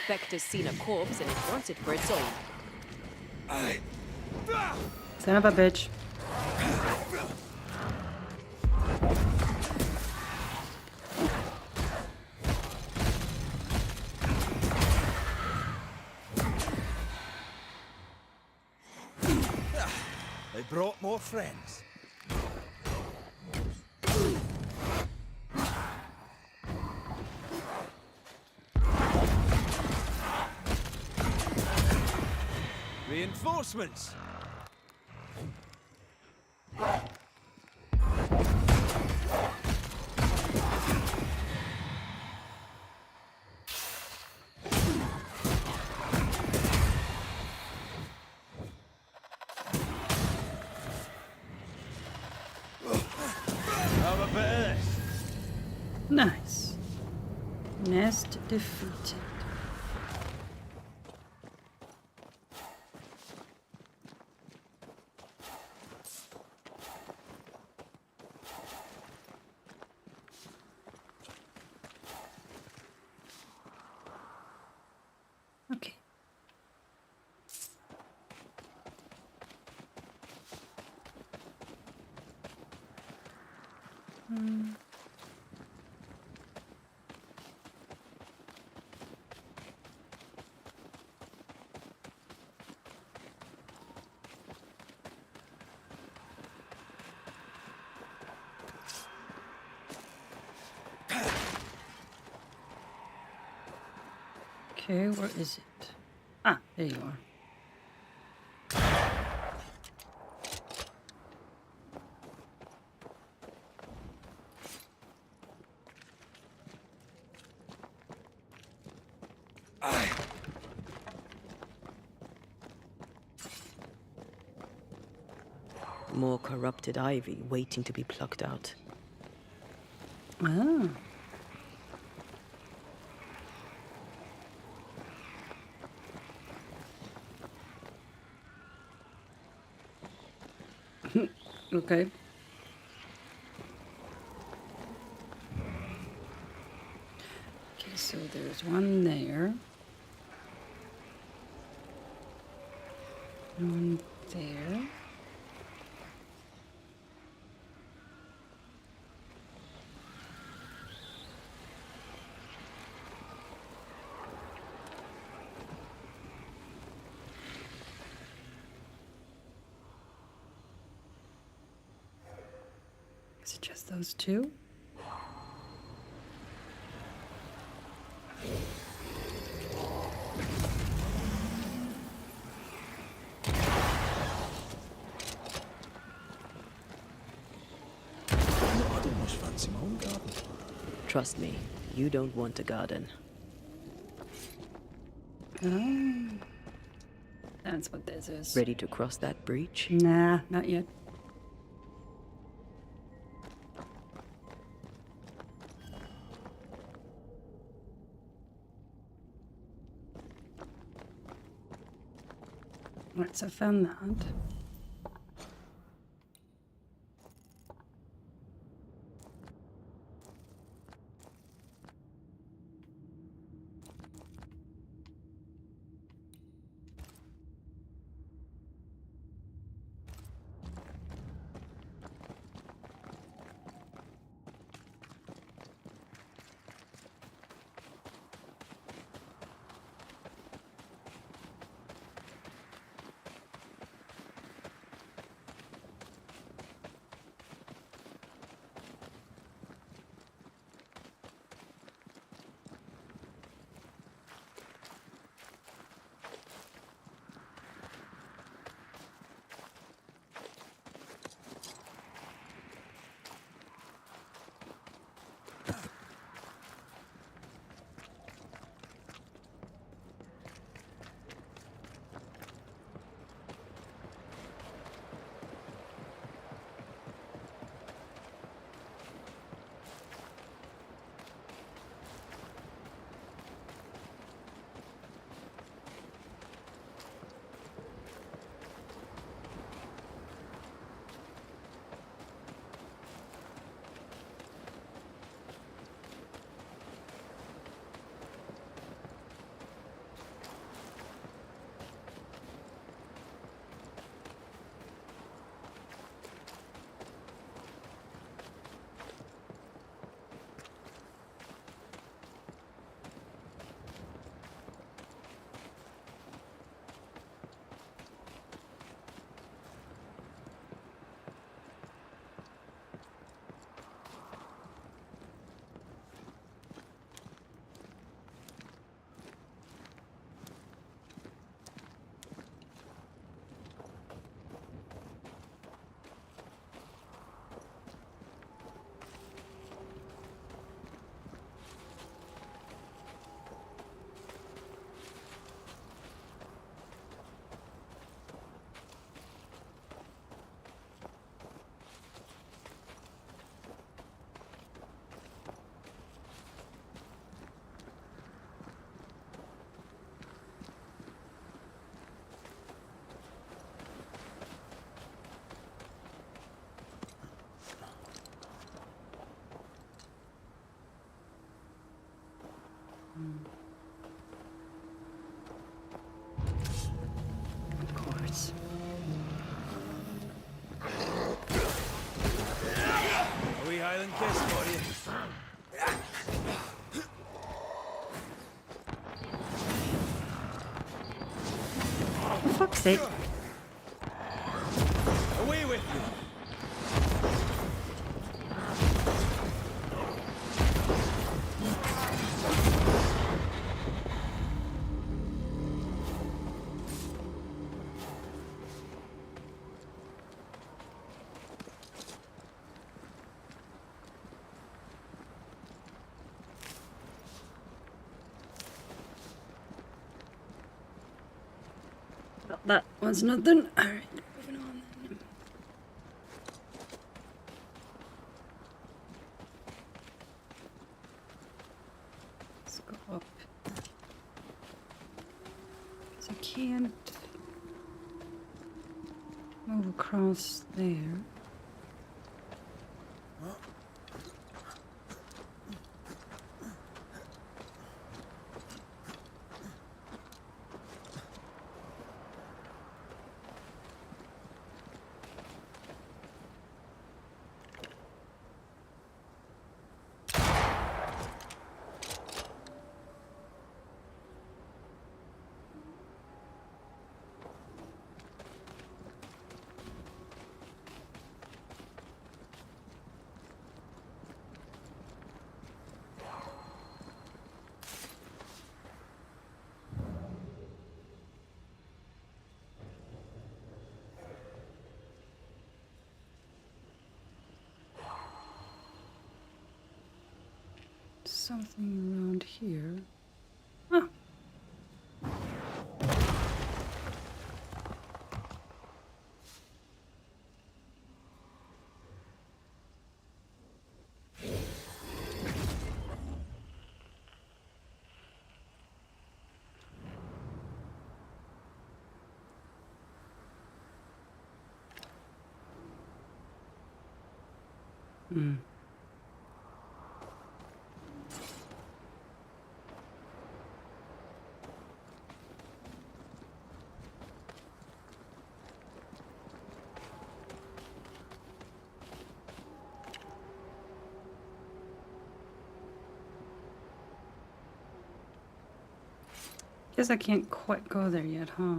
specter's seen a corpse and it wants it for its own. Son of a bitch. They brought more friends. Reinforcements! Have a bit of this. Nice. Nest defeated. Okay. Okay, where is it? Ah, there you are. More corrupted ivy waiting to be plucked out. Ah. Okay. Okay, so there's one there. One there. Is it just those two? I don't much fancy my own garden. Trust me, you don't want a garden. Oh. That's what this is. Ready to cross that breach? Nah, not yet. Right, so I found that. it. Away with you! Well, that was nothing. Alright, moving on then. Let's go up. 'Cause I can't move across there. Something around here. Oh. Hmm. Guess I can't quite go there yet, huh?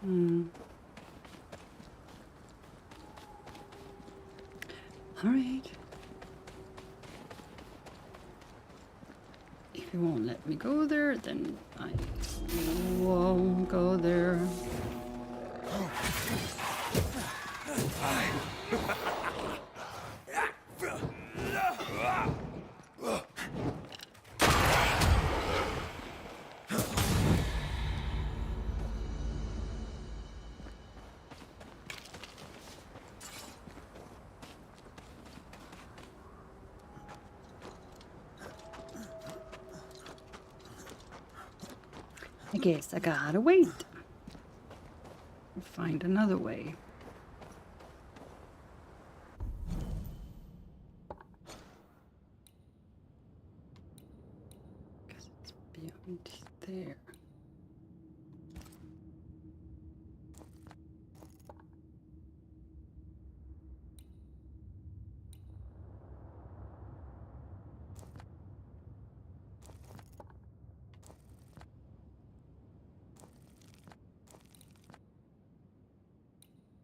Hmm. All right. If you won't let me go there, then I won't go there. I guess I gotta wait. Find another way. Guess it's beyond there.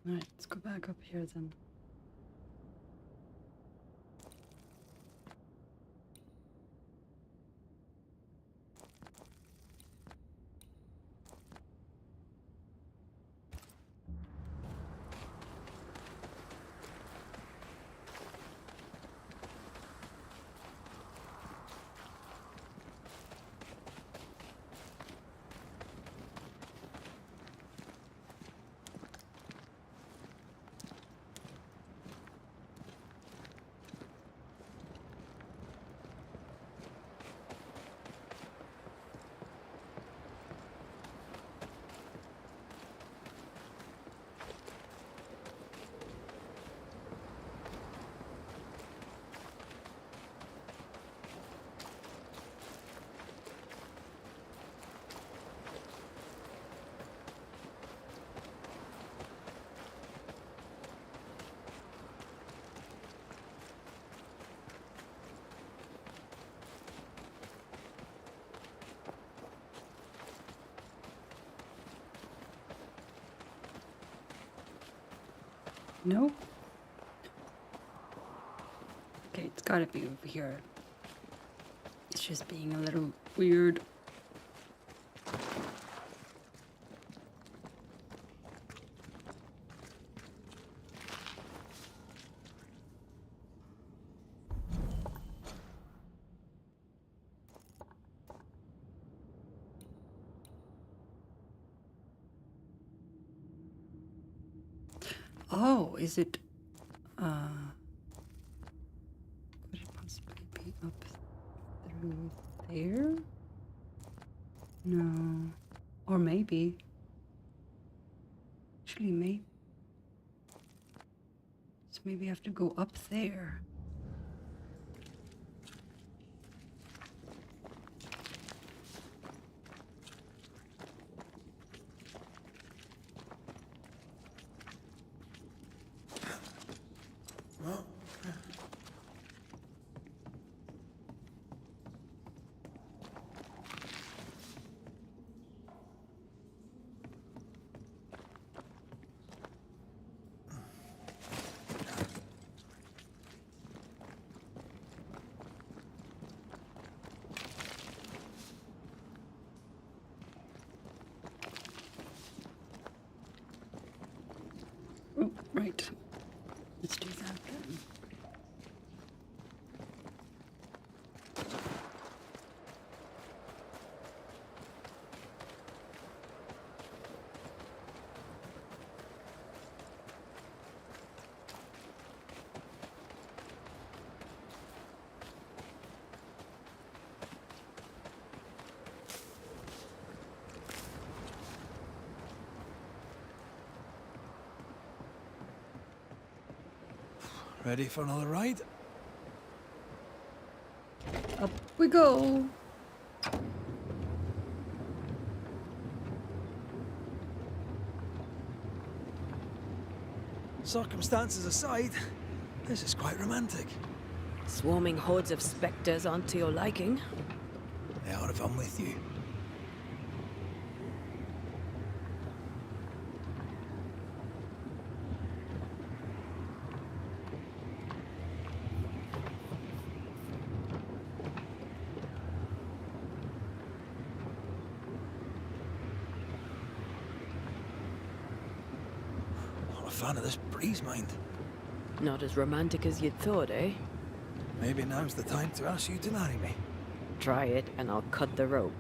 Alright, let's go back up here then. Nope. Okay, it's gotta be over here. It's just being a little weird. Oh, is it, could it possibly be up through there? No. Or maybe. Actually, maybe. So maybe I have to go up there. Oh, right. Let's do that then. Ready for another ride? Up we go. Circumstances aside, this is quite romantic. Swarming hordes of spectres aren't to your liking. They are if I'm with you. Not a fan of this breeze, mind. Not as romantic as you'd thought, eh? Maybe now's the time to ask you to marry me. Try it, and I'll cut the rope.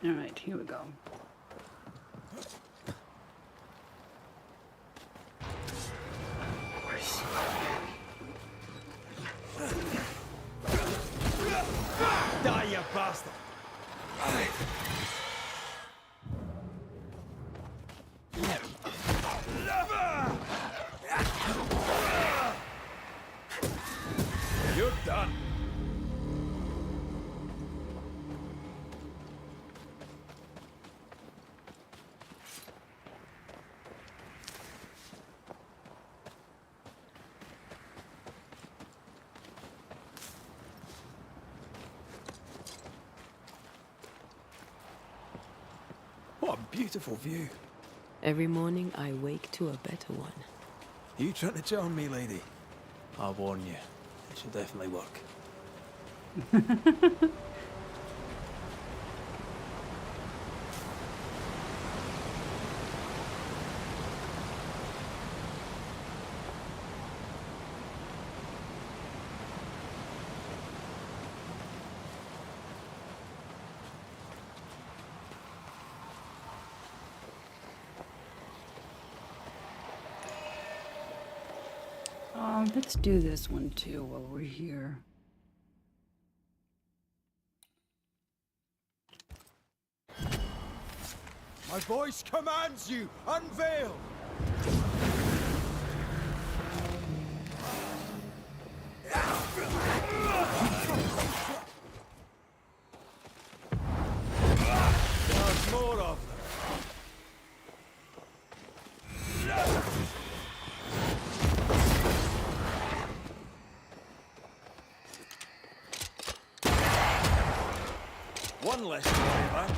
All right, here we go. Die, you bastard! You're done. What a beautiful view. Every morning I wake to a better one. You trying to charm me, lady? I'll warn you, it should definitely work. Let's do this one too while we're here. My voice commands you! Unveil! One less to worry about.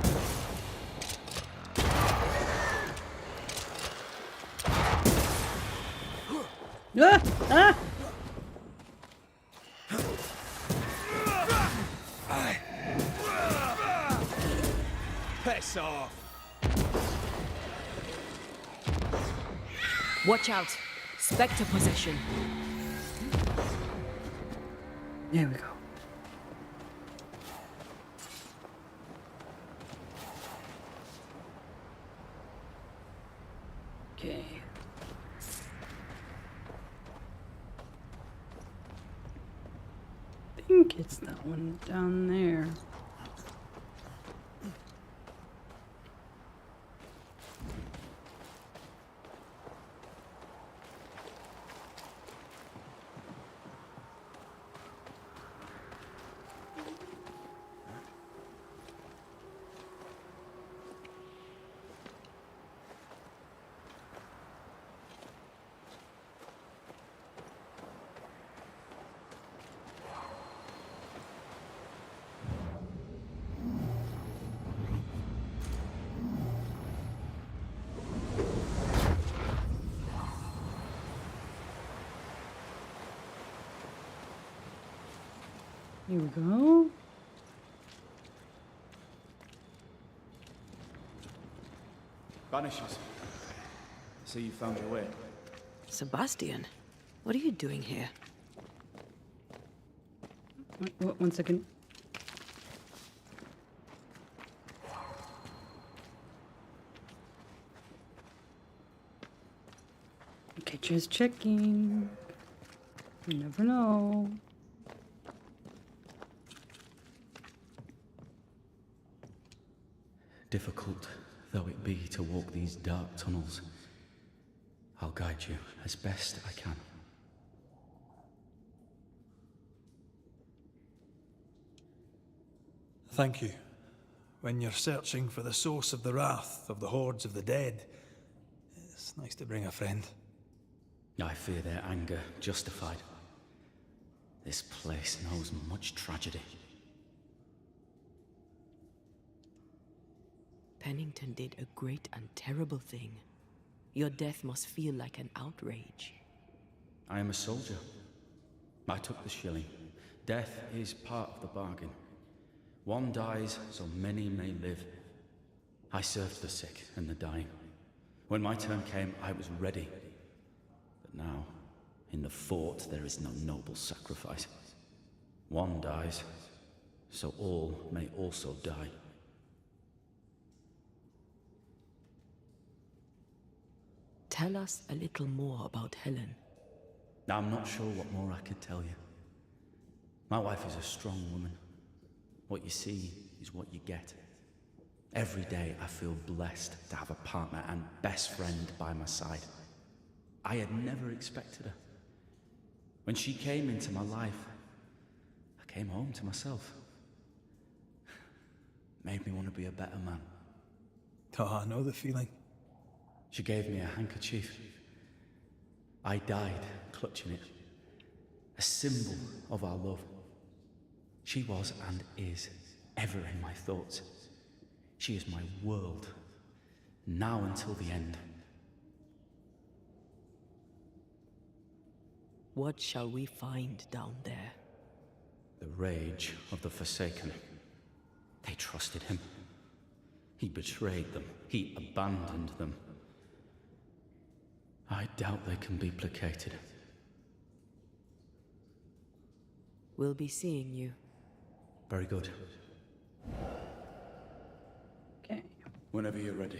Ah! Ah! Piss off! Watch out! Spectre possession. There we go. Okay. I think it's that one down there. Here we go. Banishers. I see you found your way. Sebastian, what are you doing here? One second. Okay, just checking. You never know. Difficult though it be to walk these dark tunnels, I'll guide you as best I can. Thank you. When you're searching for the source of the wrath of the hordes of the dead, it's nice to bring a friend. I fear their anger justified. This place knows much tragedy. Pennington did a great and terrible thing. Your death must feel like an outrage. I am a soldier. I took the shilling. Death is part of the bargain. One dies so many may live. I served the sick and the dying. When my turn came, I was ready. But now, in the fort, there is no noble sacrifice. One dies, so all may also die. Tell us a little more about Helen. I'm not sure what more I could tell you. My wife is a strong woman. What you see is what you get. Every day I feel blessed to have a partner and best friend by my side. I had never expected her. When she came into my life, I came home to myself. Made me want to be a better man. Oh, I know the feeling. She gave me a handkerchief. I died clutching it. A symbol of our love. She was and is ever in my thoughts. She is my world, now until the end. What shall we find down there? The rage of the Forsaken. They trusted him. He betrayed them. He abandoned them. I doubt they can be placated. We'll be seeing you. Very good. Okay. Whenever you're ready.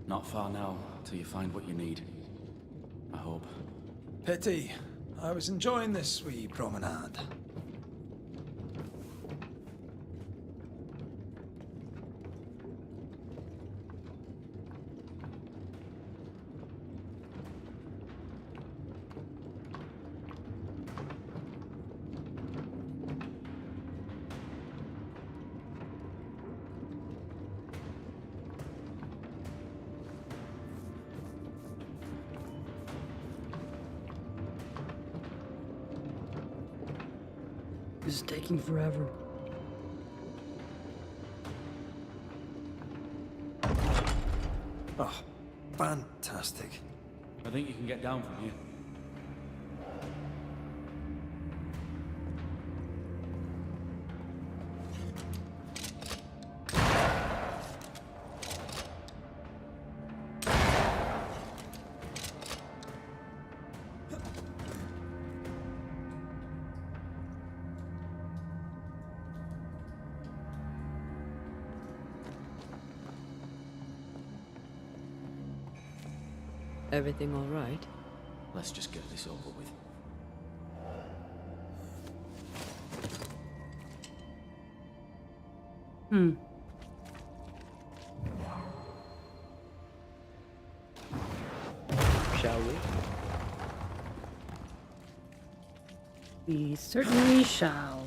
Not far now, till you find what you need. I hope. Pity. I was enjoying this wee promenade. This is taking forever. Oh, fantastic. I think you can get down from here. Everything all right? Let's just get this over with. Shall we? We certainly shall.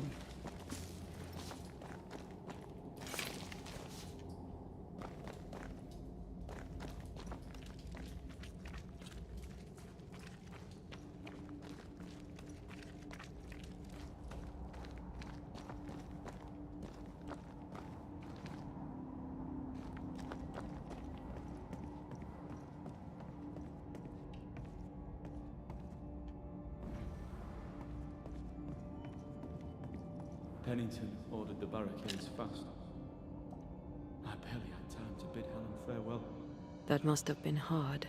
Pennington ordered the barricades fast. I barely had time to bid Helen farewell. That must have been hard.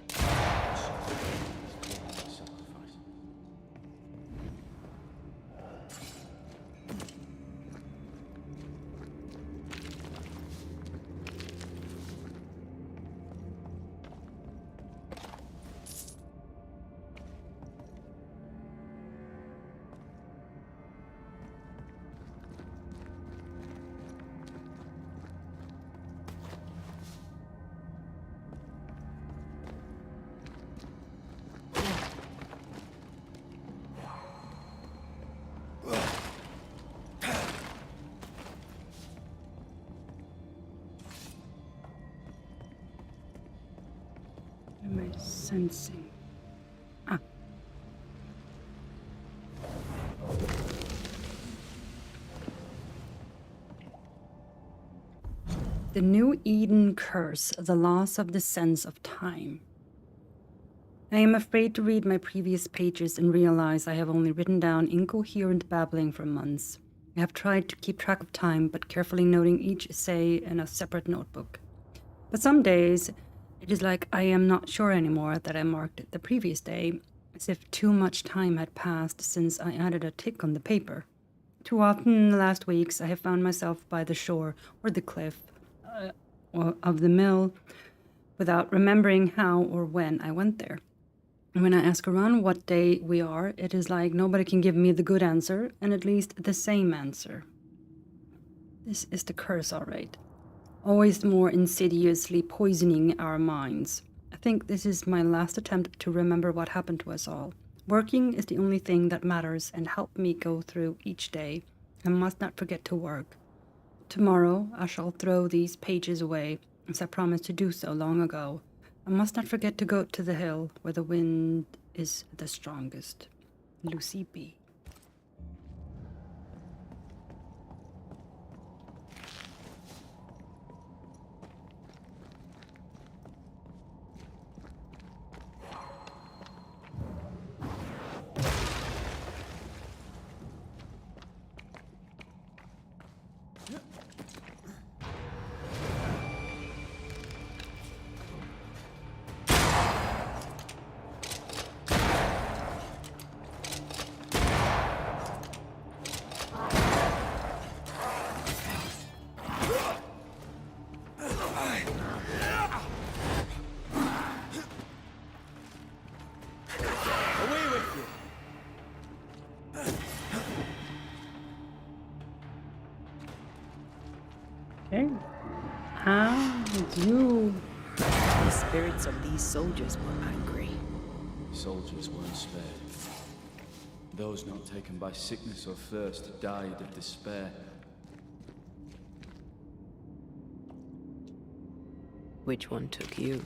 What am I sensing? Ah. The New Eden curse, the loss of the sense of time. I am afraid to read my previous pages and realize I have only written down incoherent babbling for months. I have tried to keep track of time, but carefully noting each essay in a separate notebook. But some days, it is like I am not sure anymore that I marked it the previous day, as if too much time had passed since I added a tick on the paper. Too often in the last weeks, I have found myself by the shore or the cliff of the mill without remembering how or when I went there. And when I ask around what day we are, it is like nobody can give me the good answer, and at least the same answer. This is the curse, all right. Always more insidiously poisoning our minds. I think this is my last attempt to remember what happened to us all. Working is the only thing that matters and help me go through each day. I must not forget to work. Tomorrow I shall throw these pages away, as I promised to do so long ago. I must not forget to go to the hill where the wind is the strongest. Lucy B. Okay. How did you... The spirits of these soldiers were angry. Soldiers weren't spared. Those not taken by sickness or thirst died of despair. Which one took you?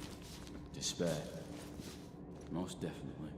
Despair. Most definitely.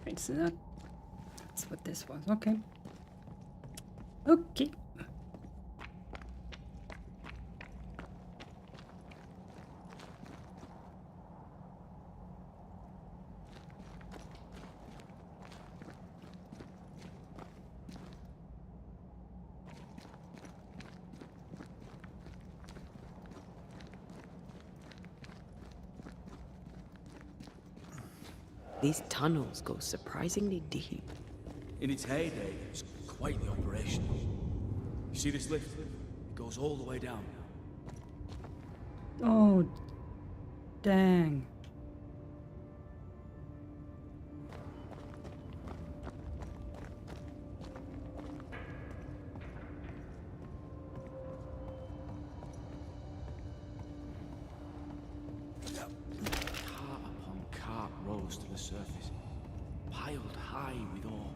Right, so that's what this was. Okay. Okay. These tunnels go surprisingly deep. In its heyday, it was quite the operation. You see this lift? It goes all the way down. Oh, dang. Cart upon cart rose to the surface, piled high with ore.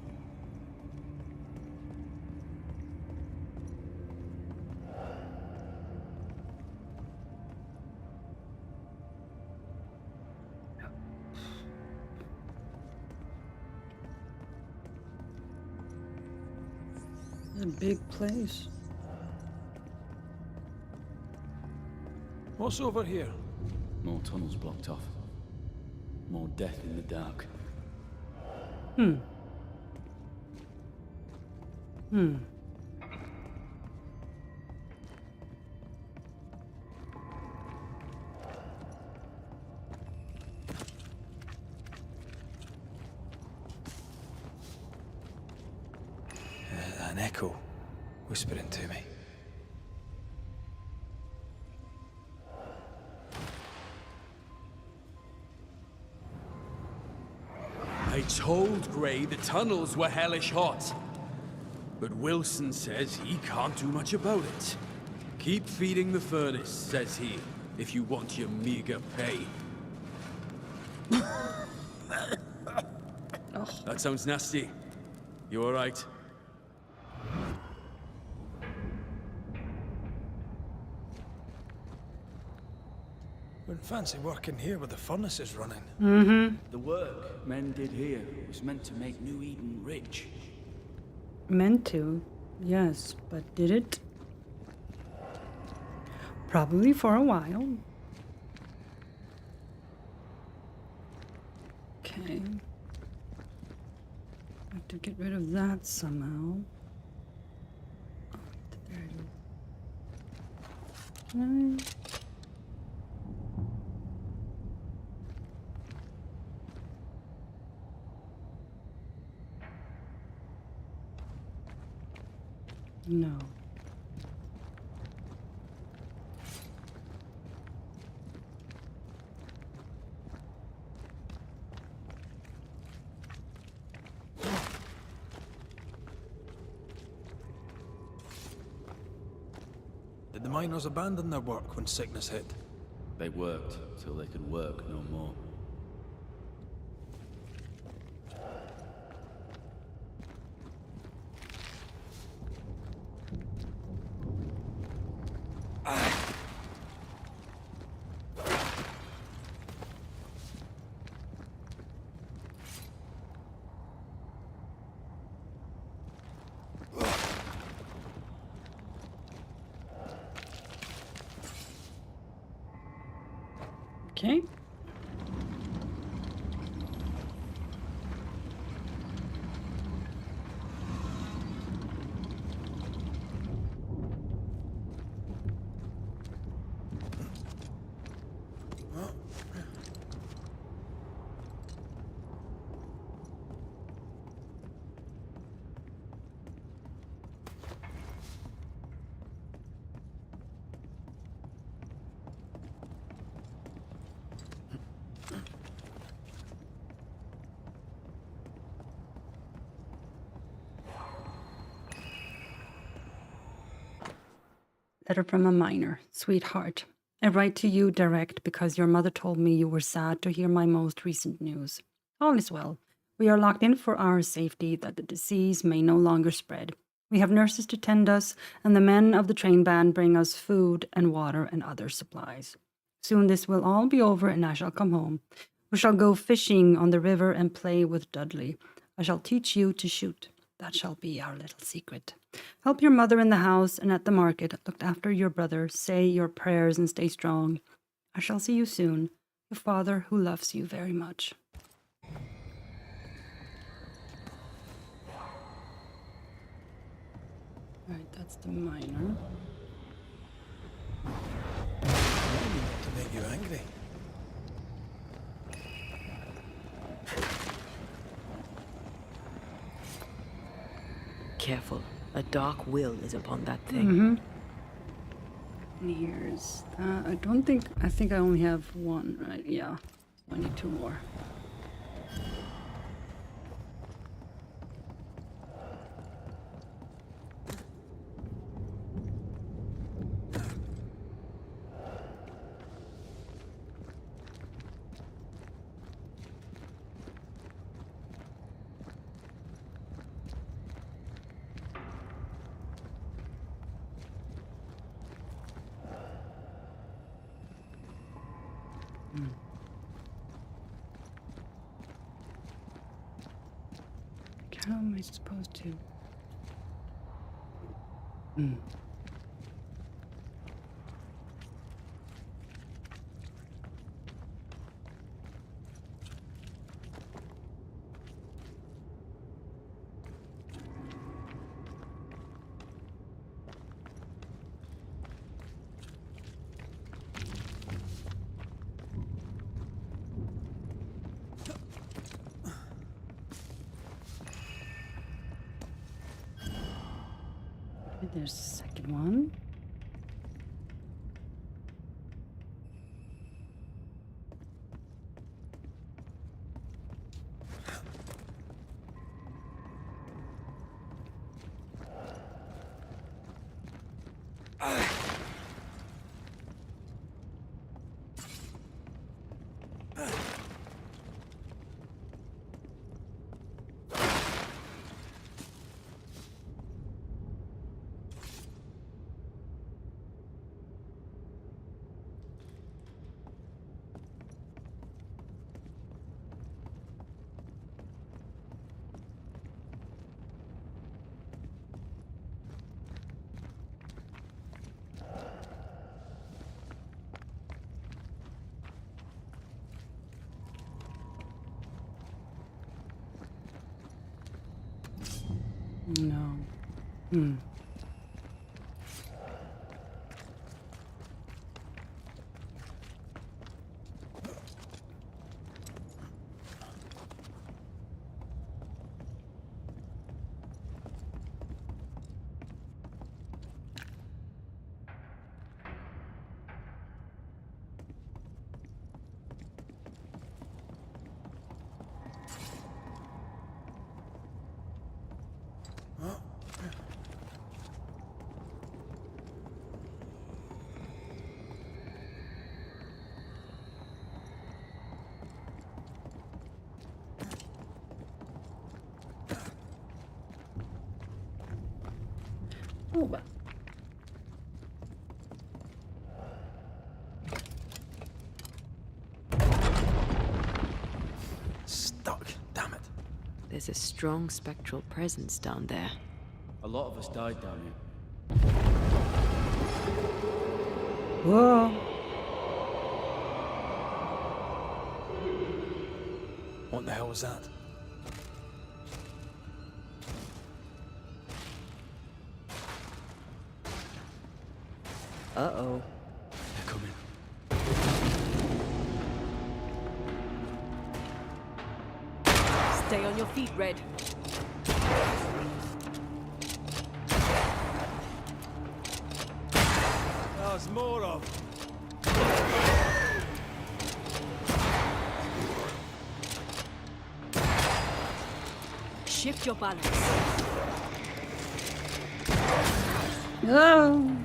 A big place. What's over here? More tunnels blocked off. More death in the dark. Hmm. An echo whispering to me. I told Gray the tunnels were hellish hot. But Wilson says he can't do much about it. Keep feeding the furnace, says he, if you want your meager pay. That sounds nasty. You all right? Wouldn't fancy working here with the furnaces running. Mm-hmm. The work men did here was meant to make New Eden rich. Meant to, yes, but did it? Probably for a while. Okay. Have to get rid of that somehow. Oh, there it is. Can I? No. Did the miners abandon their work when sickness hit? They worked till they could work no more. Okay. Letter from a miner. Sweetheart, I write to you direct because your mother told me you were sad to hear my most recent news. All is well. We are locked in for our safety that the disease may no longer spread. We have nurses to tend us, and the men of the train band bring us food and water and other supplies. Soon this will all be over and I shall come home. We shall go fishing on the river and play with Dudley. I shall teach you to shoot. That shall be our little secret. Help your mother in the house and at the market. Look after your brother. Say your prayers and stay strong. I shall see you soon. Your father who loves you very much. Right, that's the minor. To make you angry. Careful. A dark will is upon that thing. Mm-hmm. And here's I think I only have one, right? Yeah. I need two more. How am I supposed to? There's the second one. No. Oh, well. Stuck, damn it. There's a strong spectral presence down there. A lot of us died down here. Whoa. What the hell was that? Uh-oh. They're coming. Stay on your feet, Red. There's more of. Shift your balance. Oh.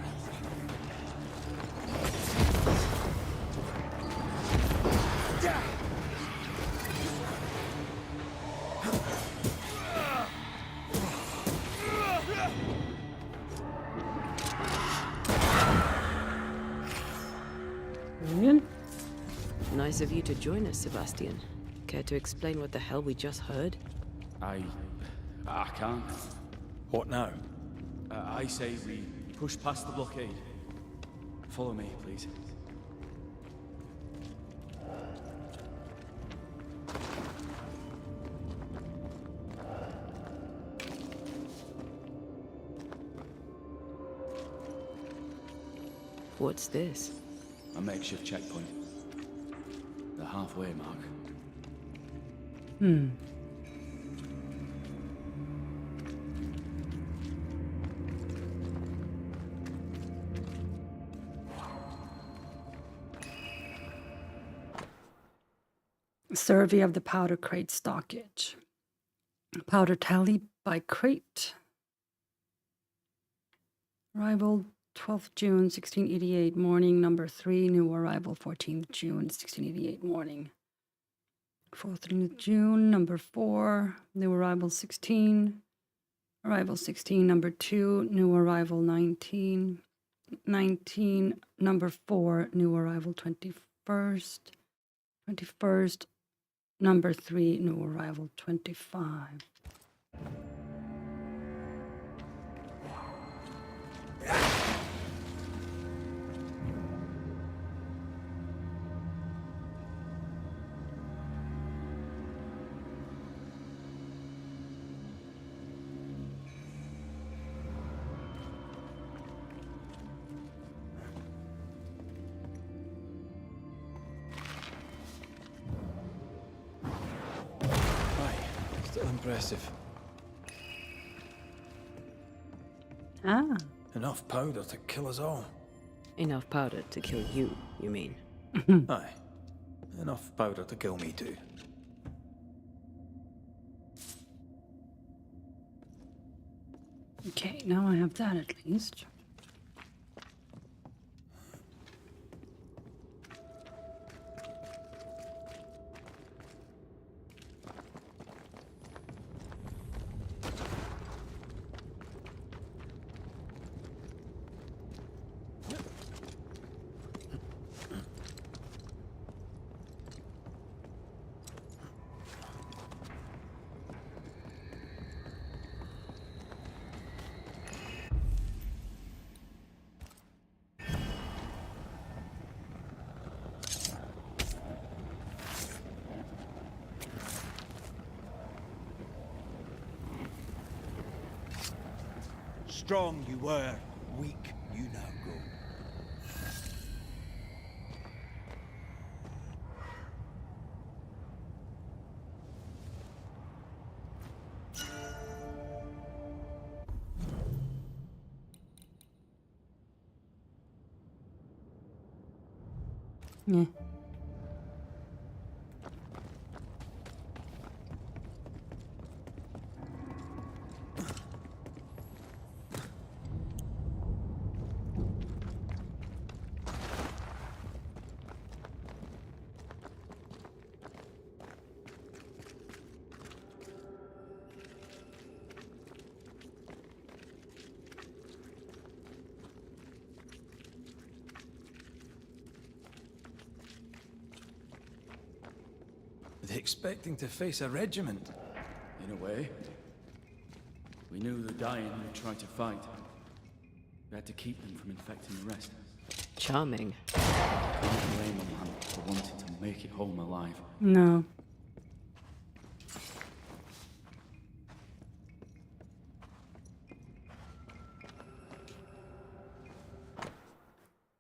Nice of you to join us, Sebastian. Care to explain what the hell we just heard? I can't. What now? I say we push past the blockade. Follow me, please. What's this? A makeshift checkpoint. The halfway mark. Survey of the powder crate stockage. Powder tally by crate. Arrival 12th June 1688 morning, number 3. New arrival 14th June 1688 morning. 14th June, number 4. New arrival 16. Arrival 16, number 2. New arrival 19. 19, number 4. New arrival 21st. 21st, number 3. New arrival 25. Still impressive. Ah. Enough powder to kill us all. Enough powder to kill you, you mean? Aye. Enough powder to kill me too. Okay, now I have that at least. Strong you were, weak you now go. Yeah. Were they expecting to face a regiment? In a way. We knew the dying would try to fight. We had to keep them from infecting the rest. Charming. Can't blame a man for wanting to make it home alive. No.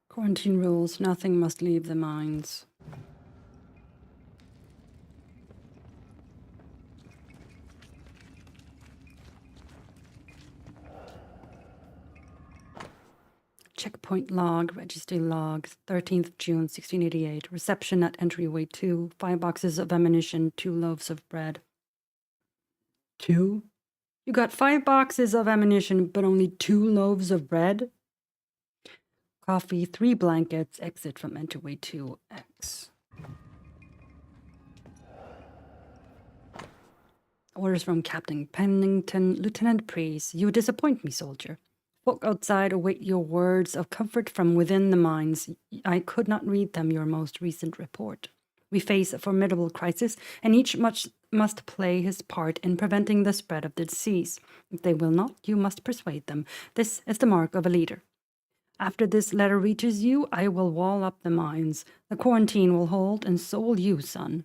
Quarantine rules. Nothing must leave the mines. Checkpoint log, registry log, 13th June 1688. Reception at entryway 2. 5 boxes of ammunition, 2 loaves of bread. 2? You got 5 boxes of ammunition, but only 2 loaves of bread? Coffee, 3 blankets, exit from entryway 2X. Orders from Captain Pennington. Lieutenant Priest, you disappoint me, soldier. Folk outside await your words of comfort from within the mines. I could not read them your most recent report. We face a formidable crisis, and each must play his part in preventing the spread of the disease. If they will not, you must persuade them. This is the mark of a leader. After this letter reaches you, I will wall up the mines. The quarantine will hold, and so will you, son.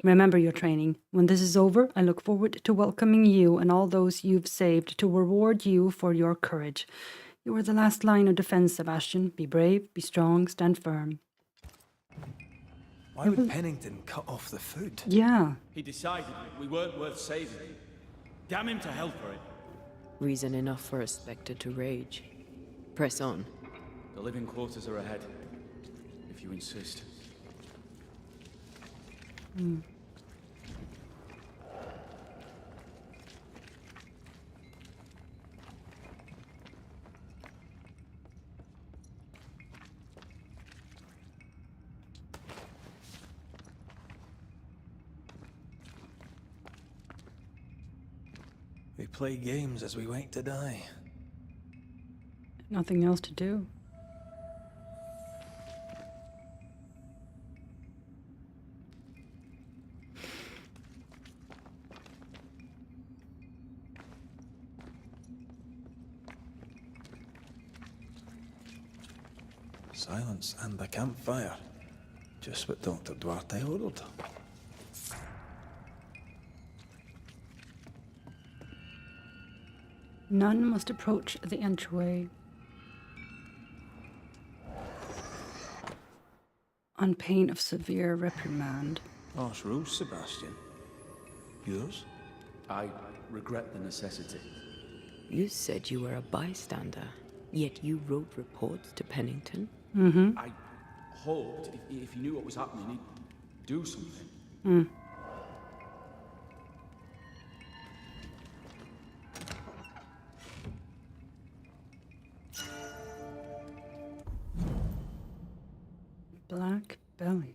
Remember your training. When this is over, I look forward to welcoming you and all those you've saved to reward you for your courage. You are the last line of defense, Sebastian. Be brave, be strong, stand firm. Why would Pennington cut off the food? Yeah. He decided we weren't worth saving. Damn him to hell for it. Reason enough for a Spectre to rage. Press on. The living quarters are ahead, if you insist. We play games as we wait to die. Nothing else to do. Silence and the campfire. Just what Dr. Duarte ordered. None must approach the entryway on pain of severe reprimand. Harsh rules, Sebastian. Yours? I regret the necessity. You said you were a bystander, yet you wrote reports to Pennington? I hoped if he knew what was happening, he'd do something. Black belly.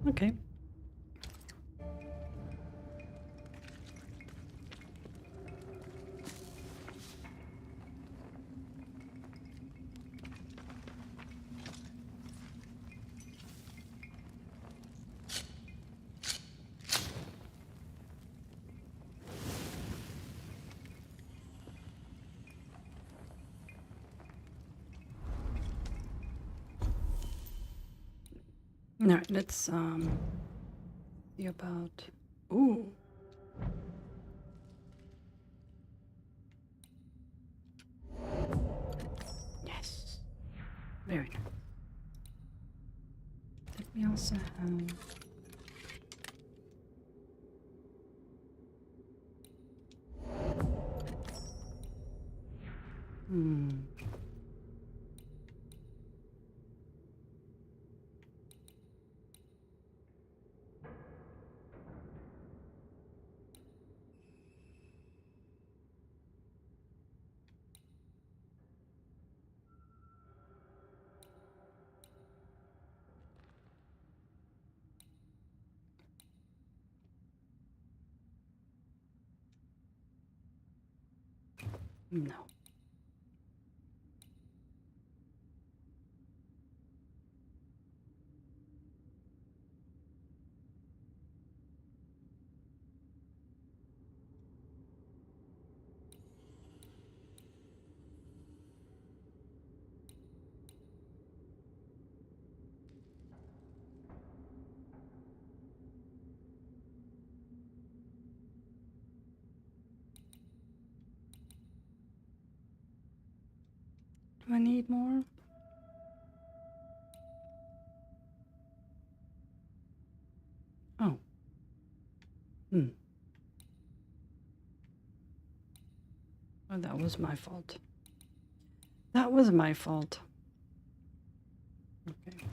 Okay. All right, let's see about. Ooh. Yes. Very nice. Let me also have. No. Do I need more? Oh. Oh, that was my fault. That was my fault. Okay.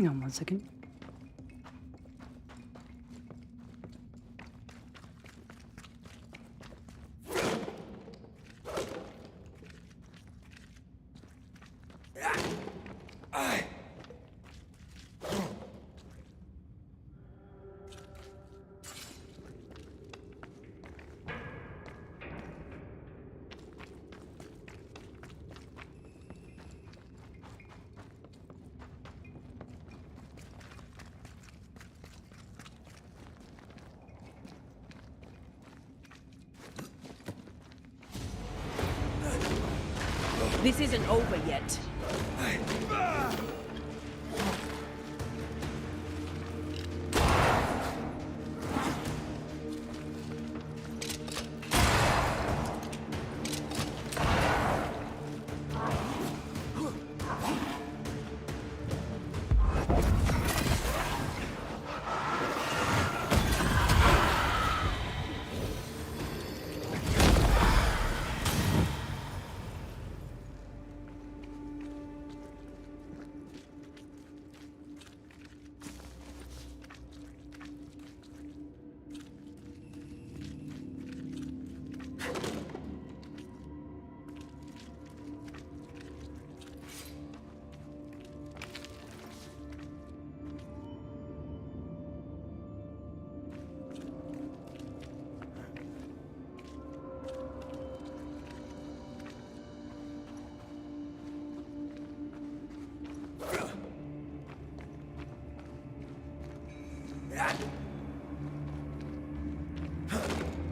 Hang on 1 second. This isn't over yet.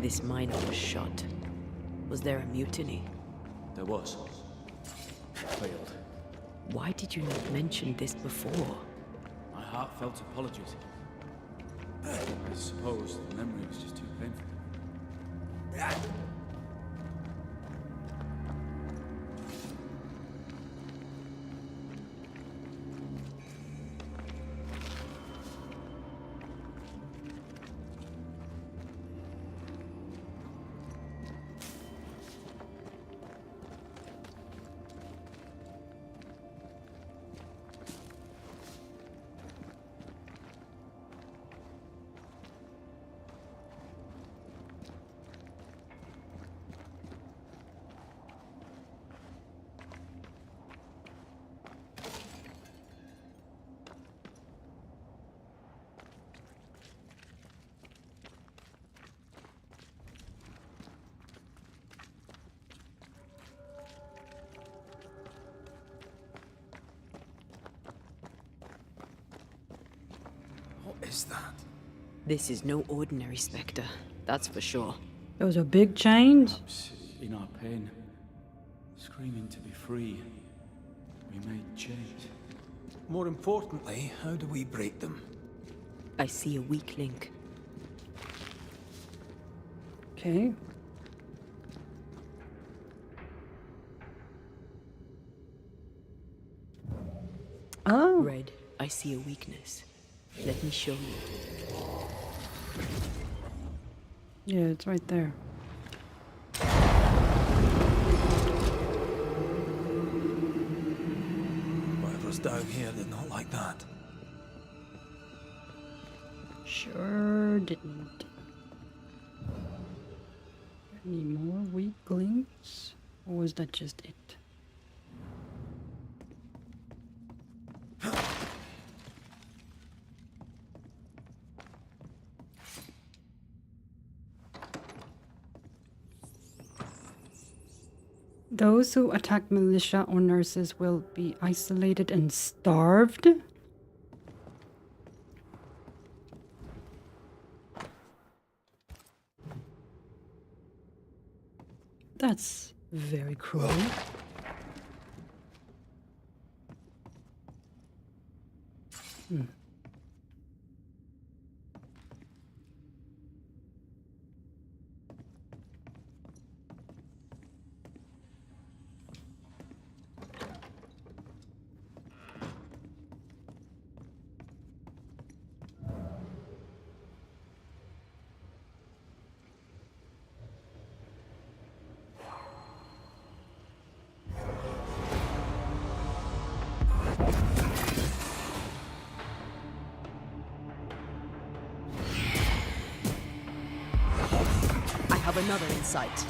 This miner was shot. Was there a mutiny? There was. Failed. Why did you not mention this before? My heartfelt apologies. I suppose the memory was just too painful. What is that? This is no ordinary spectre, that's for sure. Those are big chains. Perhaps in our pain, screaming to be free, we made chains. More importantly, how do we break them? I see a weak link. Okay. Oh. Red, I see a weakness. Let me show you. Yeah, it's right there. Whatever's down here did not like that. Sure didn't. Any more weak links? Or was that just it? Those who attack militia or nurses will be isolated and starved? That's very cruel. Hmm. have another in sight.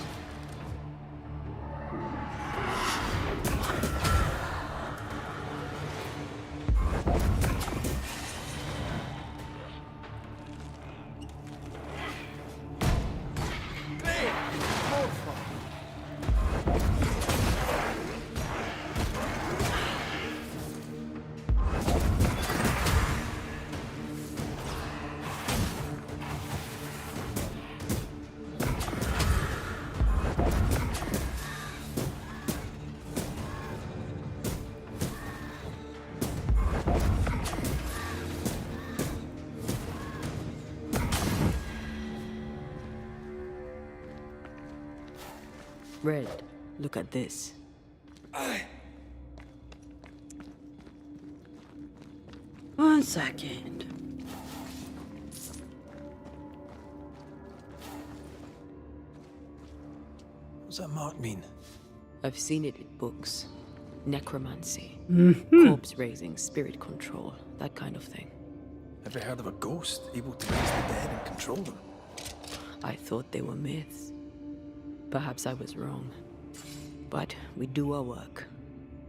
Red, look at this. One second. What's that mark mean? I've seen it in books. Necromancy. Mhm. Corpse raising, spirit control, that kind of thing. Ever heard of a ghost able to raise the dead and control them? I thought they were myths. Perhaps I was wrong. But we do our work.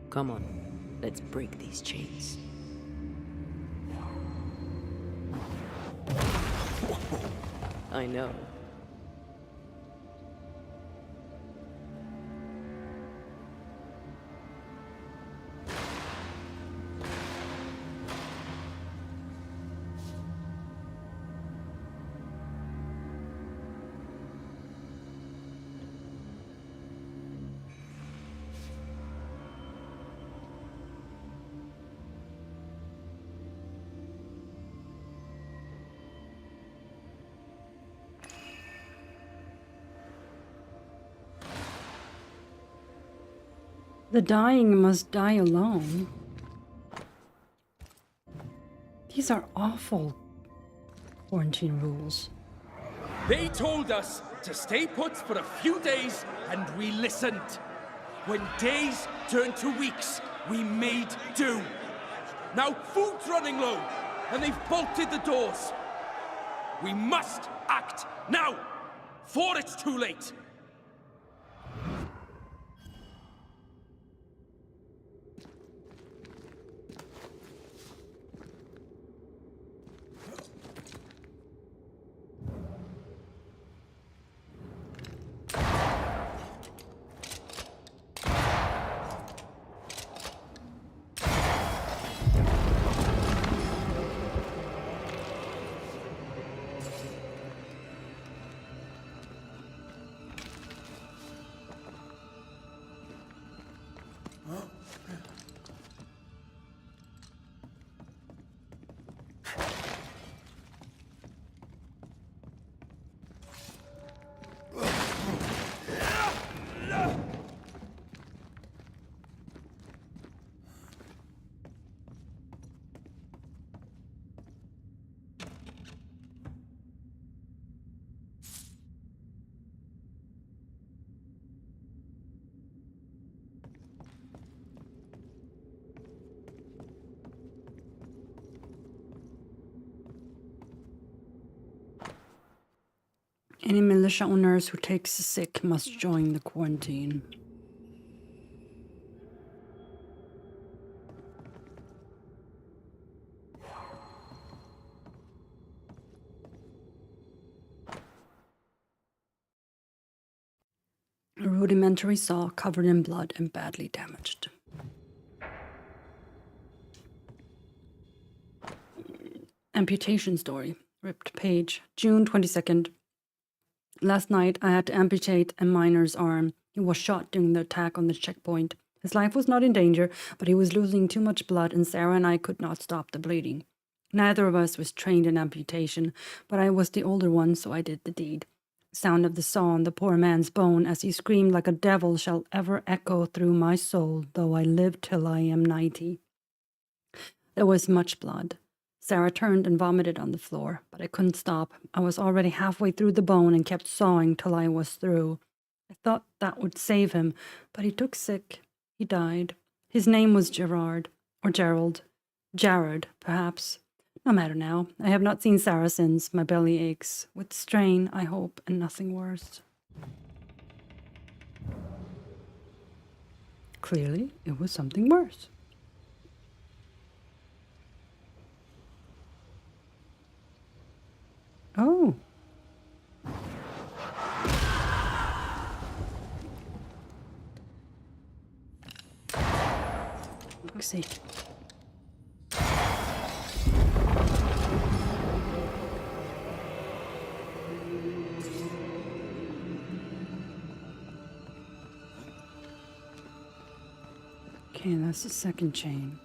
Come on, let's break these chains. I know. The dying must die alone. These are awful quarantine rules. They told us to stay put for a few days, and we listened. When days turned to weeks, we made do. Now food's running low, and they've bolted the doors. We must act now, before it's too late. Any militia owners who takes sick must join the quarantine. A rudimentary saw covered in blood and badly damaged. Amputation story. Ripped page. June 22nd. Last night, I had to amputate a miner's arm. He was shot during the attack on the checkpoint. His life was not in danger, but he was losing too much blood, and Sarah and I could not stop the bleeding. Neither of us was trained in amputation, but I was the older one, so I did the deed. Sound of the saw on the poor man's bone as he screamed like a devil shall ever echo through my soul, though I live till I am 90. There was much blood. Sarah turned and vomited on the floor, but I couldn't stop. I was already halfway through the bone and kept sawing till I was through. I thought that would save him, but he took sick. He died. His name was Gerard, or Gerald. Jared, perhaps. No matter now. I have not seen Sarah since. My belly aches. With strain, I hope, and nothing worse. Clearly, it was something worse. Oh. Let's see. Okay, that's the second chain.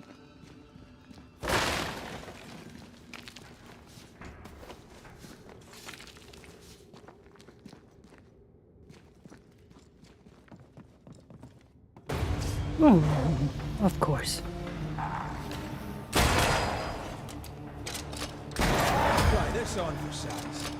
Oh, of course. Try this on for size.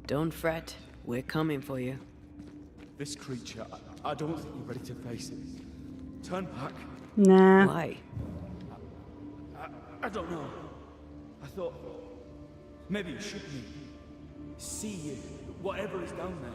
Don't fret. We're coming for you. This creature, I don't think you're ready to face it. Turn back. Nah. Why? I don't know. I thought maybe you should be. See you, whatever is down there.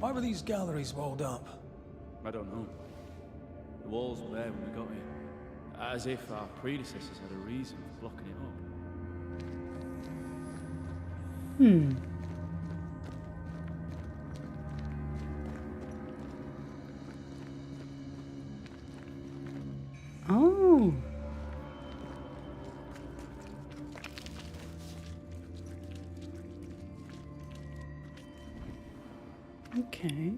Why were these galleries walled up? I don't know. The walls were there when we got here. As if our predecessors had a reason for blocking it up. Oh. Okay.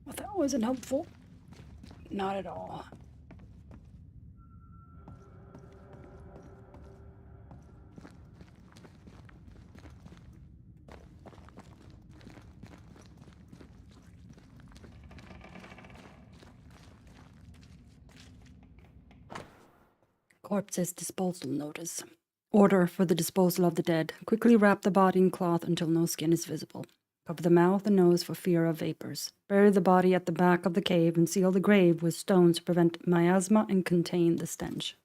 Well, that wasn't helpful. Not at all. Corpses disposal notice. Order for the disposal of the dead. Quickly wrap the body in cloth until no skin is visible. Cover the mouth and nose for fear of vapors. Bury the body at the back of the cave and seal the grave with stones to prevent miasma and contain the stench.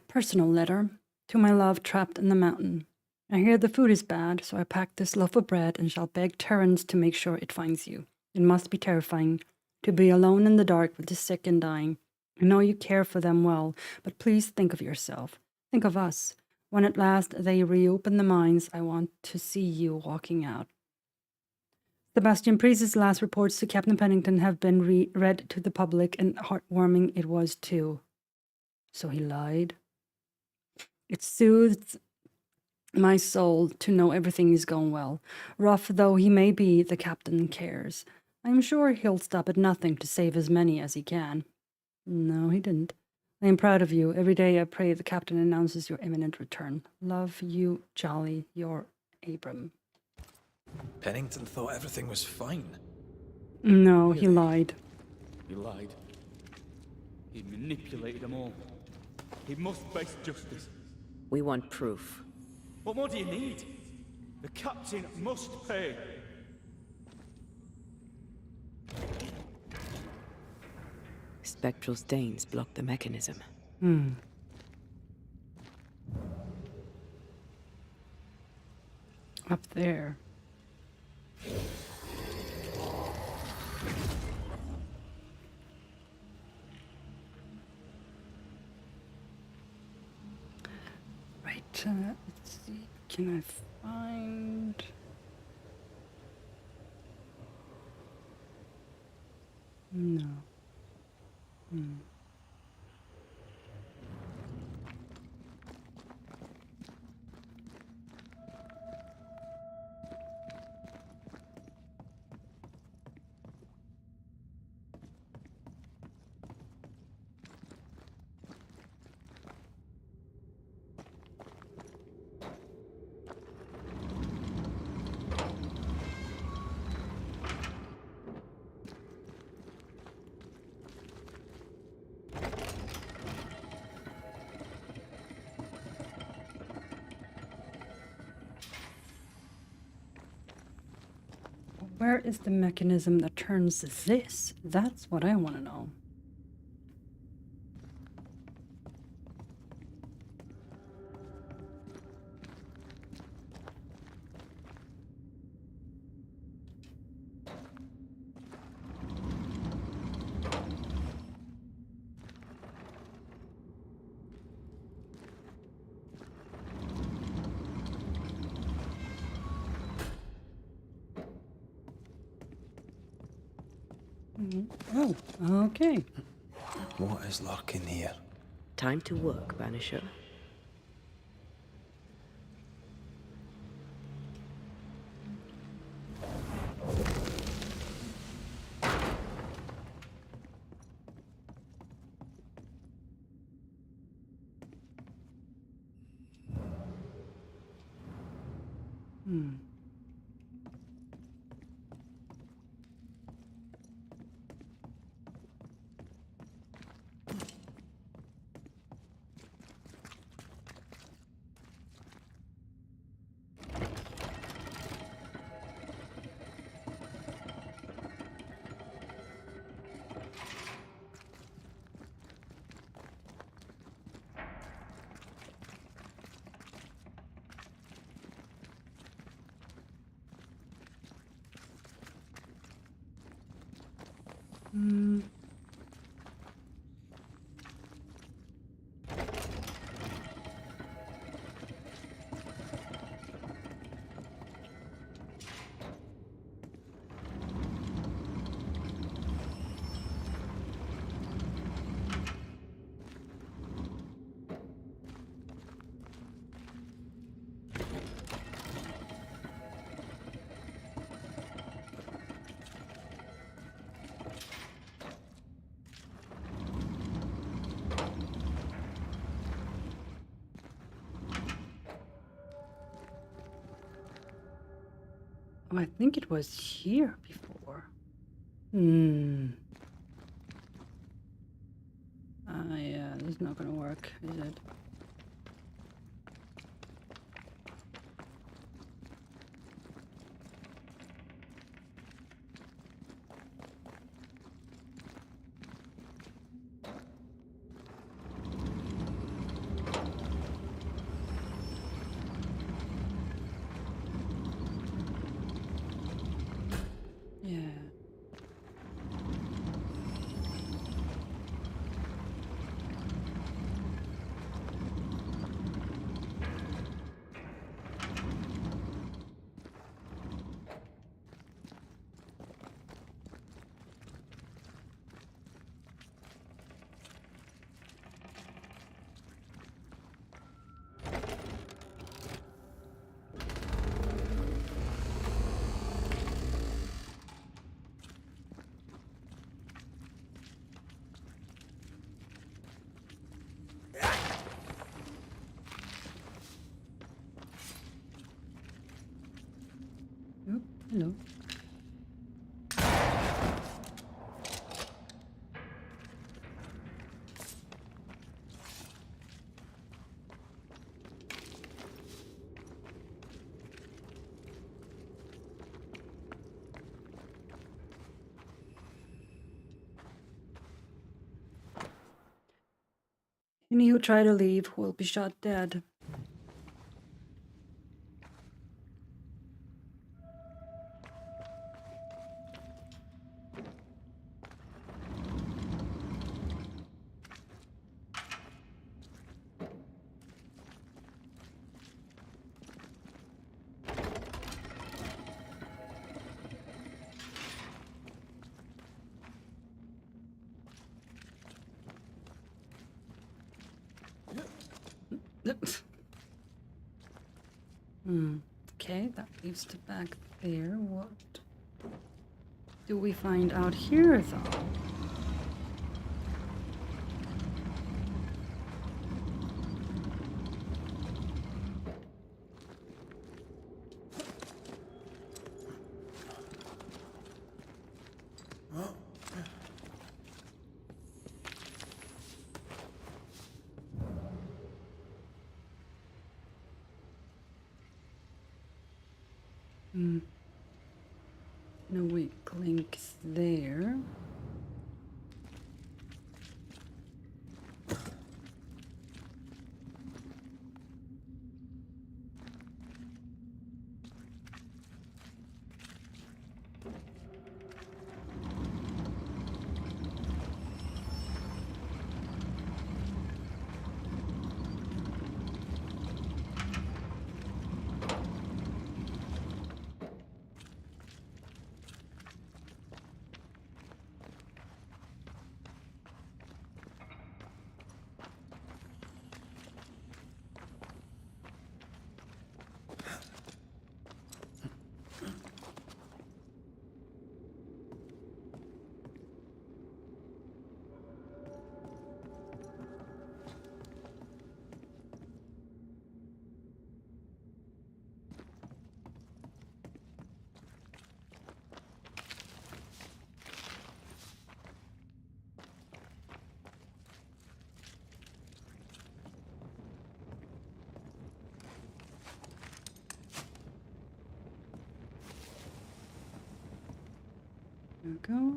Personal letter. To my love trapped in the mountain. I hear the food is bad, so I packed this loaf of bread and shall beg Terrence to make sure it finds you. It must be terrifying to be alone in the dark with the sick and dying. I know you care for them well, but please think of yourself. Think of us. When at last they reopen the mines, I want to see you walking out. Sebastian Priest's last reports to Captain Pennington have been read to the public, and heartwarming it was too. So he lied. It soothes my soul to know everything is going well. Rough though he may be, the captain cares. I'm sure he'll stop at nothing to save as many as he can. No, he didn't. I am proud of you. Every day I pray the captain announces your imminent return. Love you, Jolly, your Abram. Pennington thought everything was fine. No, he lied. He lied. He manipulated them all. He must face justice. We want proof. What more do you need? The captain must pay. Spectral stains block the mechanism. Hmm. Up there. Right, let's see. Can I find... No. Hmm. Where is the mechanism that turns this? That's what I want to know. Oh, okay. What is lurking here? Time to work, Banisher. Hmm. Hmm. Oh, I think it was here before. Hmm. Yeah, this is not gonna work, is it? Yeah. Oh, hello. Any who try to leave will be shot dead. Okay, that leaves to back there. What do we find out here, though? No weak links there. There we go.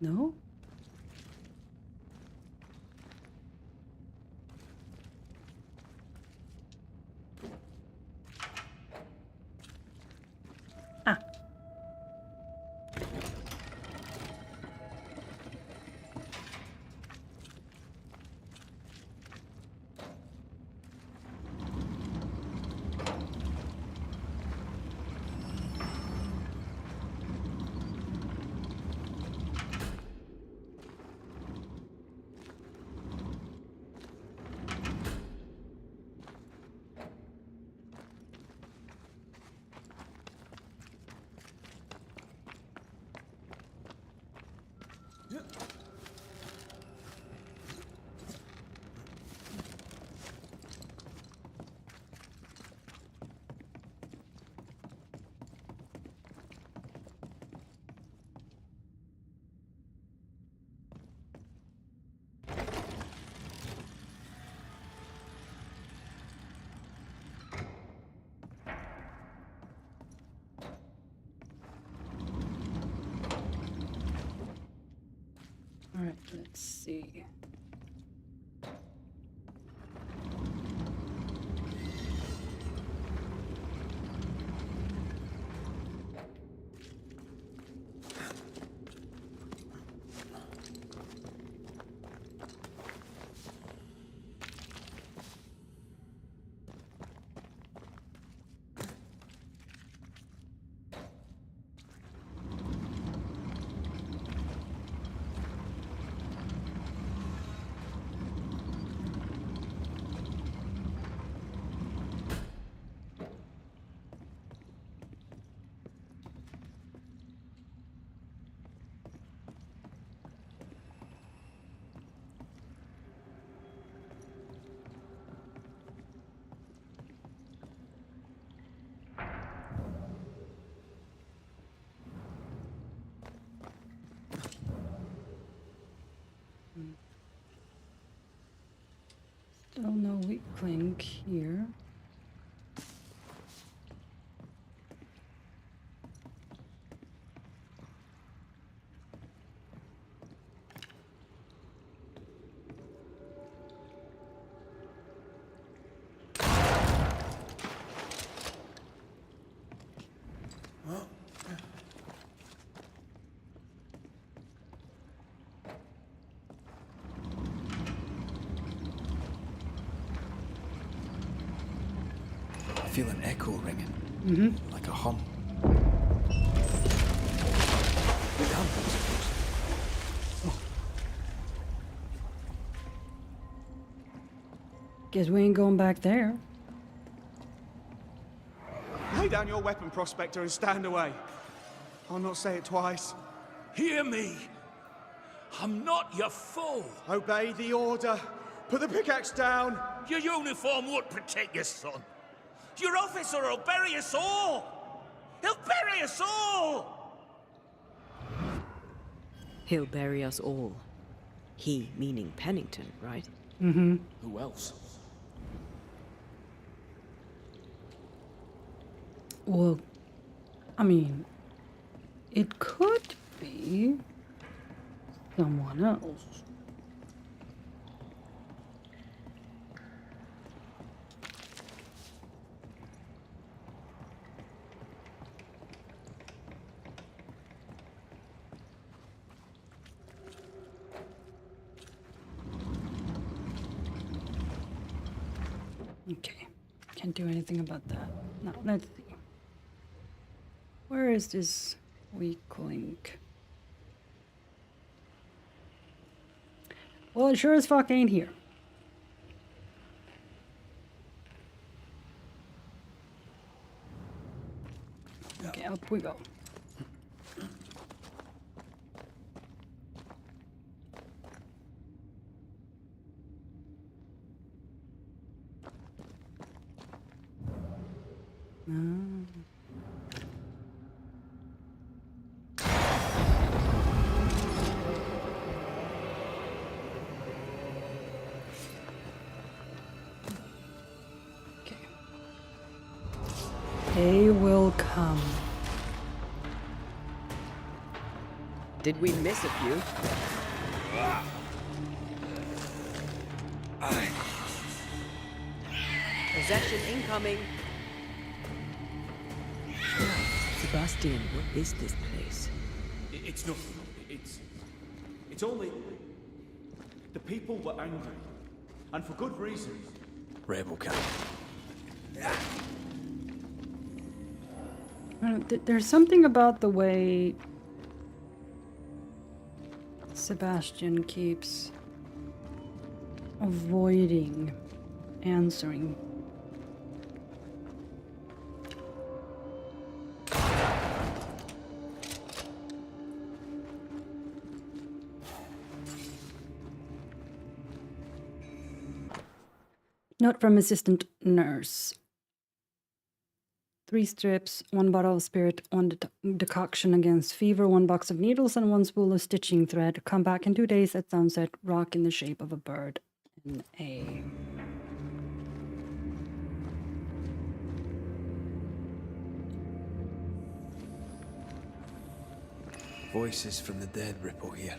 No? Ah. All right, let's see. Still no weak link here. I feel an echo ringing. Mm-hmm. Like a hum. Good hum, I suppose. Guess we ain't going back there. Lay down your weapon, Prospector, and stand away. I'll not say it twice. Hear me! I'm not your foe! Obey the order. Put the pickaxe down. Your uniform won't protect your son. Your officer will bury us all! He'll bury us all! He'll bury us all. He meaning Pennington, right? Mm-hmm. Who else? Well, I mean, it could be someone else. Okay, can't do anything about that. Now, let's see. Where is this weak link? Well, it sure as fuck ain't here. Okay, up we go. They will come. Did we miss a few? Possession incoming. Sebastian, what is this place? It's nothing. It's only... The people were angry. And for good reason. Rebel camp. There's something about the way Sebastian keeps avoiding answering. Note from assistant nurse. 3 strips, 1 bottle of spirit, 1 decoction against fever, 1 box of needles, and 1 spool of stitching thread. Come back in 2 days at sunset. Rock in the shape of a bird. N.A. Voices from the dead ripple here.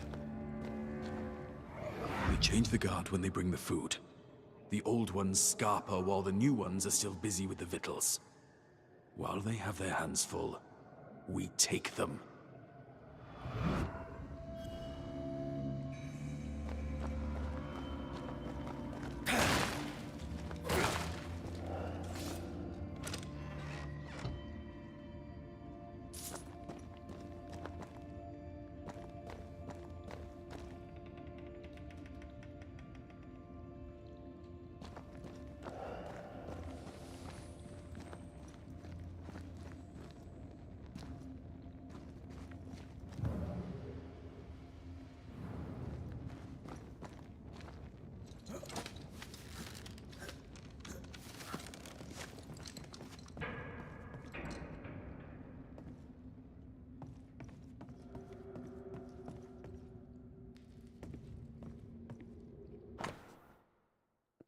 We change the guard when they bring the food. The old ones scarper while the new ones are still busy with the victuals. While they have their hands full, we take them.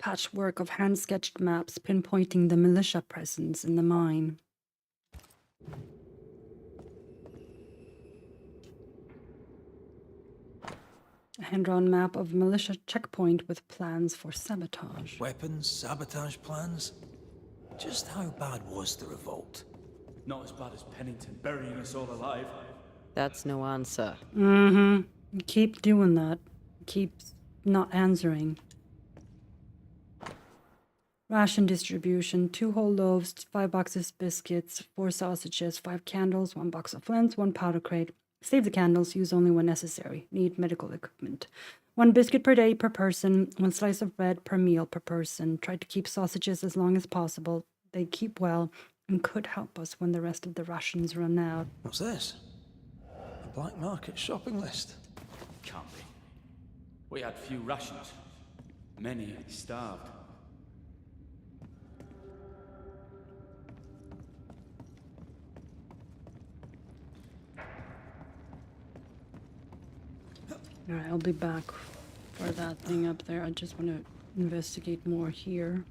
Patchwork of hand-sketched maps pinpointing the militia presence in the mine. A hand-drawn map of militia checkpoint with plans for sabotage. Weapons, sabotage plans? Just how bad was the revolt? Not as bad as Pennington burying us all alive. That's no answer. Mm-hmm. Keep doing that. Keep not answering. Ration distribution: 2 whole loaves, 5 boxes biscuits, 4 sausages, 5 candles, 1 box of flints, 1 powder crate. Save the candles, use only when necessary. Need medical equipment. 1 biscuit per day per person, 1 slice of bread per meal per person. Try to keep sausages as long as possible. They keep well and could help us when the rest of the rations run out. What's this? A black market shopping list? Can't be. We had few rations. Many starved. Alright, I'll be back for that thing up there. I just want to investigate more here.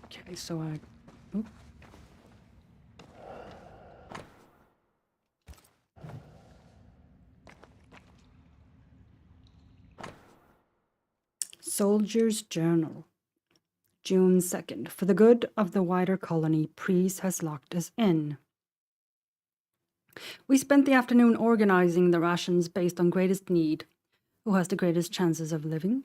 Okay, so oop. Soldier's Journal. June 2nd. For the good of the wider colony, Priest has locked us in. We spent the afternoon organizing the rations based on greatest need. Who has the greatest chances of living?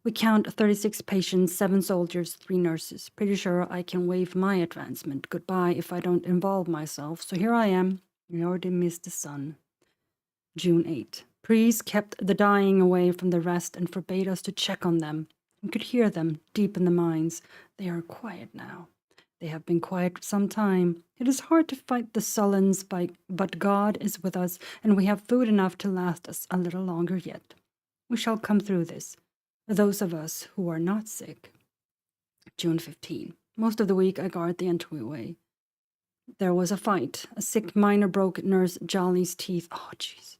We count 36 patients, 7 soldiers, 3 nurses. Pretty sure I can waive my advancement goodbye if I don't involve myself. So here I am. I already missed the sun. June 8. Priest kept the dying away from the rest and forbade us to check on them. We could hear them deep in the mines. They are quiet now. They have been quiet for some time. It is hard to fight the sullens, but God is with us, and we have food enough to last us a little longer yet. We shall come through this, those of us who are not sick. June 15. Most of the week I guard the entryway. There was a fight. A sick miner broke Nurse Jolly's teeth. Oh, jeez.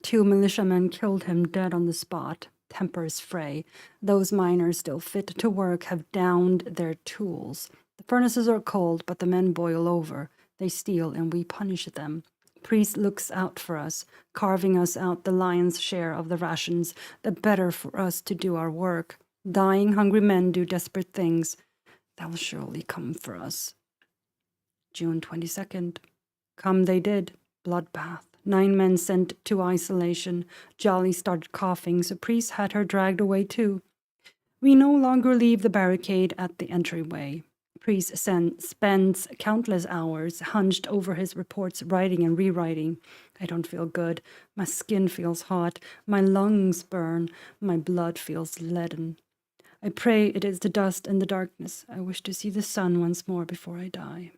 2 militiamen killed him dead on the spot. Tempers fray. Those miners still fit to work have downed their tools. The furnaces are cold, but the men boil over. They steal, and we punish them. Priest looks out for us, carving us out the lion's share of the rations, the better for us to do our work. Dying, hungry men do desperate things. They'll surely come for us. June 22nd. Come they did. Bloodbath. 9 men sent to isolation. Jolly started coughing, so Priest had her dragged away too. We no longer leave the barricade at the entryway. Priest spends countless hours hunched over his reports, writing and rewriting. I don't feel good. My skin feels hot. My lungs burn. My blood feels leaden. I pray it is the dust and the darkness. I wish to see the sun once more before I die.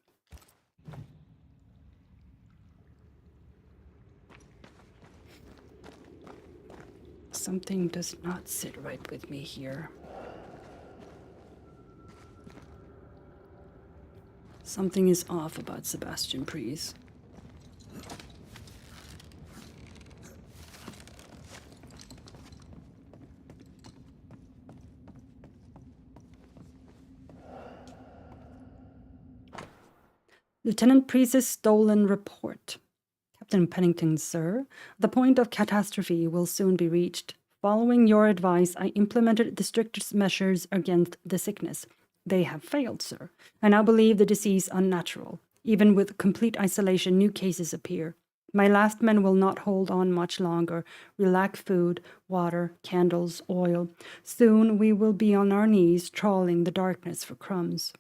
Something does not sit right with me here. Something is off about Sebastian Priest. Lieutenant Priest's stolen report. Captain Pennington, sir, the point of catastrophe will soon be reached. Following your advice, I implemented the strictest measures against the sickness. They have failed, sir. I now believe the disease unnatural. Even with complete isolation, new cases appear. My last men will not hold on much longer. We lack food, water, candles, oil. Soon we will be on our knees, trawling the darkness for crumbs.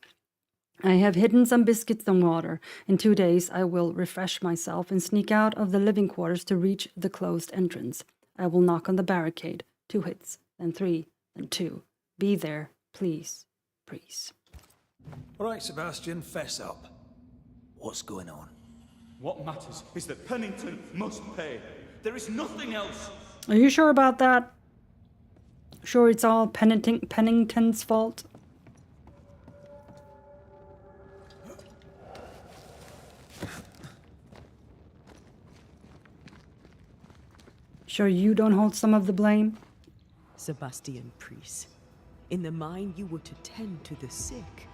I have hidden some biscuits and water. In 2 days I will refresh myself and sneak out of the living quarters to reach the closed entrance. I will knock on the barricade. 2 hits, then 3, then 2. Be there, please, Priest. All right, Sebastian, fess up. What's going on? What matters is that Pennington must pay. There is nothing else. Are you sure about that? Sure it's all Pennington's fault? Sure you don't hold some of the blame? Sebastian Priest, in the mine you were to tend to the sick.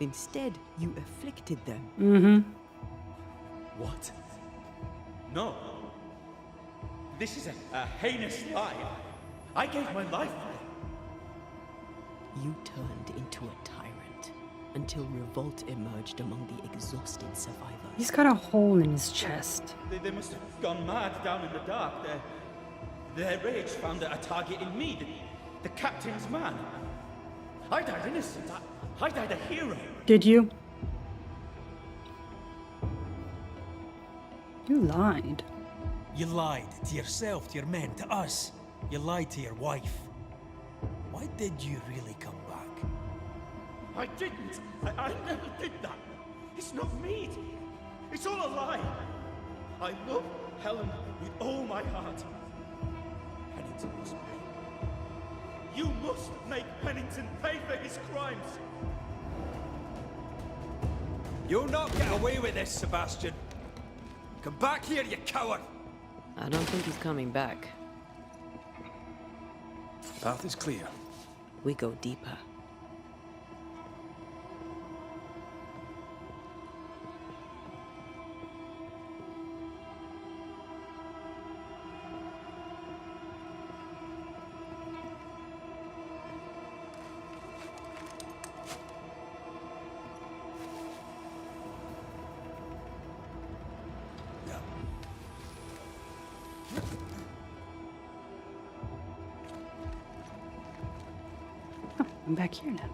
Instead, you afflicted them. Mm-hmm. What? No. This is a heinous lie. I gave my life for it. You turned into a tyrant until revolt emerged among the exhausted survivors. He's got a hole in his chest. They must have gone mad down in the dark. Their rage found a target in me, the captain's man. I died innocent. I died a hero. Did you? You lied. You lied to yourself, to your men, to us. You lied to your wife. Why did you really come back? I didn't. I never did that. It's not me. It's all a lie. I love Helen with all my heart. Pennington must pay. You must make Pennington pay for his crimes. You'll not get away with this, Sebastian. Come back here, you coward! I don't think he's coming back. Path is clear. We go deeper. I'm back here now.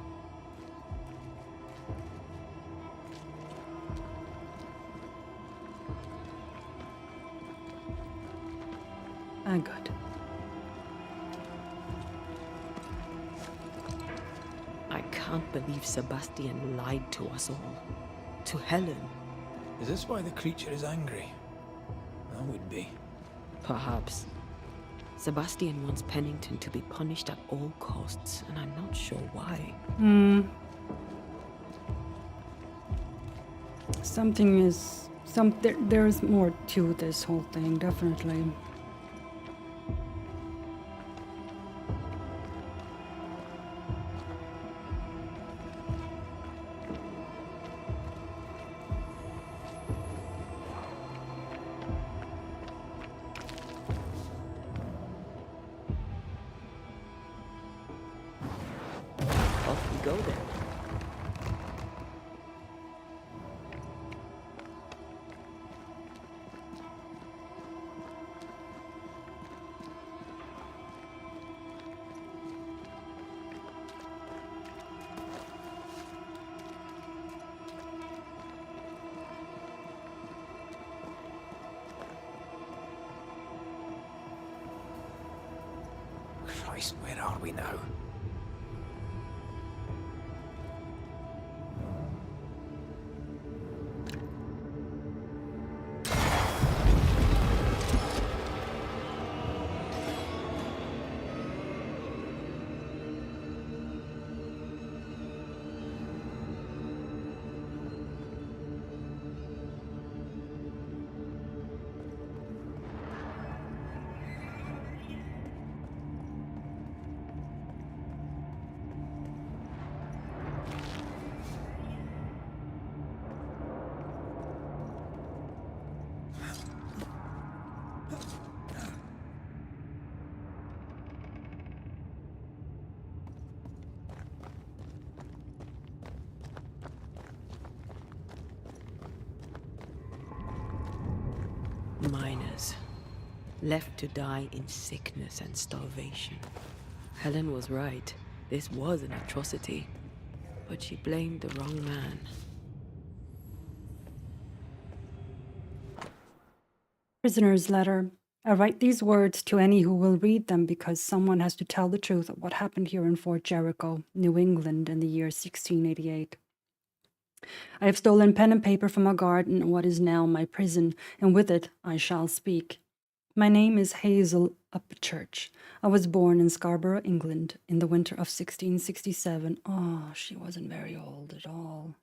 Ah, good. I can't believe Sebastian lied to us all. To Helen. Is this why the creature is angry? I would be. Perhaps. Sebastian wants Pennington to be punished at all costs, and I'm not sure why. Hmm. There's more to this whole thing, definitely. Off we go then. Christ, where are we now? Miners, left to die in sickness and starvation. Helen was right. This was an atrocity. But she blamed the wrong man. Prisoner's letter. I write these words to any who will read them because someone has to tell the truth of what happened here in Fort Jericho, New England, in the year 1688. I have stolen pen and paper from a guard in what is now my prison, and with it I shall speak. My name is Hazel Upchurch. I was born in Scarborough, England, in the winter of 1667. Oh, she wasn't very old at all.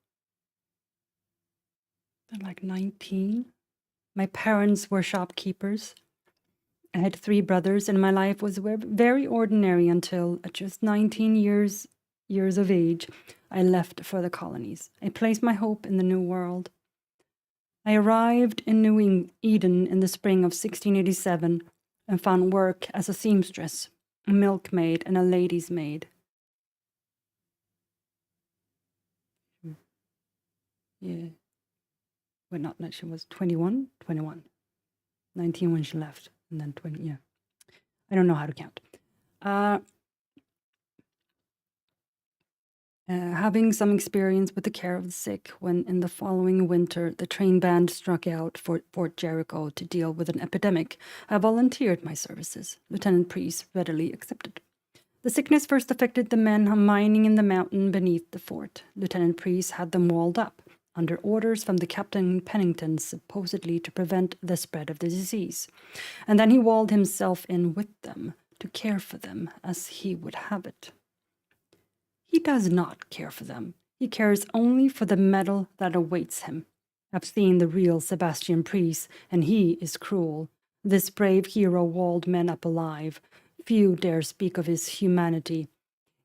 They're like 19. My parents were shopkeepers, I had 3 brothers, and my life was very ordinary until, at just 19 years of age, I left for the colonies. I placed my hope in the New World. I arrived in New Eden in the spring of 1687 and found work as a seamstress, a milkmaid, and a lady's maid. Yeah. Well, not that she was 21. 19 when she left, and then 20, yeah. I don't know how to count. Having some experience with the care of the sick, when in the following winter the train band struck out for Fort Jericho to deal with an epidemic, I volunteered my services. Lieutenant Priest readily accepted. The sickness first affected the men mining in the mountain beneath the fort. Lieutenant Priest had them walled up, under orders from the Captain Pennington, supposedly to prevent the spread of the disease. And then he walled himself in with them, to care for them as he would have it. He does not care for them. He cares only for the medal that awaits him. I've seen the real Sebastian Priest, and he is cruel. This brave hero walled men up alive. Few dare speak of his humanity.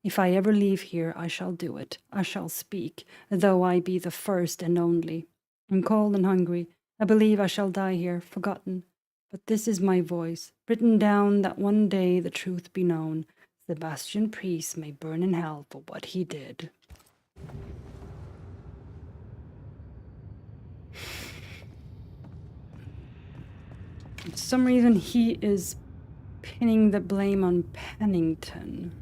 If I ever leave here, I shall do it. I shall speak, though I be the first and only. I'm cold and hungry. I believe I shall die here, forgotten. But this is my voice, written down that one day the truth be known. Sebastian Priest may burn in hell for what he did. For some reason, he is pinning the blame on Pennington.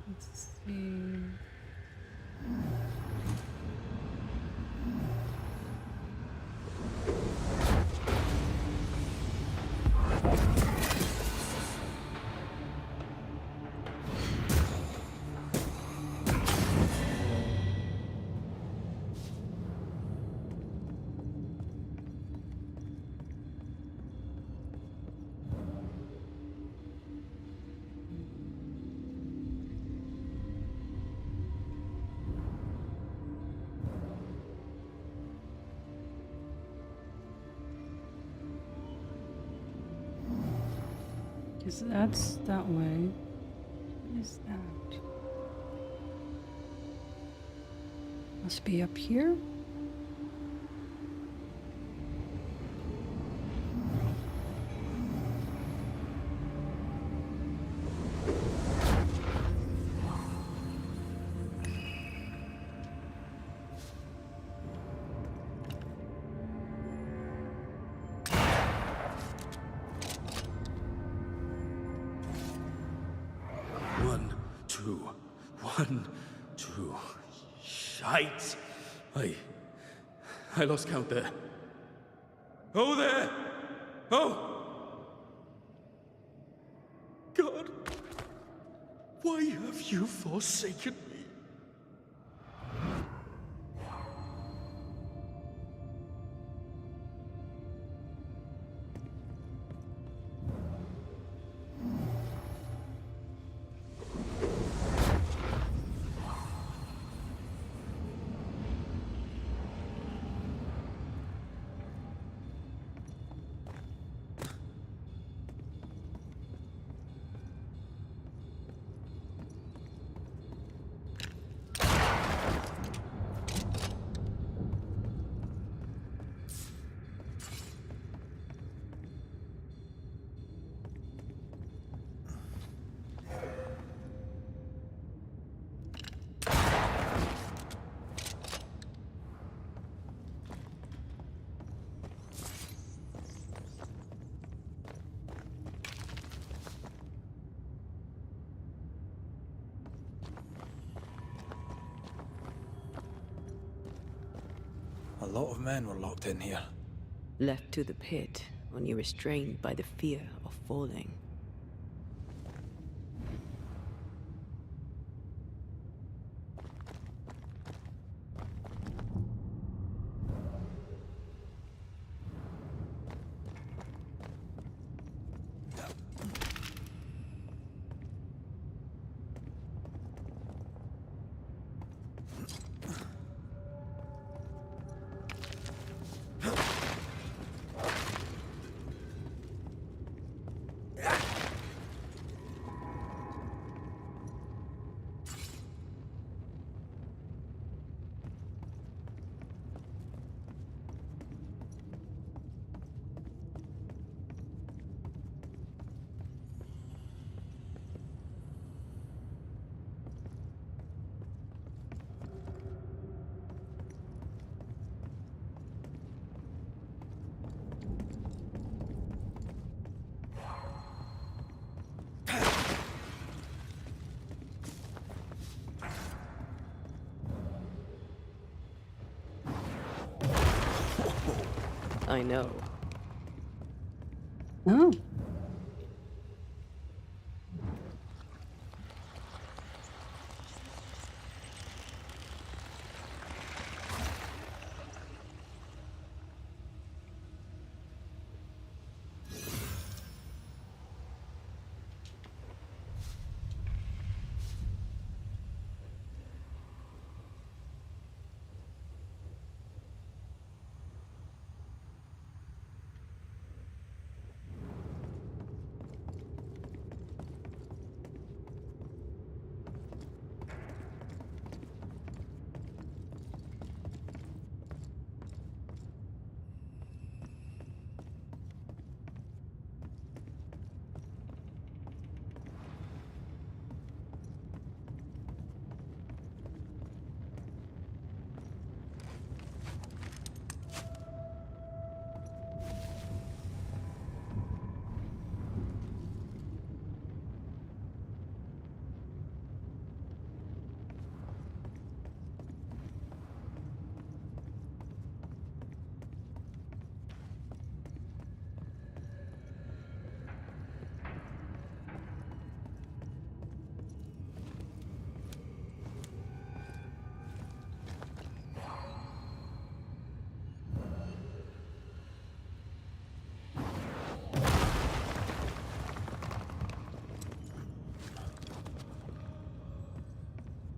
Let's see. Because that's that way. What is that? Must be up here? One, two, shite. I lost count there. Oh, there! Oh! God, why have you forsaken me? A lot of men were locked in here. Left to the pit, only restrained by the fear of falling. I know. Oh.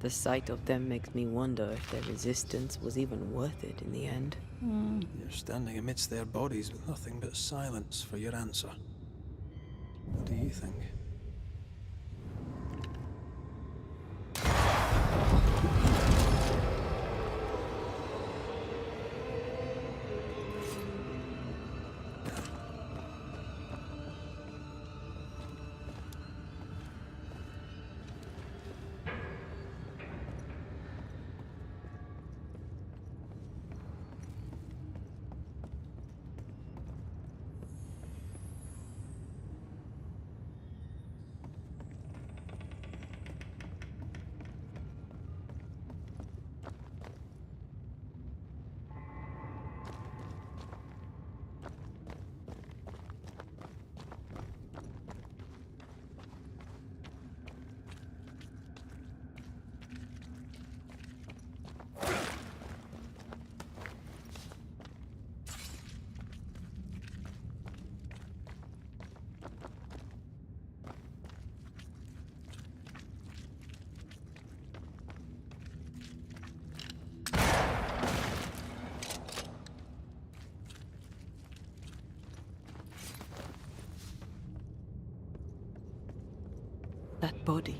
The sight of them makes me wonder if their resistance was even worth it in the end. You're standing amidst their bodies with nothing but silence for your answer. What do you think? That body.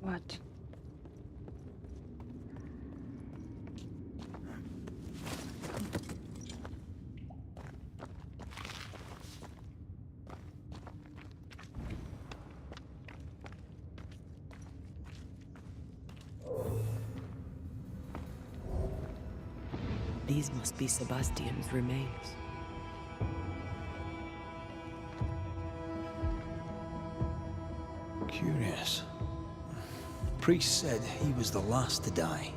What? These must be Sebastian's remains. Curious. The priest said he was the last to die.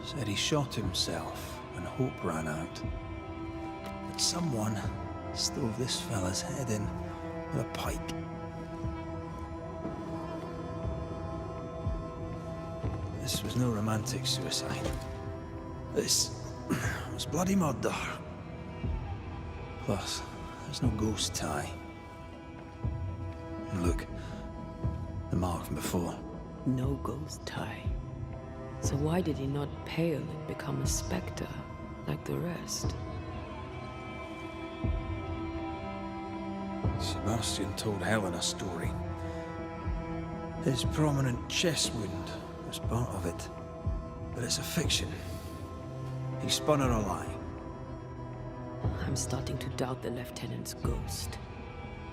Said he shot himself when hope ran out. But someone stove this fella's head in with a pike. This was no romantic suicide. This was bloody murder. Plus, there's no ghost tie. And look, the mark from before. No ghost tie. So why did he not pale and become a specter like the rest? Sebastian told Helen a story. His prominent chest wound was part of it. But it's a fiction. He spun her a lie. I'm starting to doubt the lieutenant's ghost.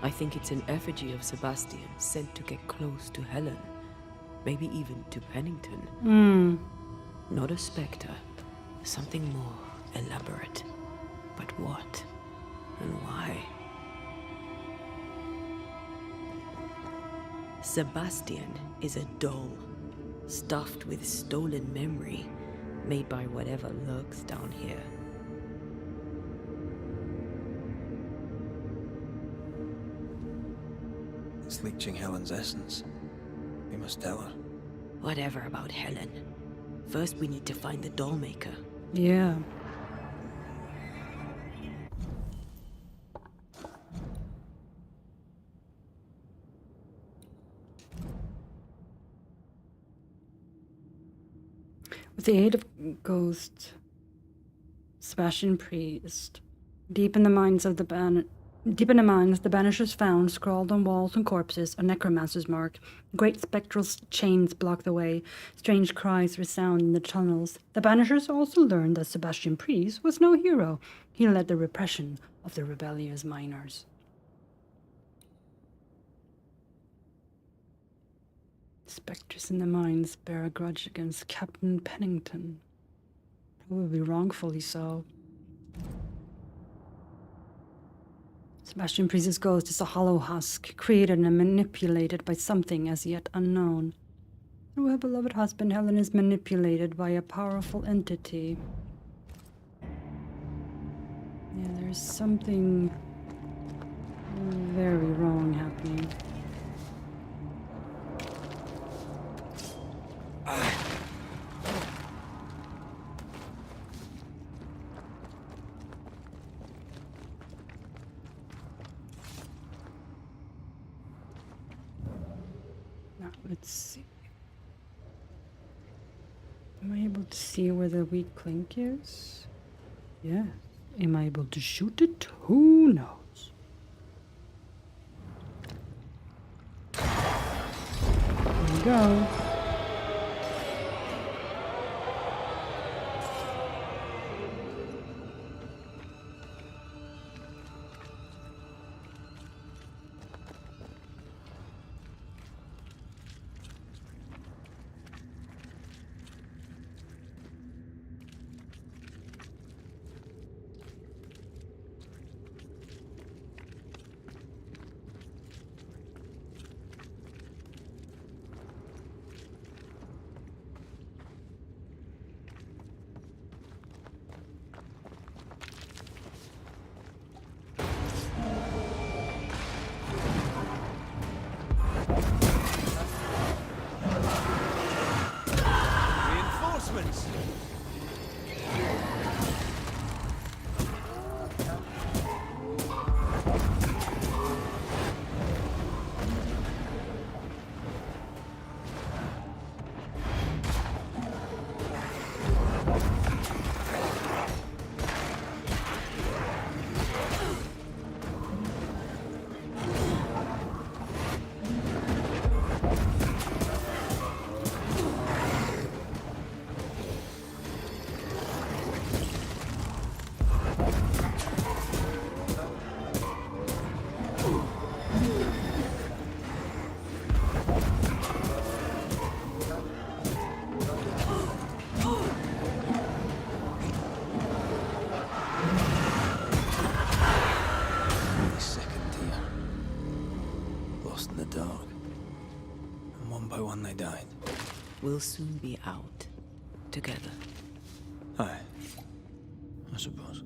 I think it's an effigy of Sebastian sent to get close to Helen. Maybe even to Pennington. Not a spectre. Something more elaborate. But what? And why? Sebastian is a doll, stuffed with stolen memory, made by whatever lurks down here. It's leeching Helen's essence. We must tell her. Whatever about Helen. First we need to find the doll maker. Yeah. With the aid of Ghost, Sebastian Priest, deep in the minds, the Banishers found, scrawled on walls and corpses, a necromancer's mark. Great spectral chains block the way. Strange cries resound in the tunnels. The Banishers also learned that Sebastian Priest was no hero. He led the repression of the rebellious miners. Spectres in the mines bear a grudge against Captain Pennington. Probably wrongfully so. Sebastian Priest's ghost is a hollow husk, created and manipulated by something as yet unknown. Through her beloved husband, Helen is manipulated by a powerful entity. Yeah, there's something very wrong happening. Now, let's see. Am I able to see where the weak link is? Yes. Am I able to shoot it? Who knows? There we go. Reinforcements! Died. We'll soon be out. Together. Aye. I suppose.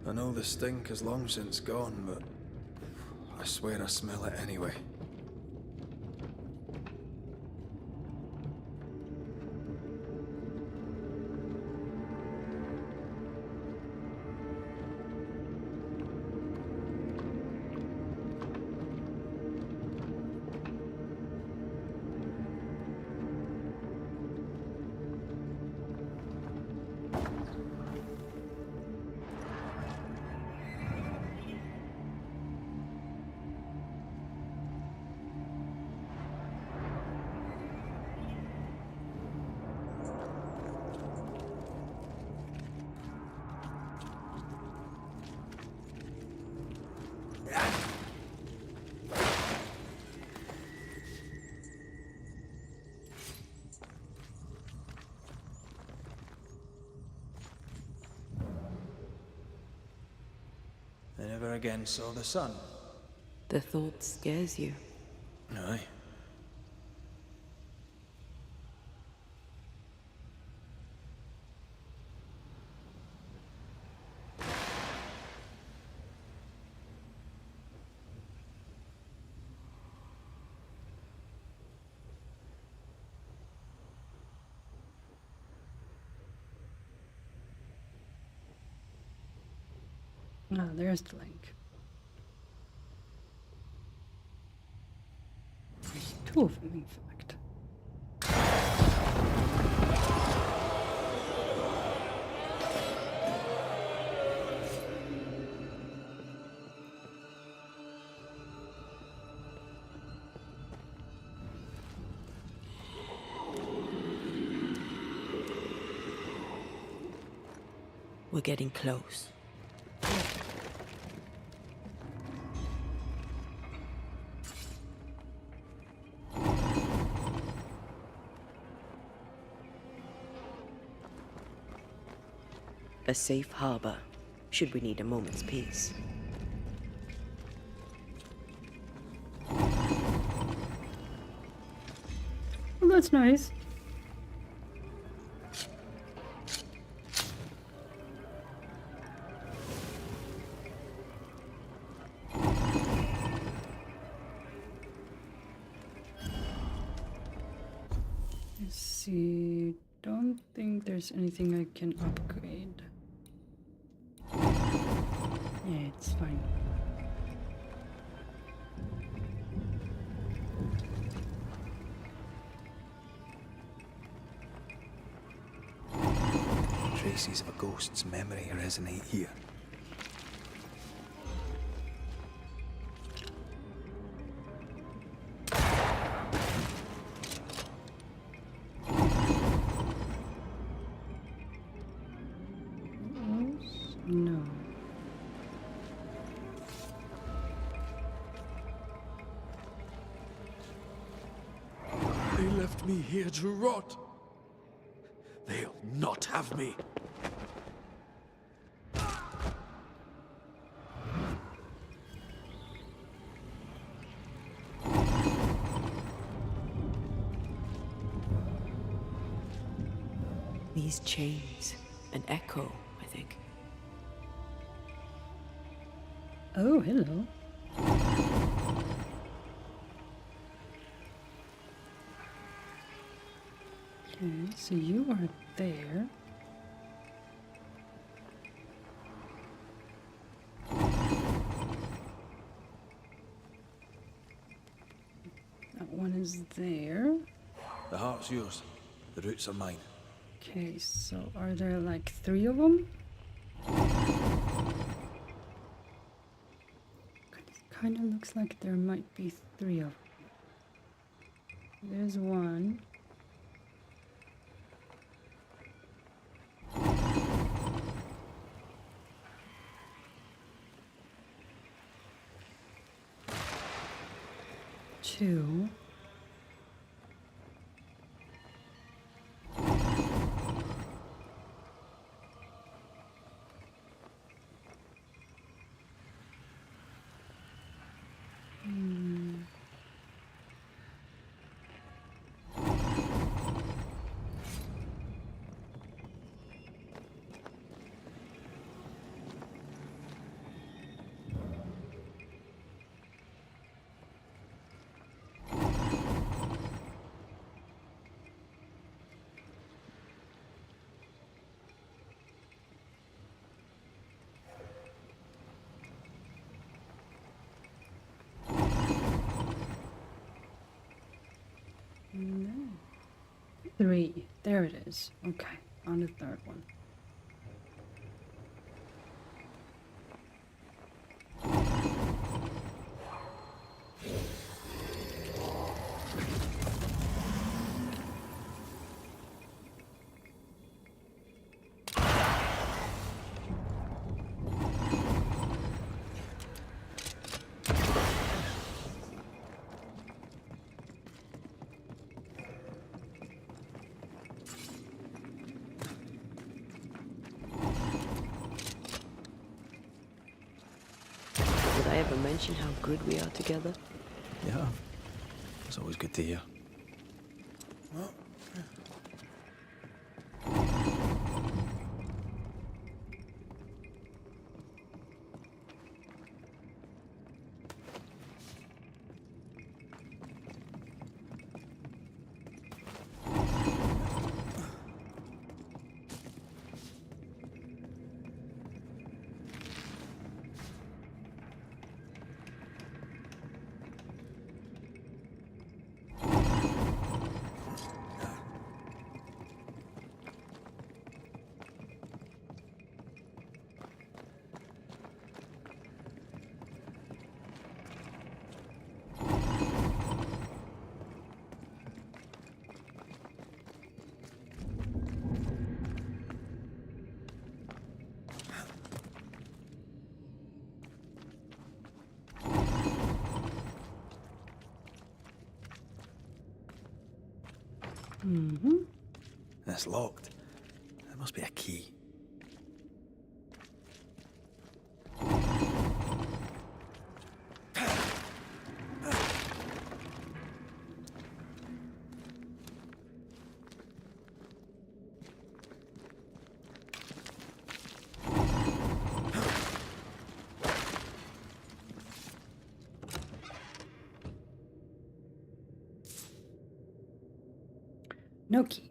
I know the stink is long since gone, but I swear I smell it anyway. I never again saw the sun. The thought scares you. Aye. Ah, there's the link. Two of them, in fact. We're getting close. A safe harbor, should we need a moment's peace. Well, that's nice. Let's see. Don't think there's anything I can upgrade. Yeah, it's fine. Traces of a ghost's memory resonate here. No. They left me here to rot. They'll not have me. These chains, an echo, I think. Oh, hello. Okay, so you are there. That one is there. The heart's yours. The roots are mine. Okay, so are there like 3 of them? Kind of looks like there might be 3 of them. There's one. Two. 3. There it is. Okay, on the third one. Did I ever mention how good we are together? Yeah. It's always good to hear. It's locked. There must be a key. No key.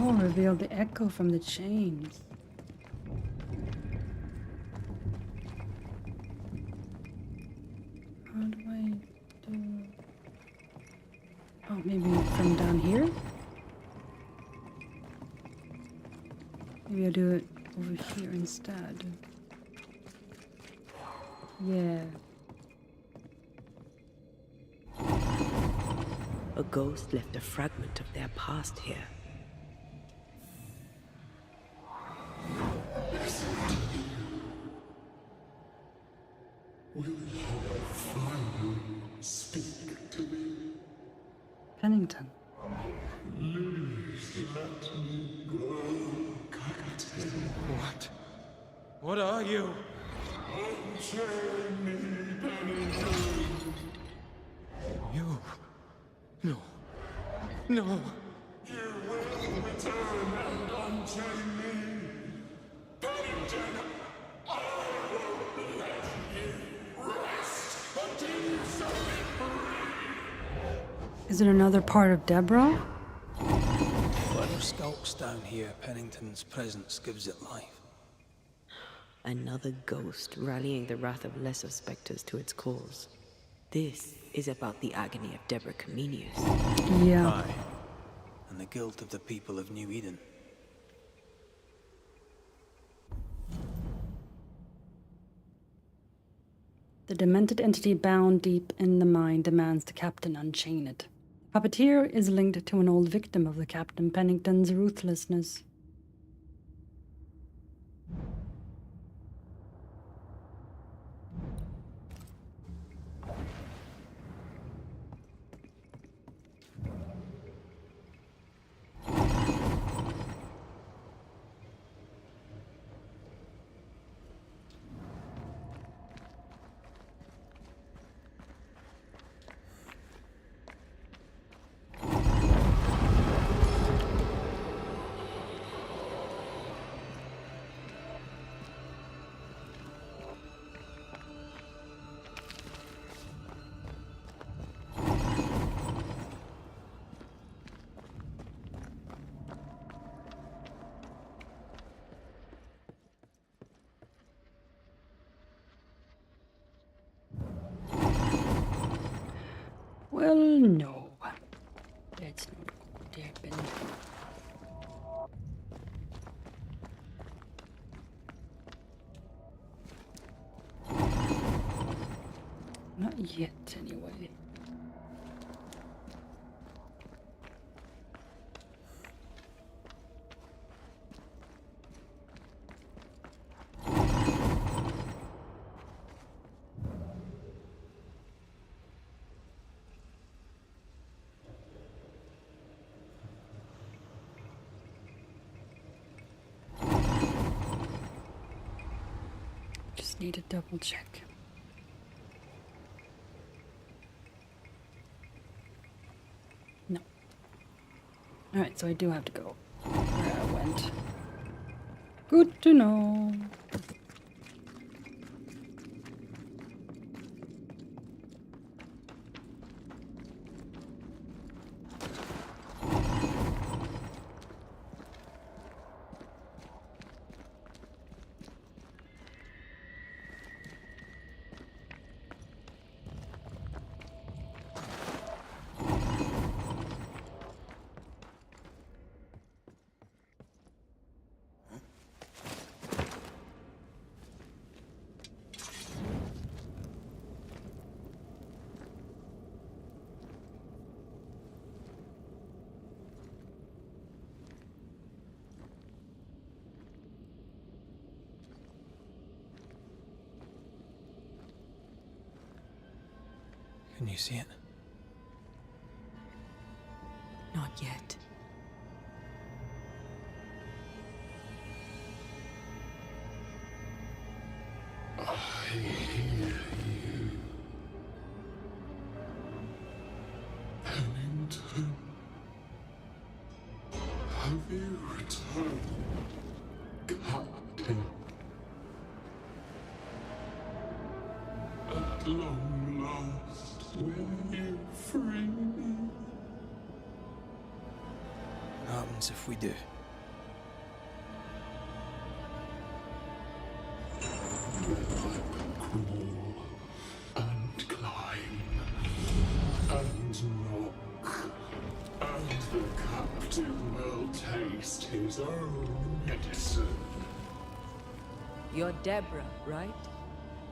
Oh, reveal the echo from the chains. How do I do... Oh, maybe from down here? Maybe I'll do it over here instead. Yeah. A ghost left a fragment of their past here. Will you finally speak to me? Pennington. Please let me go, Captain. What? What are you? Unchain me, Pennington. You? No. No. You will return and unchain me. Pennington, I won't let you rest until you set me free. Is it another part of Deborah? Whatever skulks down here, Pennington's presence gives it life. Another ghost rallying the wrath of lesser specters to its cause. This is about the agony of Deborah Comenius. Yeah. Aye. And the guilt of the people of New Eden. The demented entity bound deep in the mine demands the captain unchain it. Puppeteer is linked to an old victim of the Captain Pennington's ruthlessness. Well, no. Let's not go there, Ben. Not yet, anyway. Just need to double check. No. Alright, so I do have to go where I went. Good to know. Can you see it? Not yet. I hear you. Pennington. Have you returned, Captain? At long last, will you free me? What happens if we do? Crawl and climb and knock, and the captain will taste his own medicine. You're Deborah, right?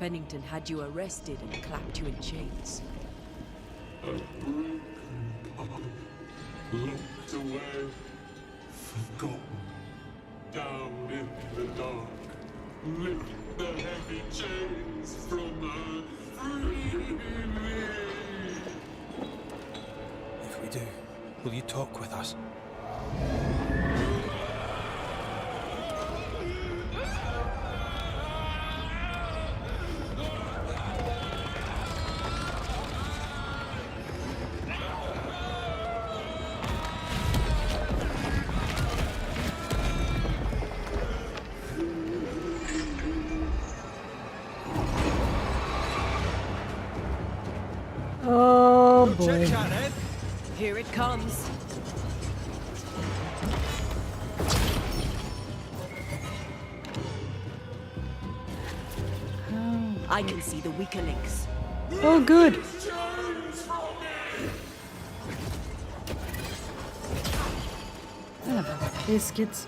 Pennington had you arrested and clapped you in chains. A broken pub, locked away, forgotten, down in the dark. Lift the heavy chains from her, free me! If we do, will you talk with us? Oh boy. Here it comes. I can see the weaker links. Oh, good. Biscuits.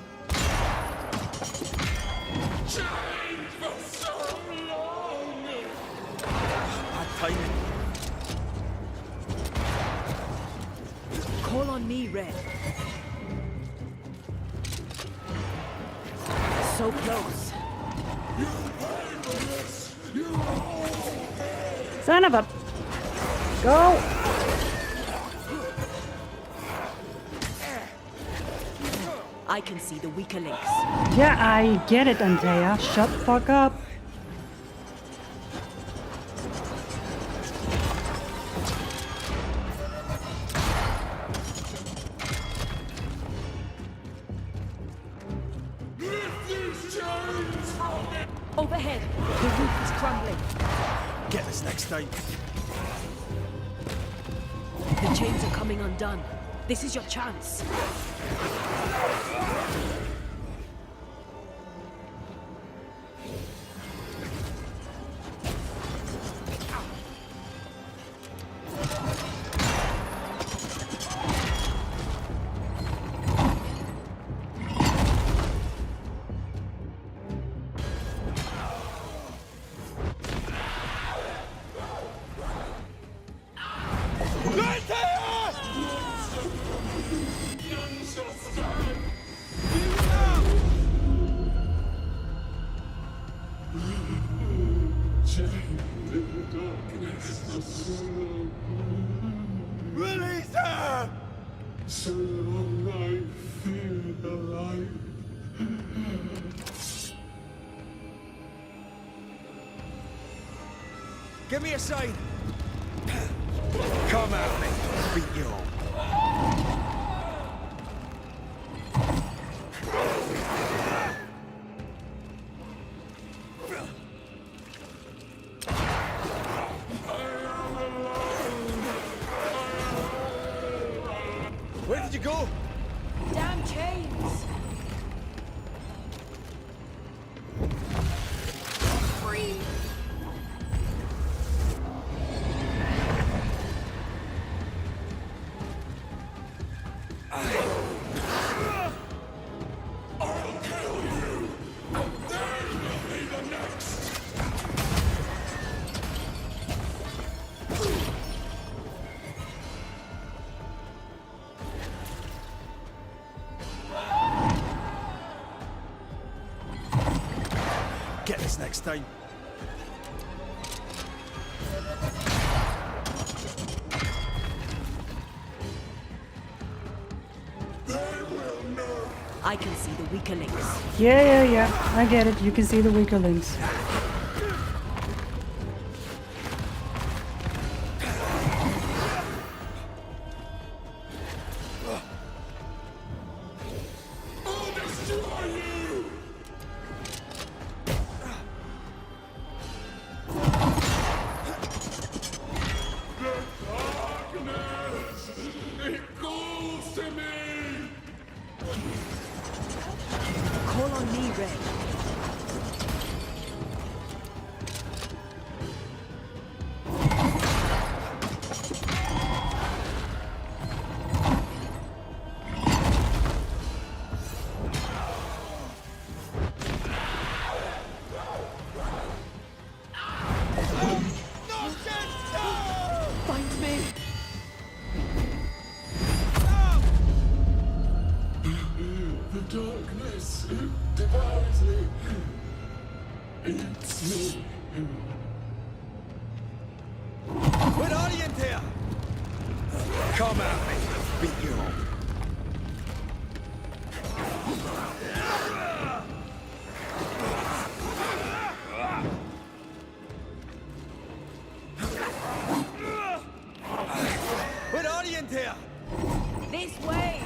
on me, Red. So close. Son of a... Go! I can see the weaker links. Yeah, I get it, Antea. Shut the fuck up. Overhead, the roof is crumbling. Get this next time. The chains are coming undone. This is your chance. Release her! So long I fear the light. Give me a sign. Come at me. Beat you all. Where did you go? Damn chains! Free! Get this next time. I can see the weaker links. Yeah. I get it. You can see the weaker links. Call on me, Red. Find me! The darkness, it devours me. It's me. What are you in there? Come at me. Beat you all. What are you in there? This way!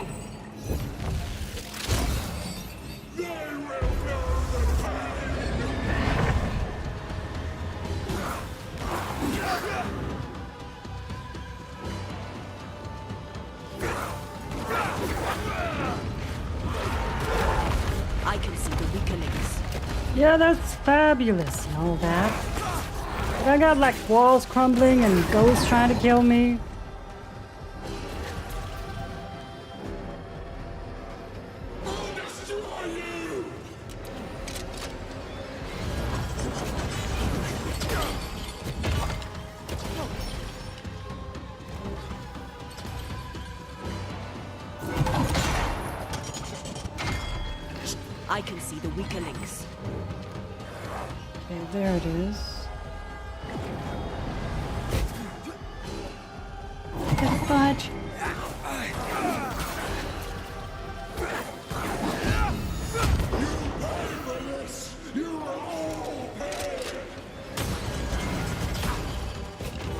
I can see the weaker links. Yeah, that's fabulous and all that. But I got like walls crumbling and ghosts trying to kill me. I can see the weaker links. Okay, there it is. The fudge.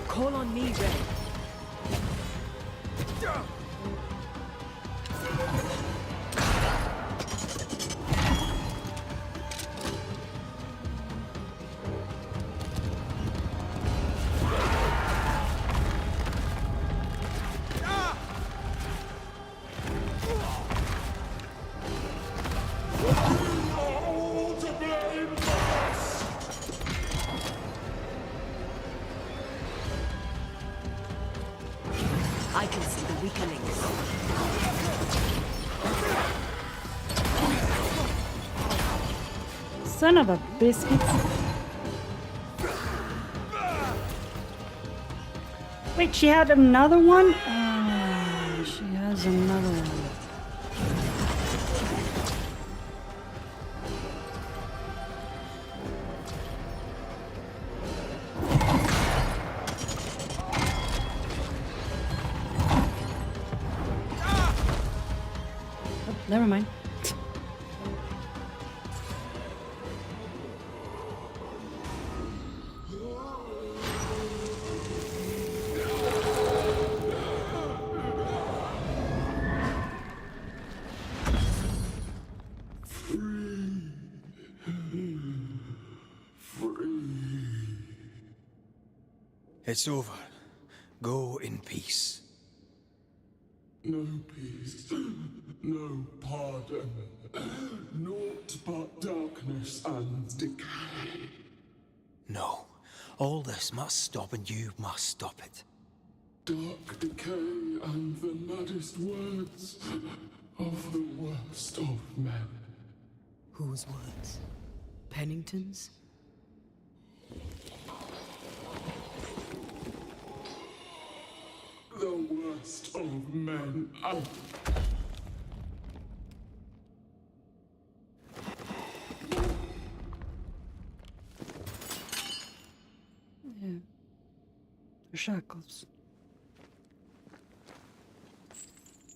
Call on me, Ray. I can see the weaker links. Son of a biscuit. Wait, she had another one? Oh, she has another one. Oh, never mind. It's over. Go in peace. No peace, no pardon, naught but darkness and decay. No. All this must stop and you must stop it. Dark decay and the maddest words of the worst of men. Whose words? Pennington's? The worst of men. Yeah. Shackles.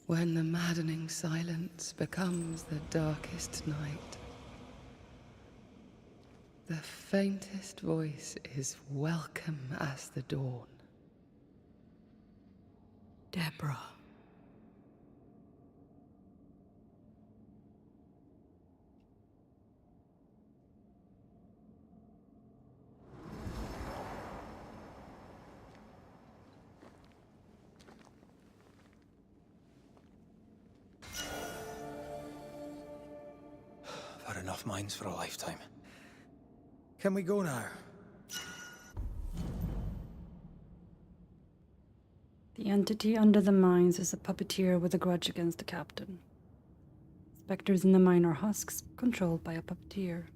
When the maddening silence becomes the darkest night, the faintest voice is welcome as the dawn. Deborah. I've had enough mines for a lifetime. Can we go now? The entity under the mines is a puppeteer with a grudge against the captain. Spectres in the mine are husks controlled by a puppeteer.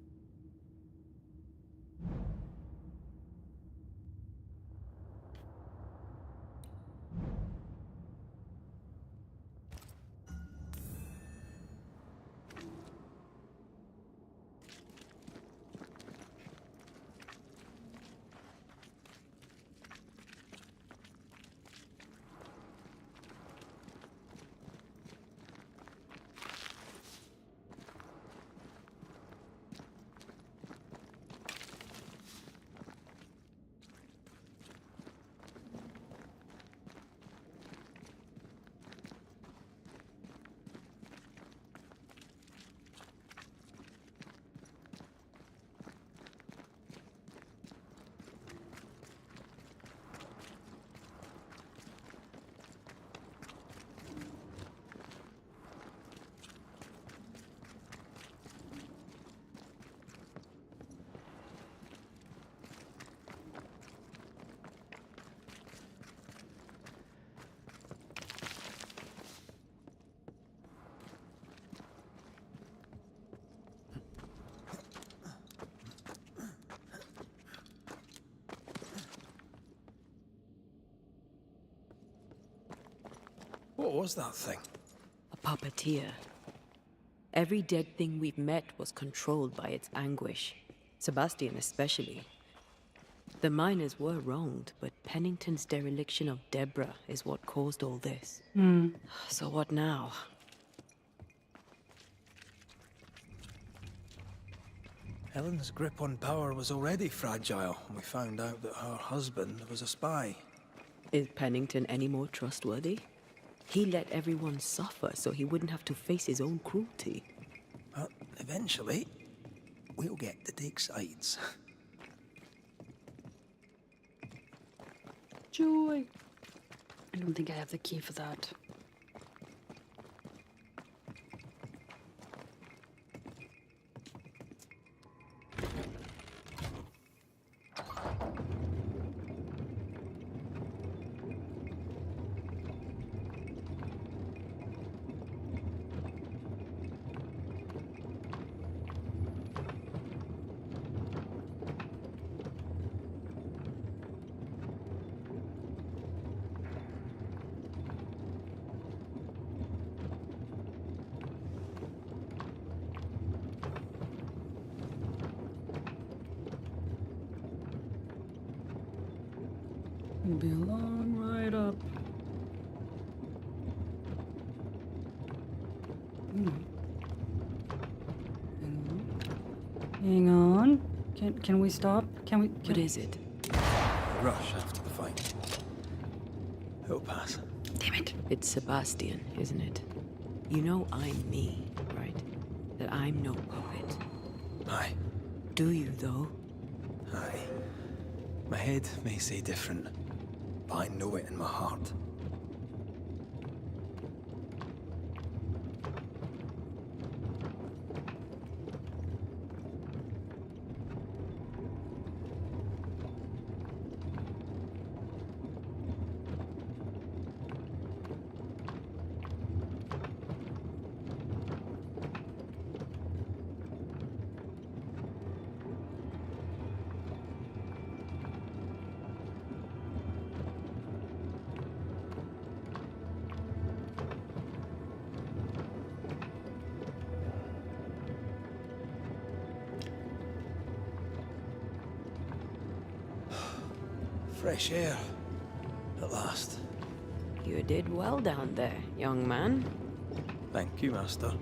What was that thing? A puppeteer. Every dead thing we've met was controlled by its anguish. Sebastian especially. The miners were wronged, but Pennington's dereliction of Deborah is what caused all this. So what now? Helen's grip on power was already fragile when we found out that her husband was a spy. Is Pennington any more trustworthy? He let everyone suffer so he wouldn't have to face his own cruelty. But eventually, we'll get to take sides. Joy. I don't think I have the key for that. It'll be a long ride up. Hang on. Can we stop? What is it? Rush after the fight. It'll pass. Damn it. It's Sebastian, isn't it? You know I'm me, right? That I'm no puppet. Aye. Do you, though? Aye. My head may say different, but I know it in my heart. Fresh air. At last. You did well down there, young man. Thank you, Master.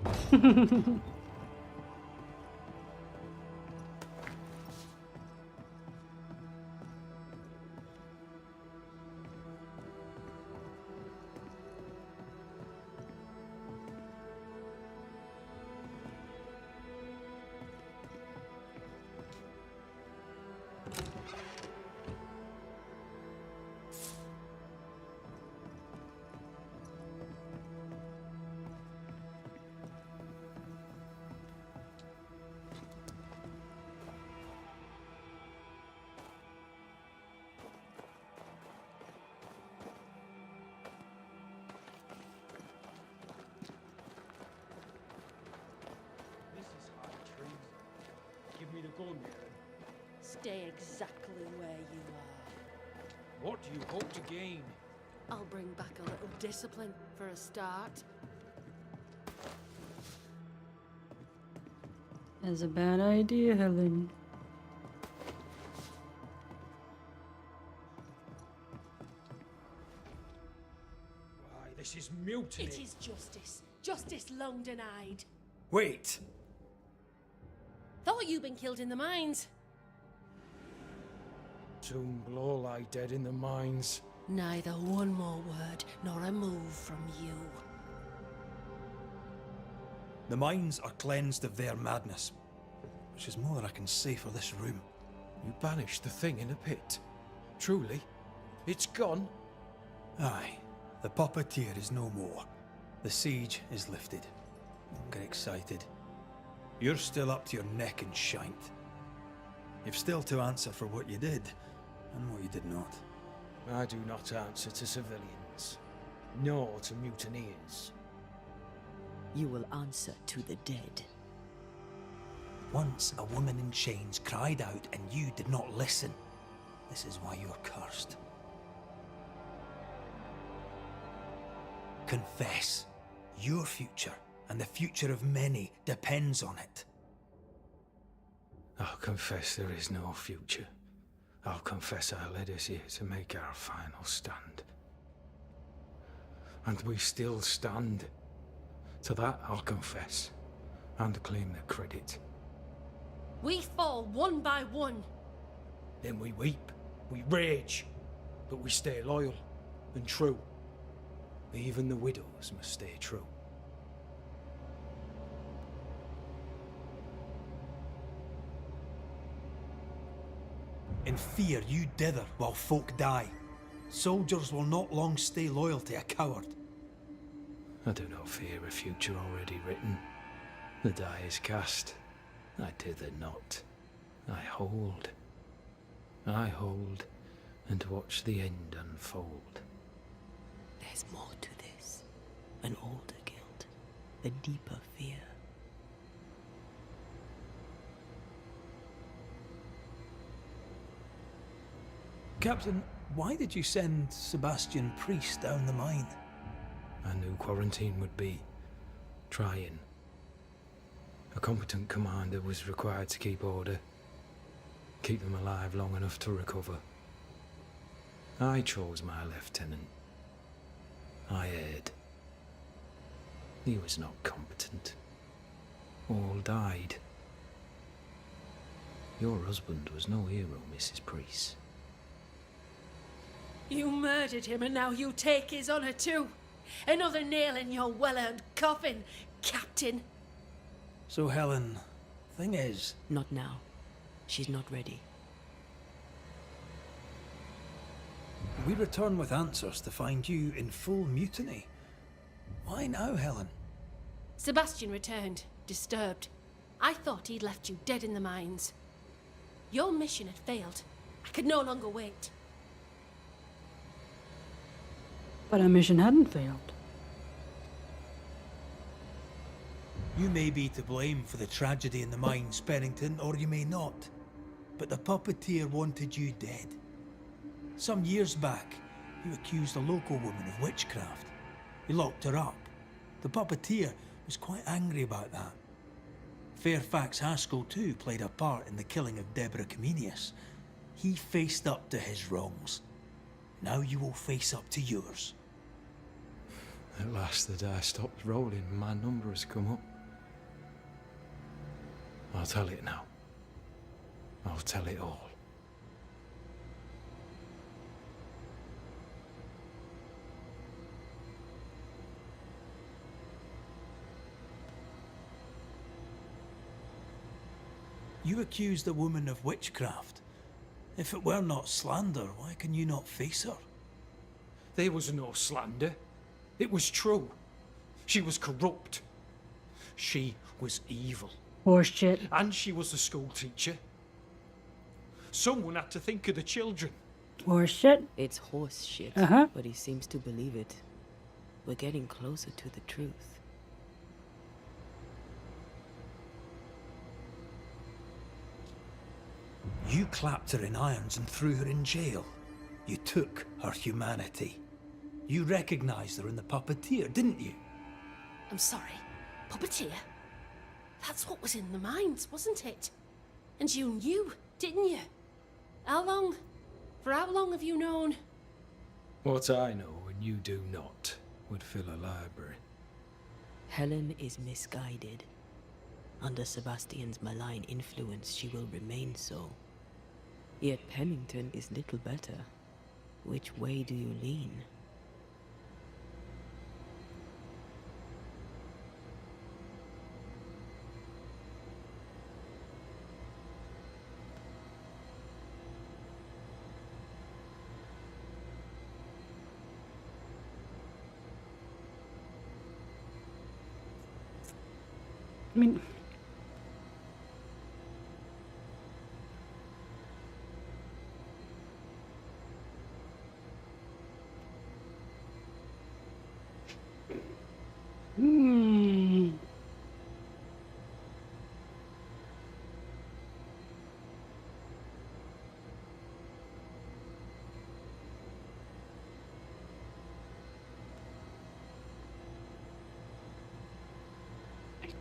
Give me the gun, Stay exactly where you are. What do you hope to gain? I'll bring back a little discipline for a start. That's a bad idea, Helen. Why, this is mutiny. It is justice. Justice long denied. Wait! Thought you'd been killed in the mines. Tomb blow lie dead in the mines. Neither one more word nor a move from you. The mines are cleansed of their madness, which is more than I can say for this room. You banished the thing in a pit. Truly? It's gone? Aye. The puppeteer is no more. The siege is lifted. Don't get excited. You're still up to your neck in shite. You've still to answer for what you did, and what you did not. I do not answer to civilians, nor to mutineers. You will answer to the dead. Once a woman in chains cried out and you did not listen. This is why you're cursed. Confess. Your future and the future of many depends on it. I'll confess there is no future. I'll confess I led us here to make our final stand. And we still stand. To that I'll confess, and claim the credit. We fall one by one. Then we weep, we rage, but we stay loyal and true. Even the widows must stay true. In fear you dither while folk die. Soldiers will not long stay loyal to a coward. I do not fear a future already written. The die is cast. I dither not. I hold. I hold and watch the end unfold. There's more to this. An older guilt. A deeper fear. Captain, why did you send Sebastian Priest down the mine? I knew quarantine would be trying. A competent commander was required to keep order, keep them alive long enough to recover. I chose my lieutenant. I erred. He was not competent. All died. Your husband was no hero, Mrs. Priest. You murdered him and now you take his honor too. Another nail in your well-earned coffin, Captain. So Helen, thing is... Not now. She's not ready. We return with answers to find you in full mutiny. Why now, Helen? Sebastian returned, disturbed. I thought he'd left you dead in the mines. Your mission had failed. I could no longer wait. But our mission hadn't failed. You may be to blame for the tragedy in the mines, Pennington, or you may not. But the puppeteer wanted you dead. Some years back, you accused a local woman of witchcraft. You locked her up. The puppeteer was quite angry about that. Fairfax Haskell too played a part in the killing of Deborah Comenius. He faced up to his wrongs. Now you will face up to yours. At last the die stopped rolling and my number has come up. I'll tell it now. I'll tell it all. You accused a woman of witchcraft. If it were not slander, why can you not face her? There was no slander. It was true. She was corrupt. She was evil. Horseshit. And she was the school teacher. Someone had to think of the children. Horseshit. It's horse shit, but he seems to believe it. We're getting closer to the truth. You clapped her in irons and threw her in jail. You took her humanity. You recognized her in the puppeteer, didn't you? I'm sorry. Puppeteer? That's what was in the mines, wasn't it? And you knew, didn't you? How long? For how long have you known? What I know and you do not would fill a library. Helen is misguided. Under Sebastian's malign influence, she will remain so. Yet Pennington is little better. Which way do you lean? I mean...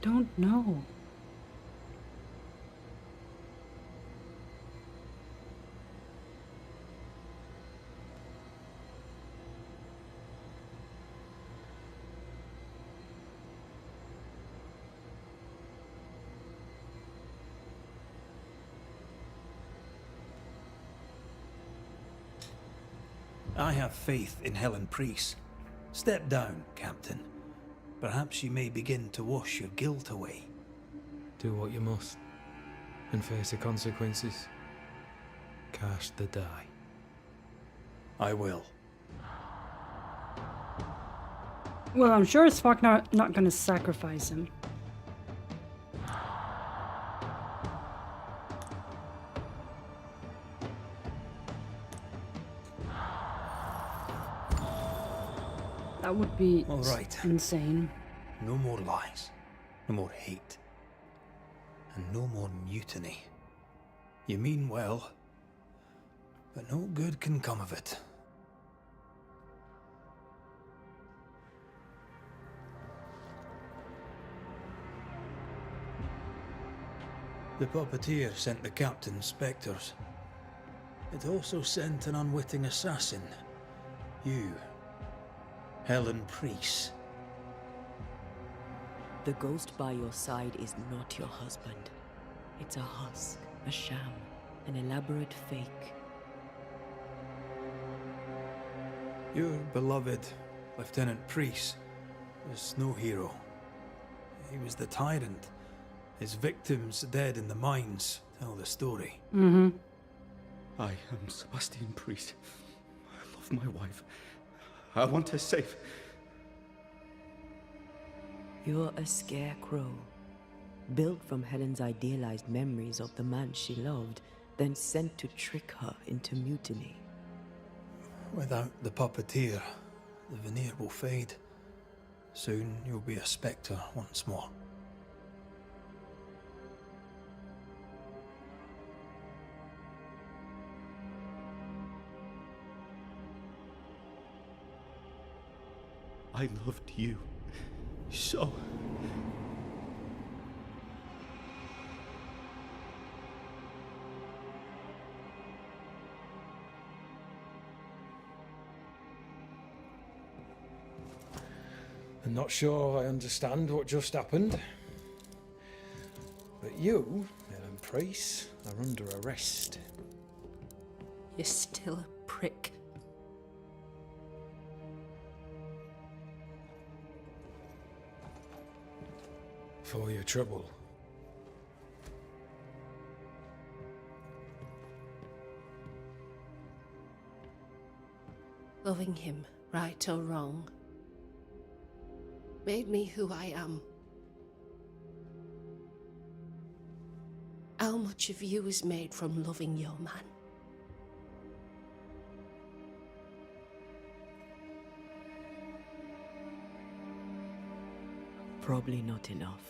don't know. I have faith in Helen Priest. Step down, Captain. Perhaps you may begin to wash your guilt away. Do what you must, and face the consequences. Cast the die. I will. Well, I'm sure as fuck not gonna sacrifice him. That would be All right. insane. No more lies. No more hate. And no more mutiny. You mean well, but no good can come of it. The puppeteer sent the captain spectres. It also sent an unwitting assassin. You. Helen Priest. The ghost by your side is not your husband. It's a husk, a sham, an elaborate fake. Your beloved Lieutenant Priest was no hero. He was the tyrant. His victims dead in the mines tell the story. Mm-hmm. I am Sebastian Priest. I love my wife. I want her safe. You're a scarecrow, built from Helen's idealized memories of the man she loved, then sent to trick her into mutiny. Without the puppeteer, the veneer will fade. Soon you'll be a spectre once more. I loved you so. I'm not sure I understand what just happened. But you, Helen Priest, are under arrest. You're still a prick. For your trouble. Loving him, right or wrong, made me who I am. How much of you is made from loving your man? Probably not enough.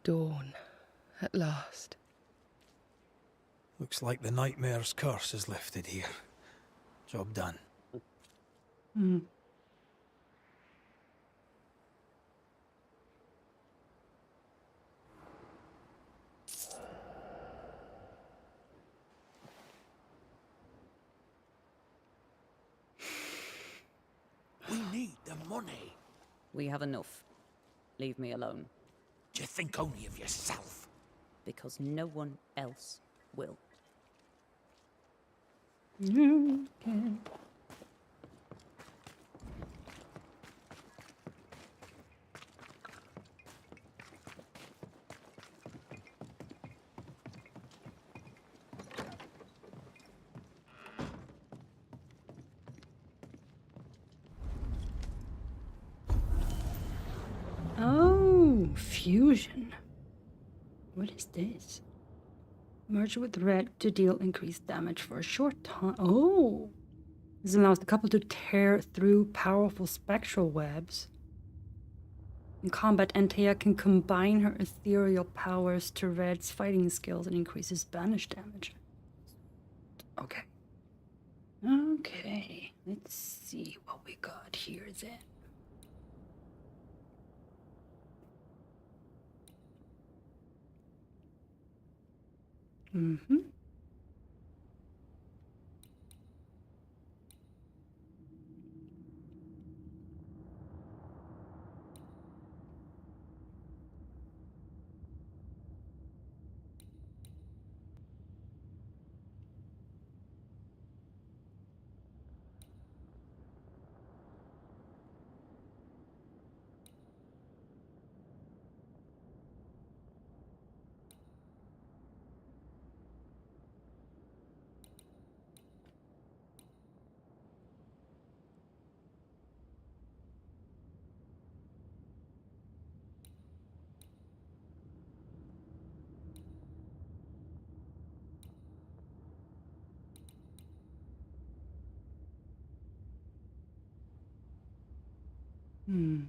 Dawn, at last. Looks like the nightmare's curse is lifted here. Job done. Mm. We need the money. We have enough. Leave me alone. Do you think only of yourself? Because no one else will. You can. Oh, fusion. What is this? Merge with red to deal increased damage for a short time. Oh! This allows the couple to tear through powerful spectral webs. In combat, Antea can combine her ethereal powers to Red's fighting skills and increases banish damage. Okay. Okay. Let's see what we got here then. Mm-hmm. Hmm.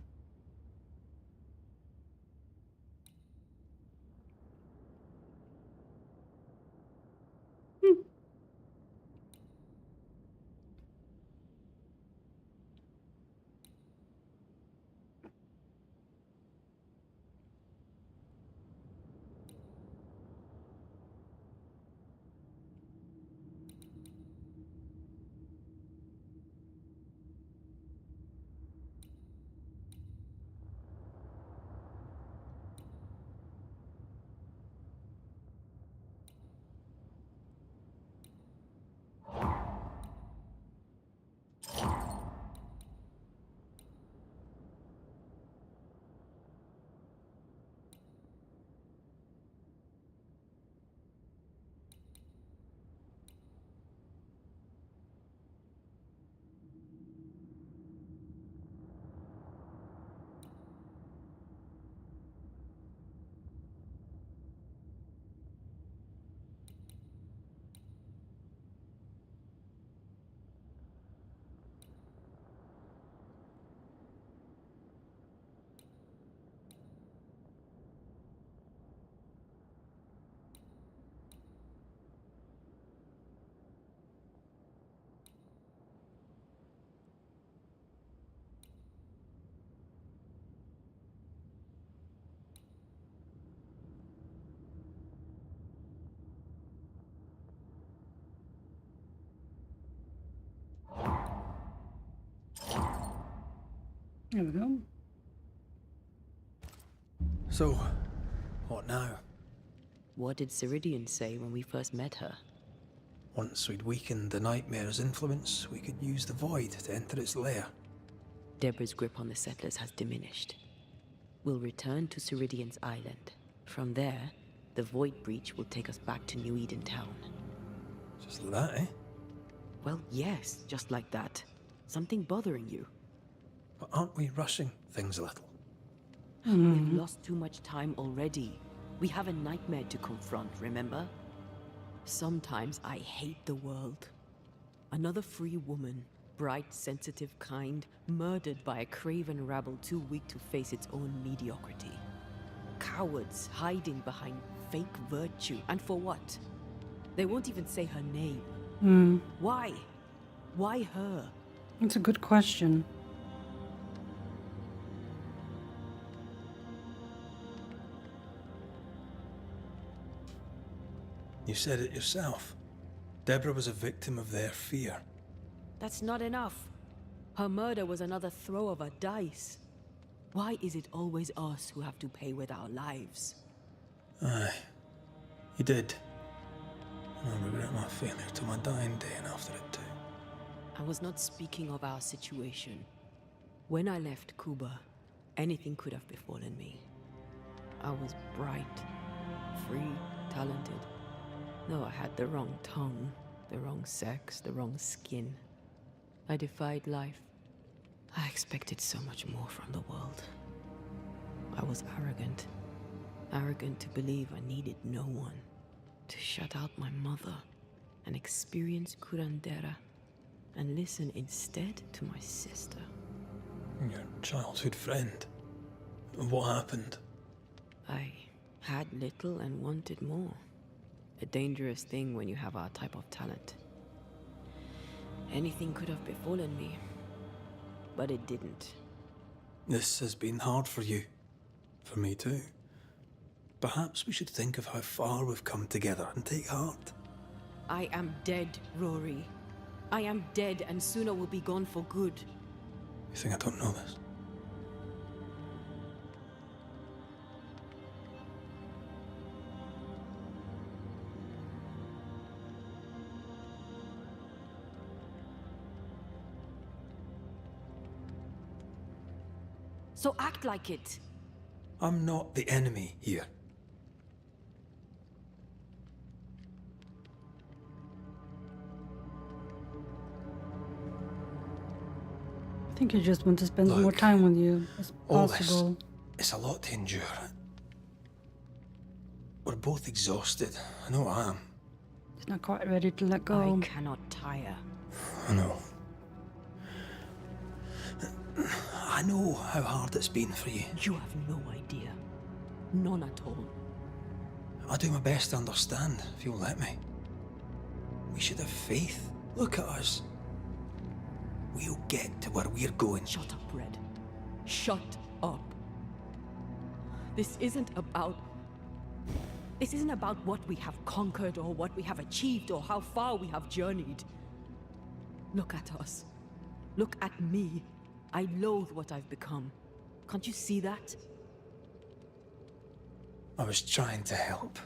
There we go. So, what now? What did Ceridian say when we first met her? Once we'd weakened the Nightmare's influence, we could use the Void to enter its lair. Deborah's grip on the settlers has diminished. We'll return to Ceridian's island. From there, the Void Breach will take us back to New Eden Town. Just like that, eh? Well, yes, just like that. Something bothering you? But aren't we rushing things a little? We've lost too much time already. We have a nightmare to confront, remember? Sometimes I hate the world. Another free woman, bright, sensitive, kind, murdered by a craven rabble too weak to face its own mediocrity. Cowards hiding behind fake virtue. And for what? They won't even say her name. Why? Why her? It's a good question. You said it yourself. Deborah was a victim of their fear. That's not enough. Her murder was another throw of a dice. Why is it always us who have to pay with our lives? Aye. You did. And I regret my failure to my dying day and after it too. I was not speaking of our situation. When I left Cuba, anything could have befallen me. I was bright, free, talented. Though I had the wrong tongue, the wrong sex, the wrong skin. I defied life. I expected so much more from the world. I was arrogant. Arrogant to believe I needed no one. To shut out my mother and experience curandera and listen instead to my sister. Your childhood friend. What happened? I had little and wanted more. A dangerous thing when you have our type of talent. Anything could have befallen me, but it didn't. This has been hard for you. For me too. Perhaps we should think of how far we've come together and take heart. I am dead, Rory. I am dead, and Suna will be gone for good. You think I don't know this? So act like it. I'm not the enemy here. I think I just want to spend Look, more time with you as all possible. It's a lot to endure. We're both exhausted. I know I am. He's not quite ready to let go. I cannot tire. I know. I know how hard it's been for you. You have no idea. None at all. I'll do my best to understand, if you'll let me. We should have faith. Look at us. We'll get to where we're going. Shut up, Red. Shut up. This isn't about what we have conquered or what we have achieved or how far we have journeyed. Look at us. Look at me. I loathe what I've become. Can't you see that? I was trying to help.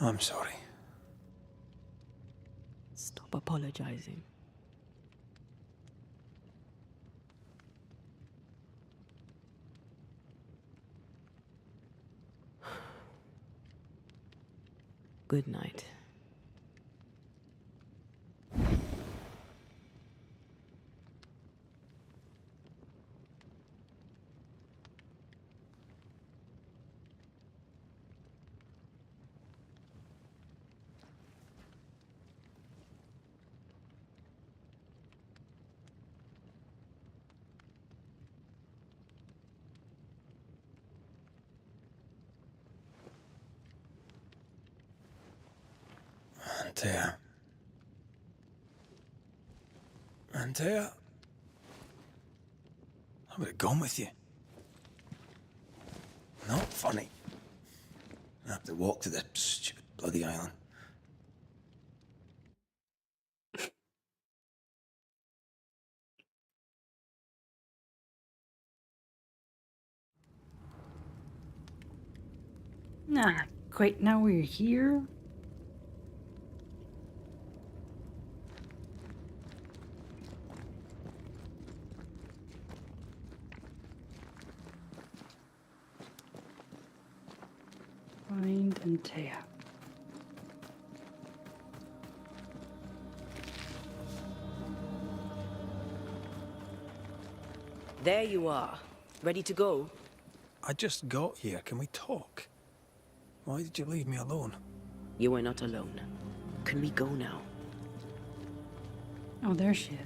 I'm sorry. Stop apologizing. Good night. Antea. I would have gone with you. Not funny. I have to walk to the stupid bloody island. Nah, great, now we're here. Find Antea. There you are. Ready to go? I just got here. Can we talk? Why did you leave me alone? You are not alone. Can we go now? Oh, there she is.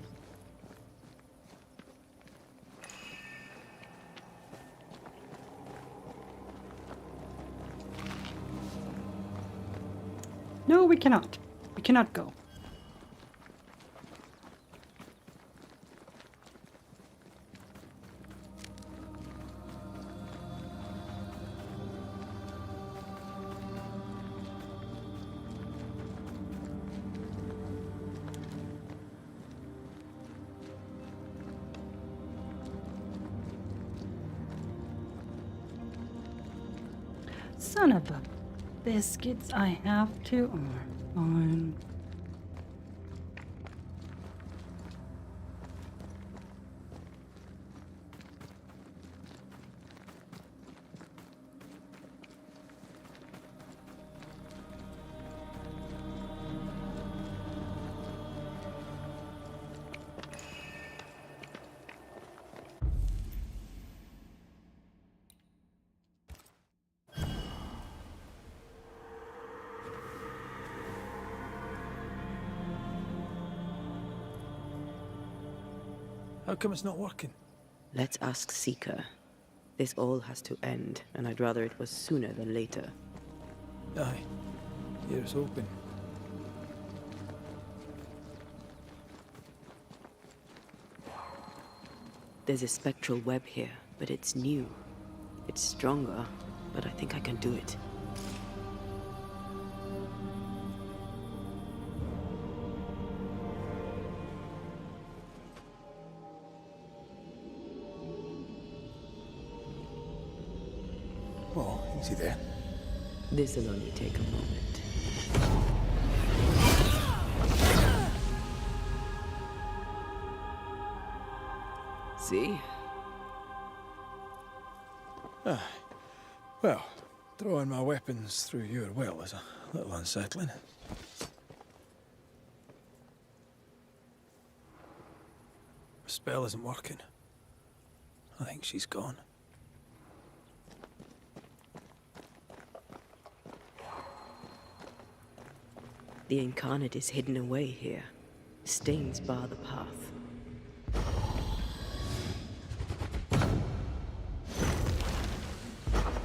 No, we cannot. We cannot go. Son of a biscuits, I have to. Oh, fine. How come it's not working? Let's ask Seeker. This all has to end, and I'd rather it was sooner than later. Aye. Here's hoping. There's a spectral web here, but it's new. It's stronger, but I think I can do it. Oh, easy there. This'll only take a moment. See? Well, throwing my weapons through your will is a little unsettling. The spell isn't working. I think she's gone. The incarnate is hidden away here. Stains bar the path.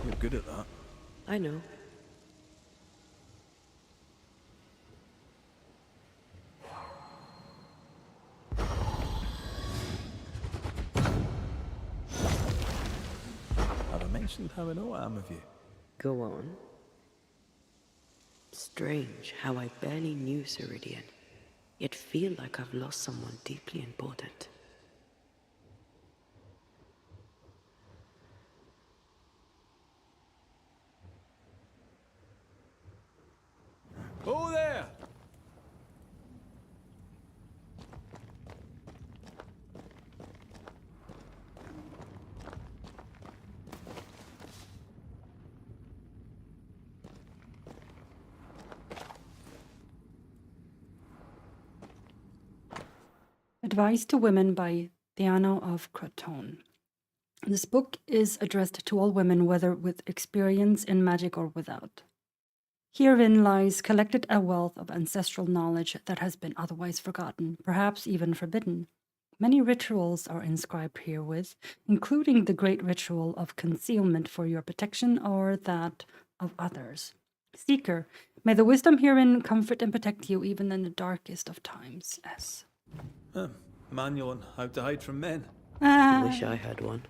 You're good at that. I know. Have I mentioned how I know I am of you? Go on. Strange how I barely knew Ceridian, yet feel like I've lost someone deeply important. Oh there! Advice to Women by Theano of Croton. This book is addressed to all women, whether with experience in magic or without. Herein lies collected a wealth of ancestral knowledge that has been otherwise forgotten, perhaps even forbidden. Many rituals are inscribed herewith, including the great ritual of concealment for your protection or that of others. Seeker, may the wisdom herein comfort and protect you even in the darkest of times. S. Manual on how to hide from men. Wish I had one.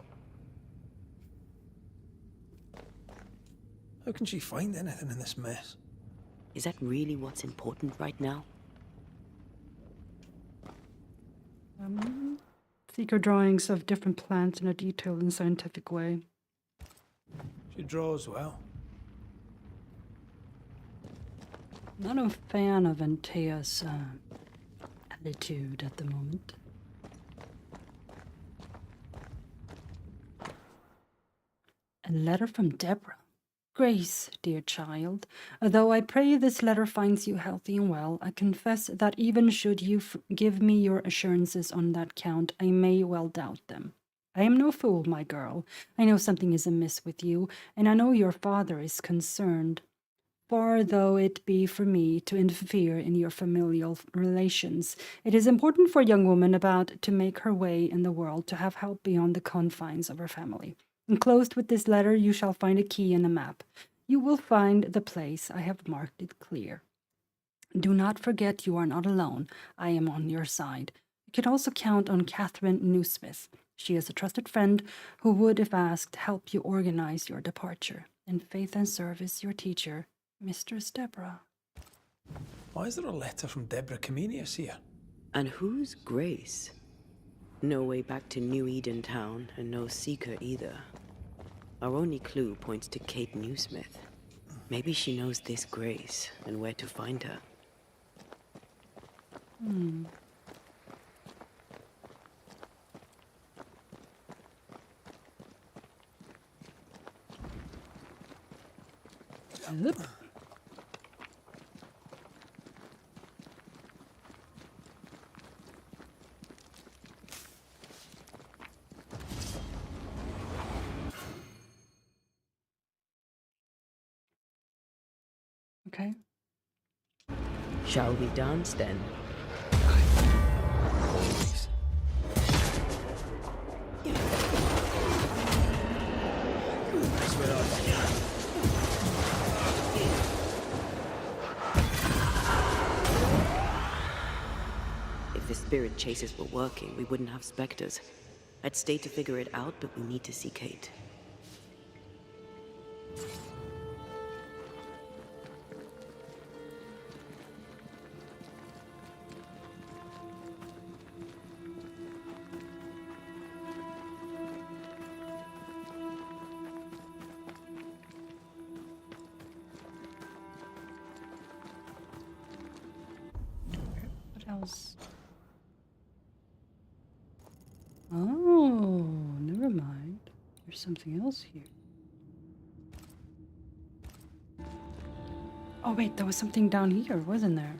How can she find anything in this mess? Is that really what's important right now? Seeker drawings of different plants in a detailed and scientific way. She draws well. Not a fan of Antea's attitude at the moment. A letter from Deborah. Grace, dear child, though I pray this letter finds you healthy and well, I confess that even should you give me your assurances on that count, I may well doubt them. I am no fool, my girl. I know something is amiss with you, and I know your father is concerned. Far though it be for me to interfere in your familial relations, it is important for a young woman about to make her way in the world to have help beyond the confines of her family. Enclosed with this letter you shall find a key and a map. You will find the place. I have marked it clear. Do not forget you are not alone. I am on your side. You can also count on Catherine Newsmith. She is a trusted friend who would, if asked, help you organize your departure. In faith and service, your teacher, Mistress Deborah. Why is there a letter from Deborah Comenius here? And who's Grace? No way back to New Eden Town, and no Seeker either. Our only clue points to Kate Newsmith. Maybe she knows this Grace and where to find her. Okay. Shall we dance then? spirit chases were working, we wouldn't have specters. I'd stay to figure it out, but we need to see Kate. What else? Oh, never mind. There's something else here. Oh wait, there was something down here, wasn't there?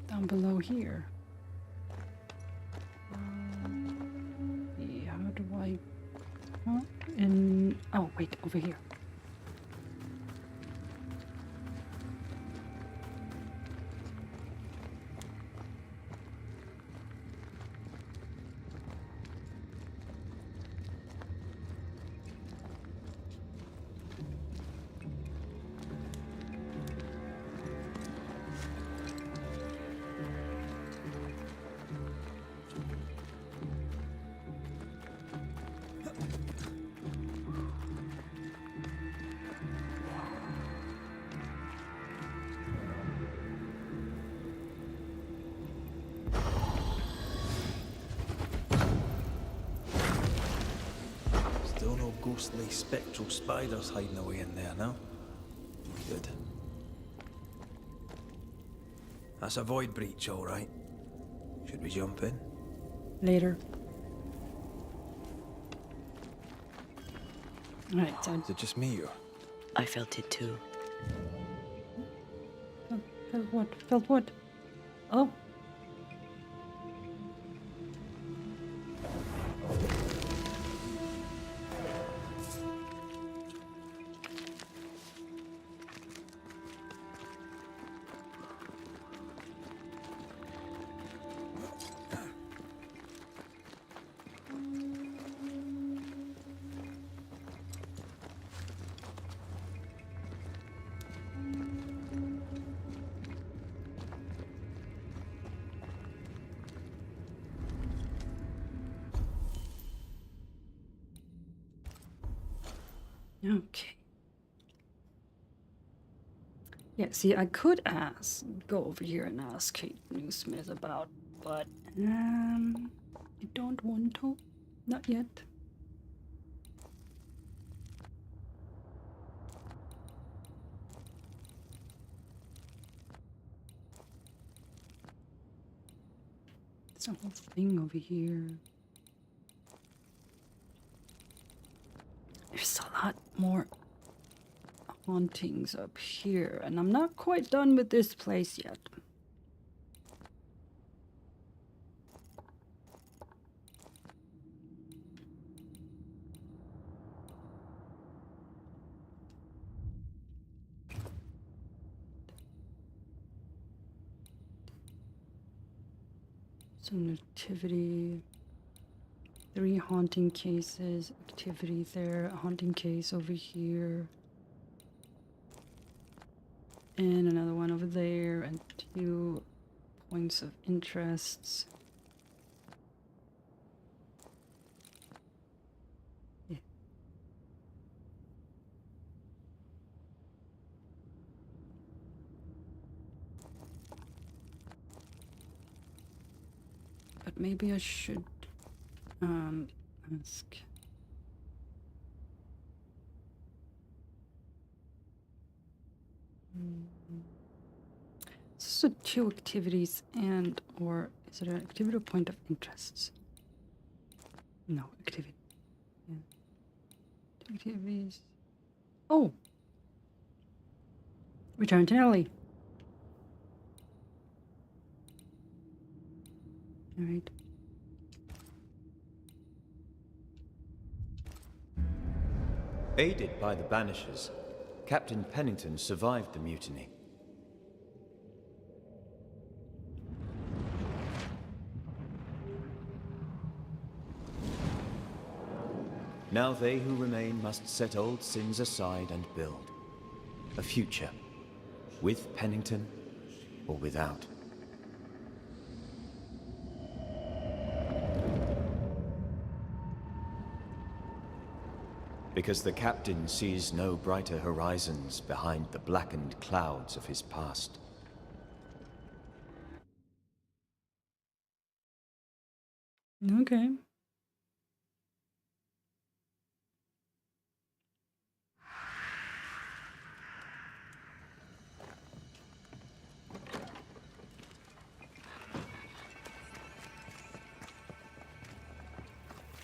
Down below here. Yeah, how do I... Huh? Oh wait, over here. Still no ghostly spectral spiders hiding away in there, no? Good. That's a void breach, all right. Should we jump in? Later. Alright, so... Is it just me, or...? I felt it too. Felt what? Felt what? Oh. Okay. Yeah, see, I could go over here and ask Kate Newsmith about, but, I don't want to. Not yet. There's a whole thing over here. There's a lot more hauntings up here, and I'm not quite done with this place yet. So nativity, 3 haunting cases, activity there, a haunting case over here. And another one over there, and 2 points of interests. Yeah. But maybe I should ask. So 2 activities and, or is it an activity or point of interests? No, activity. Yeah. 2 activities. Oh! Return to Nellie. Alright. Aided by the Banishers, Captain Pennington survived the mutiny. Now they who remain must set old sins aside and build a future with Pennington or without. Because the captain sees no brighter horizons behind the blackened clouds of his past. Okay.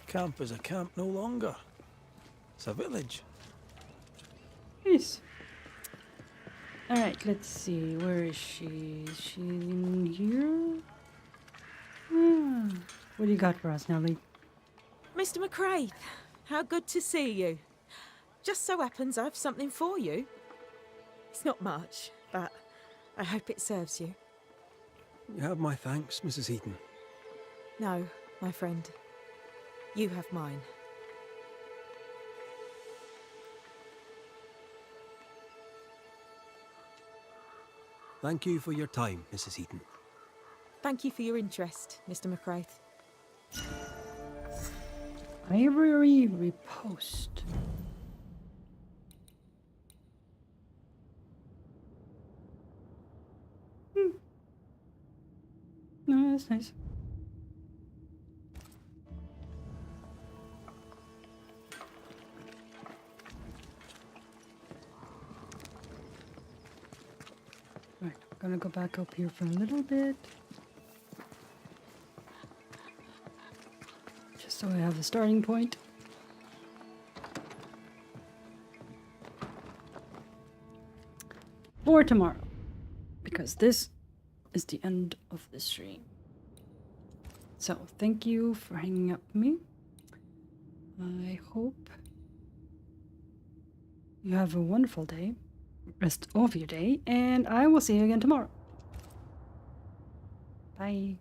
Camp is a camp no longer. It's a village. Nice. Alright, let's see. Where is she? Is she in here? Ah, what do you got for us, Nellie? Mr. McCraith, how good to see you. Just so happens I've something for you. It's not much, but I hope it serves you. You have my thanks, Mrs. Heaton. No, my friend. You have mine. Thank you for your time, Mrs. Heaton. Thank you for your interest, Mr. McCraith. Ivory Repost. No, that's nice. Right, I'm gonna go back up here for a little bit. Just so I have a starting point. For tomorrow. Because this is the end of the stream. So, thank you for hanging out with me. I hope you have a wonderful day, rest of your day, and I will see you again tomorrow. Bye.